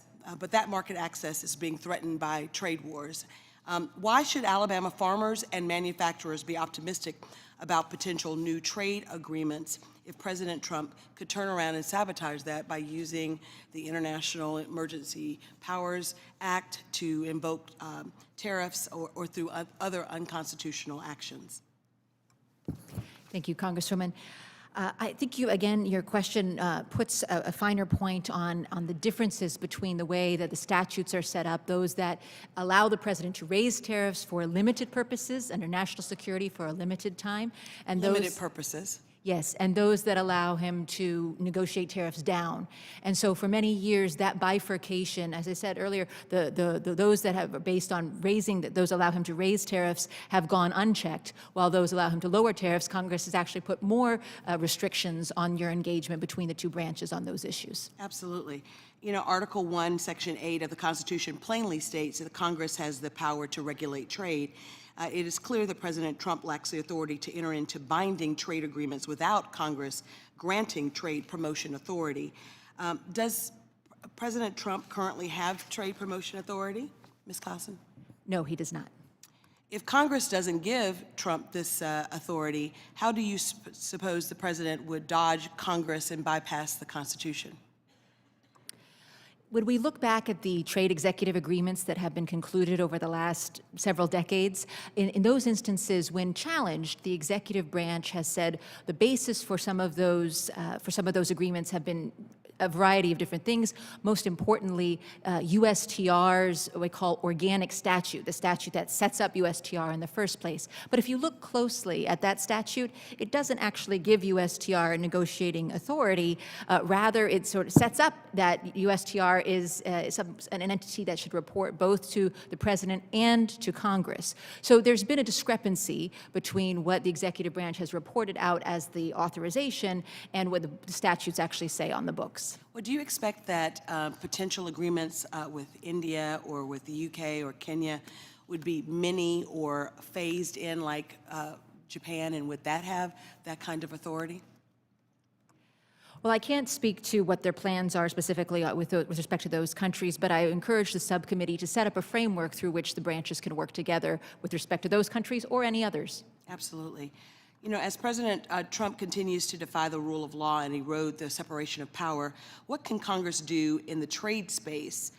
is being threatened by trade wars. Why should Alabama farmers and manufacturers be optimistic about potential new trade agreements if President Trump could turn around and sabotage that by using the International Emergency Powers Act to invoke tariffs or through other unconstitutional actions. Thank you, Congresswoman. I think your question puts a finer point on the differences between the way that the statutes are set up, those that allow the president to raise tariffs for limited purposes under national security for a limited time, and Limited purposes. Yes, and those that allow him to negotiate tariffs down. And so for many years, that bifurcation, as I said earlier, those that have based on raising, those allow him to raise tariffs have gone unchecked, while those allow him to lower tariffs. Congress has actually put more restrictions on your engagement between the two branches on those issues. Absolutely. You know, Article 1, Section 8 of the Constitution plainly states that Congress has the power to regulate trade. It is clear that President Trump lacks the authority to enter into binding trade agreements without Congress granting trade promotion authority. Does President Trump currently have trade promotion authority, Ms. Claussen? No, he does not. If Congress doesn't give Trump this authority, how do you suppose the president would dodge Congress and bypass the Constitution? When we look back at the trade executive agreements that have been concluded over the last several decades, in those instances when challenged, the executive branch has said the basis for some of those agreements have been a variety of different things. Most importantly, USTR's what we call organic statute, the statute that sets up USTR in the first place. But if you look closely at that statute, it doesn't actually give USTR negotiating authority. Rather, it sort of sets up that USTR is an entity that should report both to the president and to Congress. So there's been a discrepancy between what the executive branch has reported out as the authorization and what the statutes actually say on the books. Well, do you expect that potential agreements with India or with the UK or Kenya would be mini or phased in like Japan, and would that have that kind of authority? Well, I can't speak to what their plans are specifically with respect to those countries, but I encourage the subcommittee to set up a framework through which the branches can work together with respect to those countries or any others. Absolutely. You know, as President Trump continues to defy the rule of law and erode the separation of power, what can Congress do in the trade space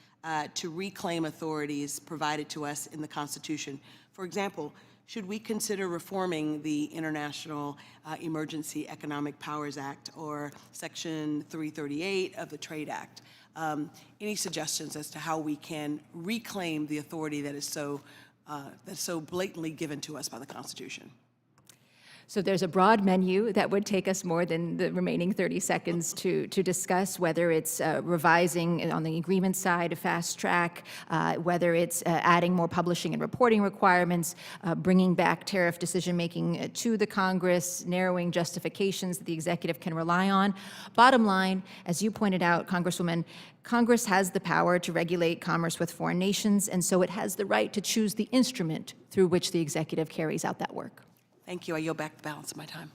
to reclaim authorities provided to us in the Constitution? For example, should we consider reforming the International Emergency Economic Powers Act or Section 338 of the Trade Act? Any suggestions as to how we can reclaim the authority that is so blatantly given to us by the Constitution? So there's a broad menu that would take us more than the remaining 30 seconds to discuss, whether it's revising on the agreement side, a fast track, whether it's adding more publishing and reporting requirements, bringing back tariff decision-making to the Congress, narrowing justifications that the executive can rely on. Bottom line, as you pointed out, Congresswoman, Congress has the power to regulate commerce with foreign nations, and so it has the right to choose the instrument through which the executive carries out that work. Thank you. I yield back the balance of my time.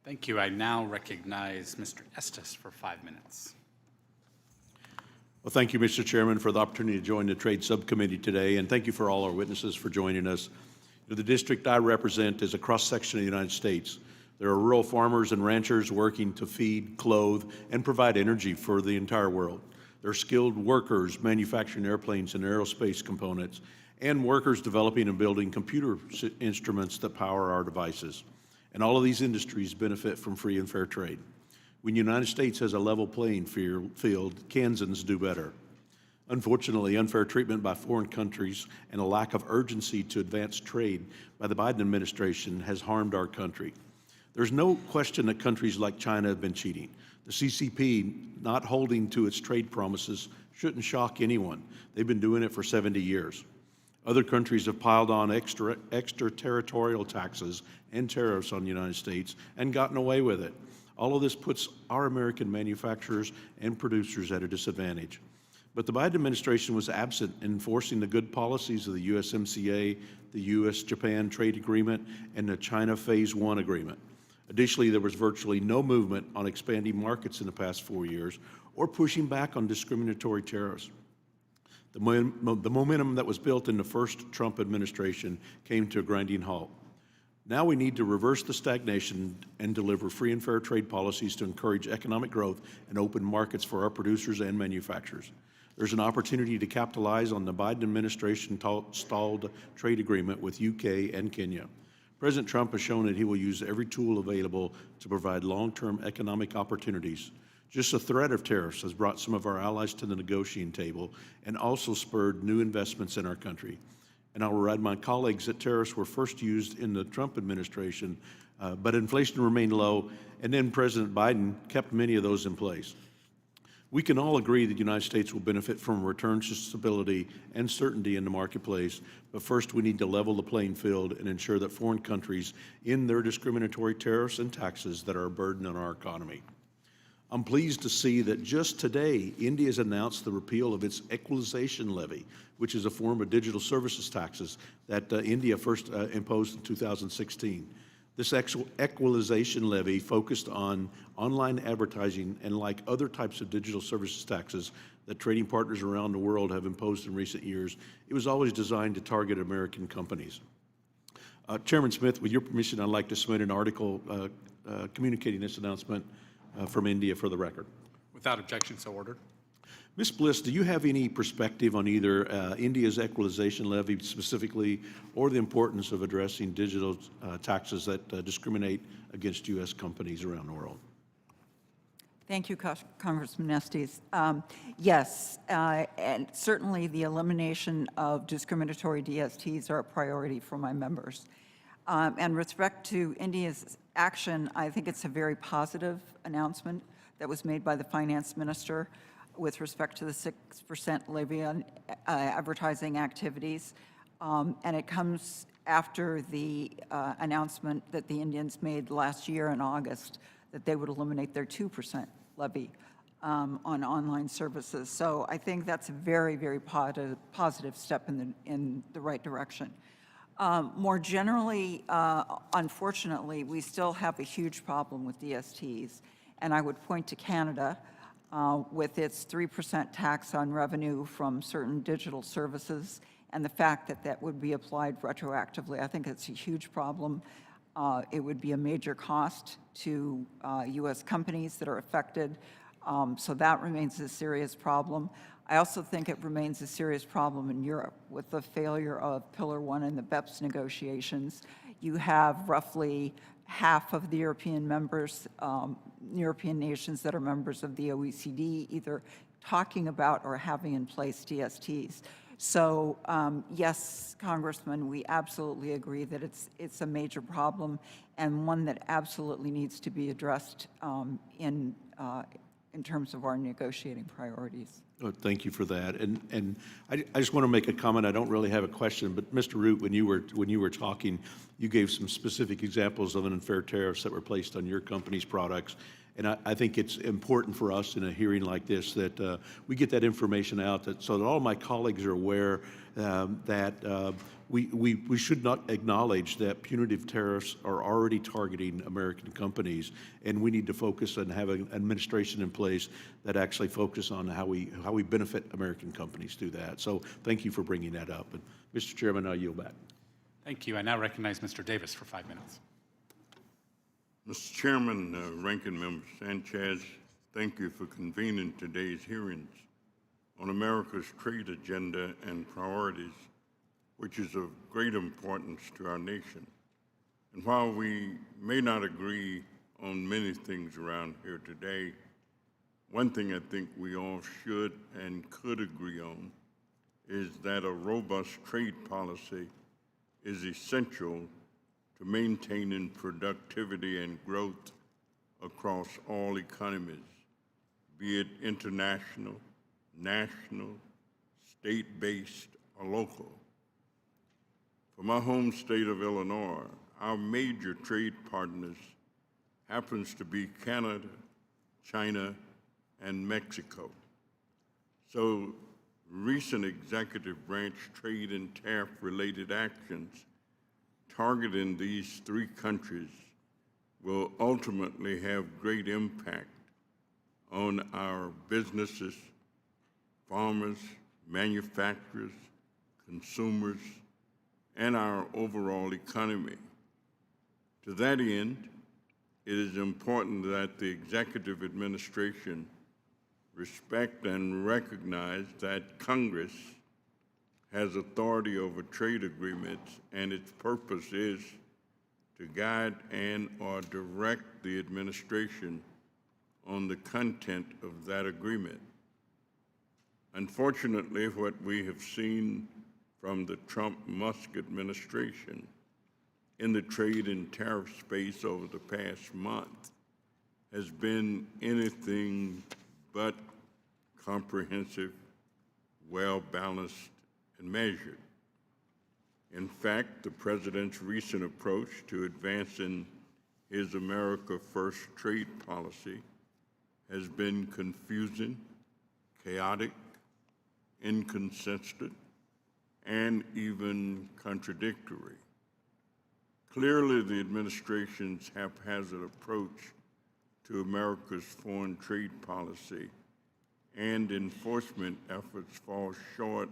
Thank you. I now recognize Mr. Estes for 5 minutes. Well, thank you, Mr. Chairman, for the opportunity to join the Trade Subcommittee today, and thank you for all our witnesses for joining us. The district I represent is a cross-section of the United States. There are rural farmers and ranchers working to feed, clothe, and provide energy for the entire world. There are skilled workers manufacturing airplanes and aerospace components, and workers developing and building computer instruments that power our devices. And all of these industries benefit from free and fair trade. When the United States has a level playing field, Kansans do better. Unfortunately, unfair treatment by foreign countries and a lack of urgency to advance trade by the Biden administration has harmed our country. There's no question that countries like China have been cheating. The CCP not holding to its trade promises shouldn't shock anyone. They've been doing it for 70 years. Other countries have piled on extraterritorial taxes and tariffs on the United States and gotten away with it. All of this puts our American manufacturers and producers at a disadvantage. But the Biden administration was absent in enforcing the good policies of the USMCA, the U.S.-Japan trade agreement, and the China Phase 1 agreement. Additionally, there was virtually no movement on expanding markets in the past 4 years or pushing back on discriminatory tariffs. The momentum that was built in the first Trump administration came to a grinding halt. Now we need to reverse the stagnation and deliver free and fair trade policies to encourage economic growth and open markets for our producers and manufacturers. There's an opportunity to capitalize on the Biden administration stalled trade agreement with UK and Kenya. President Trump has shown that he will use every tool available to provide long-term economic opportunities. Just the threat of tariffs has brought some of our allies to the negotiating table and also spurred new investments in our country. And I'll remind my colleagues that tariffs were first used in the Trump administration, but inflation remained low, and then President Biden kept many of those in place. We can all agree that the United States will benefit from a return to stability and certainty in the marketplace, but first we need to level the playing field and ensure that foreign countries end their discriminatory tariffs and taxes that are a burden on our economy. I'm pleased to see that just today, India has announced the repeal of its equalization levy, which is a form of digital services taxes that India first imposed in 2016. This equalization levy focused on online advertising, and like other types of digital services taxes that trading partners around the world have imposed in recent years, it was always designed to target American companies. Chairman Smith, with your permission, I'd like to submit an article communicating this announcement from India for the record. Without objection, so ordered. Ms. Bliss, do you have any perspective on either India's equalization levy specifically or the importance of addressing digital taxes that discriminate against U.S. companies around the world? Thank you, Congressman Estes. Yes, and certainly the elimination of discriminatory DSTs are a priority for my members. And with respect to India's action, I think it's a very positive announcement that was made by the finance minister with respect to the 6% levy on advertising activities. And it comes after the announcement that the Indians made last year in August that they would eliminate their 2% levy on online services. So I think that's a very, very positive step in the right direction. More generally, unfortunately, we still have a huge problem with DSTs, and I would point to Canada with its 3% tax on revenue from certain digital services and the fact that that would be applied retroactively. I think it's a huge problem. It would be a major cost to U.S. companies that are affected, so that remains a serious problem. I also think it remains a serious problem in Europe with the failure of Pillar 1 in the BEPS negotiations. You have roughly half of the European members, European nations that are members of the OECD, either talking about or having in place DSTs. So yes, Congressman, we absolutely agree that it's a major problem and one that absolutely needs to be addressed in terms of our negotiating priorities. Oh, thank you for that. And I just want to make a comment. I don't really have a question, but Mr. Root, when you were talking, you gave some specific examples of unfair tariffs that were placed on your company's products. And I think it's important for us in a hearing like this that we get that information out so that all my colleagues are aware that we should not acknowledge that punitive tariffs are already targeting American companies, and we need to focus on having an administration in place that actually focus on how we benefit American companies through that. So thank you for bringing that up. And Mr. Chairman, I yield back. Thank you. I now recognize Mr. Davis for 5 minutes. Mr. Chairman, Ranking Member Sanchez, thank you for convening today's hearings on America's trade agenda and priorities, which is of great importance to our nation. And while we may not agree on many things around here today, one thing I think we all should and could agree on is that a robust trade policy is essential to maintaining productivity and growth across all economies, be it international, national, state-based, or local. For my home state of Illinois, our major trade partners happens to be Canada, China, and Mexico. So recent executive branch trade and tariff-related actions targeting these three countries will ultimately have great impact on our businesses, farmers, manufacturers, consumers, and our overall economy. To that end, it is important that the executive administration respect and recognize that Congress has authority over trade agreements, and its purpose is to guide and/or direct the administration on the content of that agreement. Unfortunately, what we have seen from the Trump-Musk administration in the trade and tariff space over the past month has been anything but comprehensive, well-balanced, and measured. In fact, the President's recent approach to advancing his America First trade policy has been confusing, chaotic, inconsistent, and even contradictory. Clearly, the administration's haphazard approach to America's foreign trade policy and enforcement efforts fall short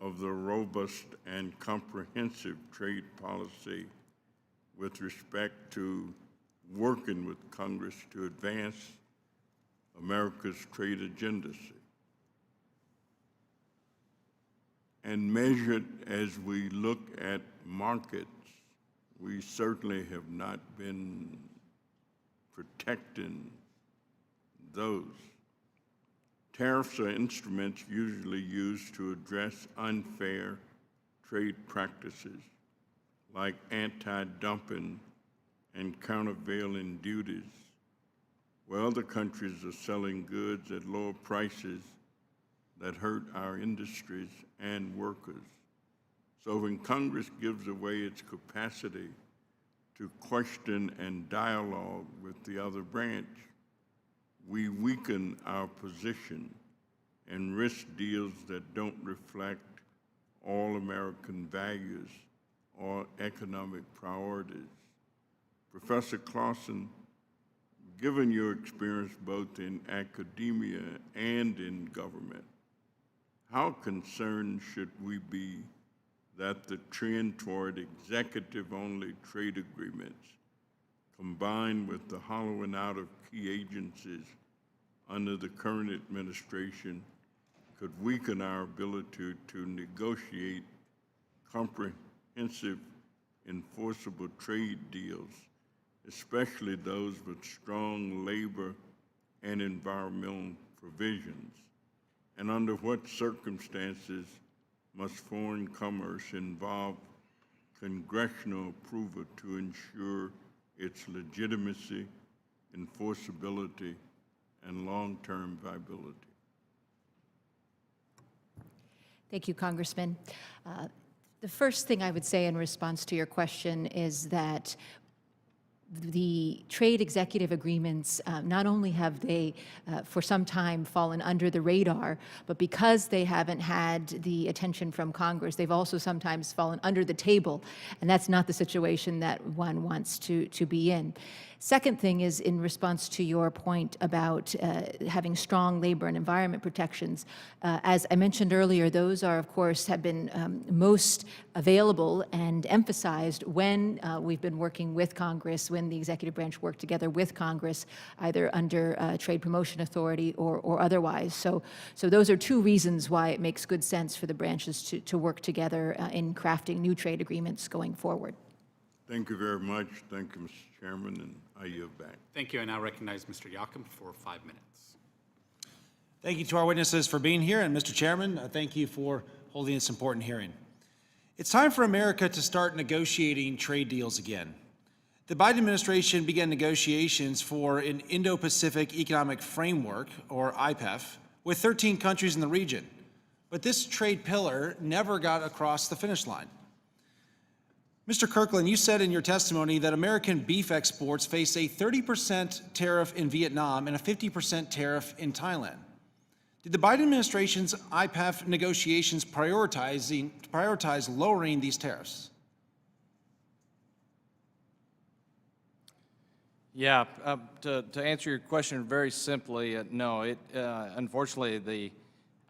of the robust and comprehensive trade policy with respect to working with Congress to advance America's trade agenda. And measured as we look at markets, we certainly have not been protecting those. Tariffs are instruments usually used to address unfair trade practices like anti-dumping and countervailing duties, where other countries are selling goods at lower prices that hurt our industries and workers. So when Congress gives away its capacity to question and dialogue with the other branch, we weaken our position and risk deals that don't reflect all American values or economic priorities. Professor Claussen, given your experience both in academia and in government, how concerned should we be that the trend toward executive-only trade agreements, combined with the hollowing out of key agencies under the current administration, could weaken our ability to negotiate comprehensive, enforceable trade deals, especially those with strong labor and environmental provisions? And under what circumstances must foreign commerce involve congressional approval to ensure its legitimacy, enforceability, and long-term viability? Thank you, Congressman. The first thing I would say in response to your question is that the trade executive agreements, not only have they for some time fallen under the radar, but because they haven't had the attention from Congress, they've also sometimes fallen under the table, and that's not the situation that one wants to be in. Second thing is in response to your point about having strong labor and environment protections. As I mentioned earlier, those are, of course, have been most available and emphasized when we've been working with Congress, when the executive branch worked together with Congress, either under Trade Promotion Authority or otherwise. So those are two reasons why it makes good sense for the branches to work together in crafting new trade agreements going forward. Thank you very much. Thank you, Mr. Chairman, and I yield back. Thank you. I now recognize Mr. Yakum for 5 minutes. Thank you to our witnesses for being here, and Mr. Chairman, thank you for holding this important hearing. It's time for America to start negotiating trade deals again. The Biden administration began negotiations for an Indo-Pacific Economic Framework, or IPEF, with 13 countries in the region. But this trade pillar never got across the finish line. Mr. Kirkland, you said in your testimony that American beef exports face a 30% tariff in Vietnam and a 50% tariff in Thailand. Did the Biden administration's IPEF negotiations prioritize lowering these tariffs? Yeah, to answer your question very simply, no. Unfortunately, the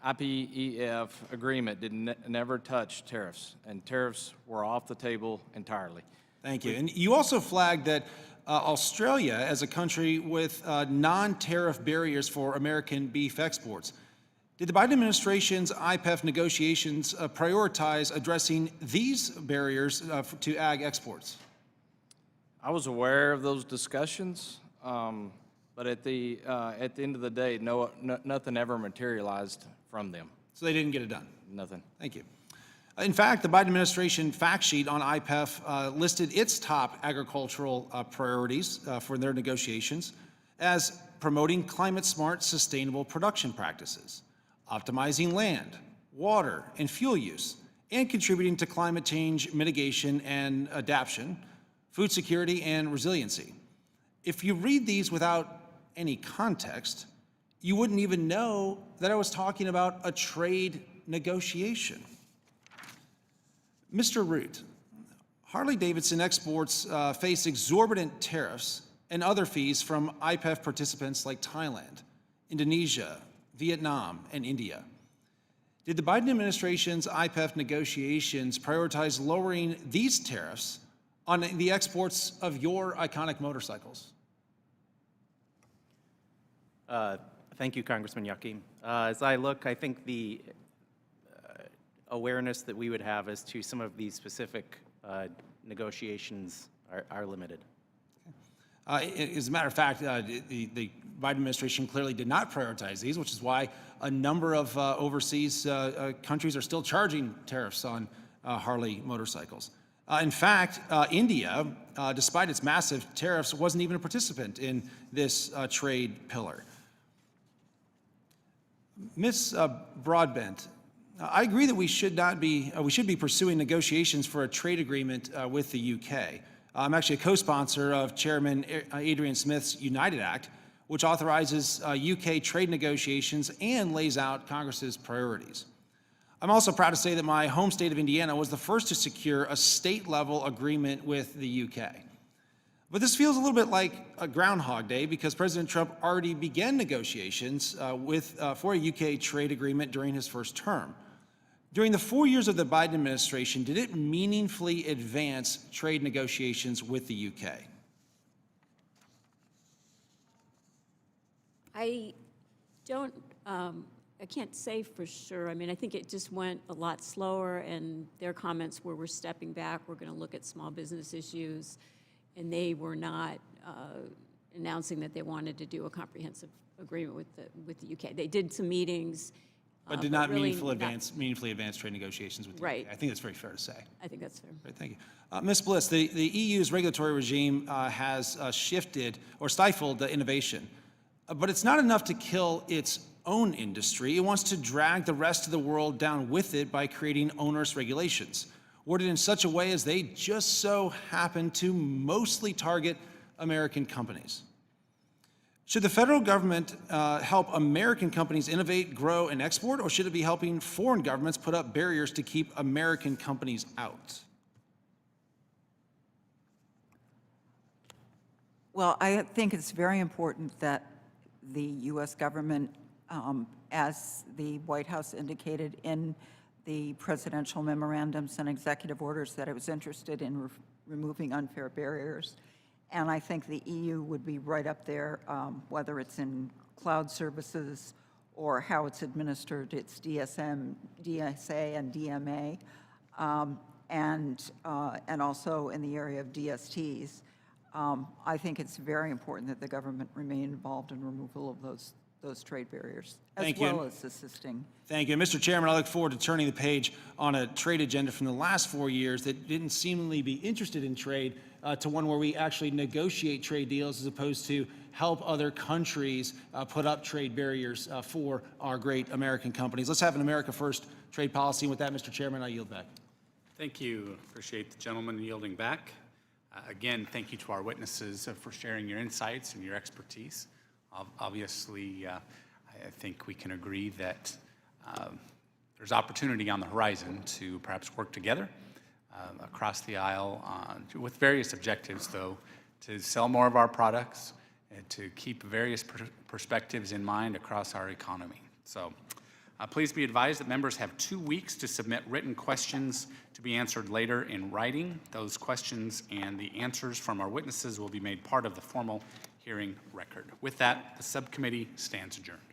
IPEF agreement never touched tariffs, and tariffs were off the table entirely. Thank you. And you also flagged that Australia, as a country with non-tariff barriers for American beef exports, did the Biden administration's IPEF negotiations prioritize addressing these barriers to ag exports? I was aware of those discussions, but at the end of the day, nothing ever materialized from them. So they didn't get it done? Nothing. Thank you. In fact, the Biden administration fact sheet on IPEF listed its top agricultural priorities for their negotiations as promoting climate-smart, sustainable production practices, optimizing land, water, and fuel use, and contributing to climate change mitigation and adaptation, food security, and resiliency. If you read these without any context, you wouldn't even know that I was talking about a trade negotiation. Mr. Root, Harley-Davidson exports face exorbitant tariffs and other fees from IPEF participants like Thailand, Indonesia, Vietnam, and India. Did the Biden administration's IPEF negotiations prioritize lowering these tariffs on the exports of your iconic motorcycles? Thank you, Congressman Yakim. As I look, I think the awareness that we would have as to some of these specific negotiations are limited. As a matter of fact, the Biden administration clearly did not prioritize these, which is why a number of overseas countries are still charging tariffs on Harley motorcycles. In fact, India, despite its massive tariffs, wasn't even a participant in this trade pillar. Ms. Broadbent, I agree that we should be pursuing negotiations for a trade agreement with the UK. I'm actually a co-sponsor of Chairman Adrian Smith's United Act, which authorizes UK trade negotiations and lays out Congress's priorities. I'm also proud to say that my home state of Indiana was the first to secure a state-level agreement with the UK. But this feels a little bit like a Groundhog Day because President Trump already began negotiations for a UK trade agreement during his first term. During the 4 years of the Biden administration, did it meaningfully advance trade negotiations with the UK? I can't say for sure. I mean, I think it just went a lot slower, and their comments were, we're stepping back, we're going to look at small business issues, and they were not announcing that they wanted to do a comprehensive agreement with the UK. They did some meetings. But did not really meaningfully advance trade negotiations with the Right. UK. I think that's very fair to say. I think that's fair. Great, thank you. Ms. Bliss, the EU's regulatory regime has shifted or stifled innovation, but it's not enough to kill its own industry. It wants to drag the rest of the world down with it by creating onerous regulations, worded in such a way as they just so happen to mostly target American companies. Should the federal government help American companies innovate, grow, and export, or should it be helping foreign governments put up barriers to keep American companies out? Well, I think it's very important that the U.S. government, as the White House indicated in the presidential memorandums and executive orders, that it was interested in removing unfair barriers. And I think the EU would be right up there, whether it's in cloud services or how it's administered, its DSA and DMA, and also in the area of DSTs. I think it's very important that the government remain involved in removal of those trade barriers, as well as assisting. Thank you. Mr. Chairman, I look forward to turning the page on a trade agenda from the last 4 years that didn't seemingly be interested in trade to one where we actually negotiate trade deals as opposed to help other countries put up trade barriers for our great American companies. Let's have an America First trade policy. And with that, Mr. Chairman, I yield back. Thank you. Appreciate the gentleman yielding back. Again, thank you to our witnesses for sharing your insights and your expertise. Obviously, I think we can agree that there's opportunity on the horizon to perhaps work together across the aisle with various objectives, though, to sell more of our products and to keep various perspectives in mind across our economy. So Please be advised that members have 2 weeks to submit written questions to be answered later in writing. Those questions and the answers from our witnesses will be made part of the formal hearing record. With that, the subcommittee stands adjourned.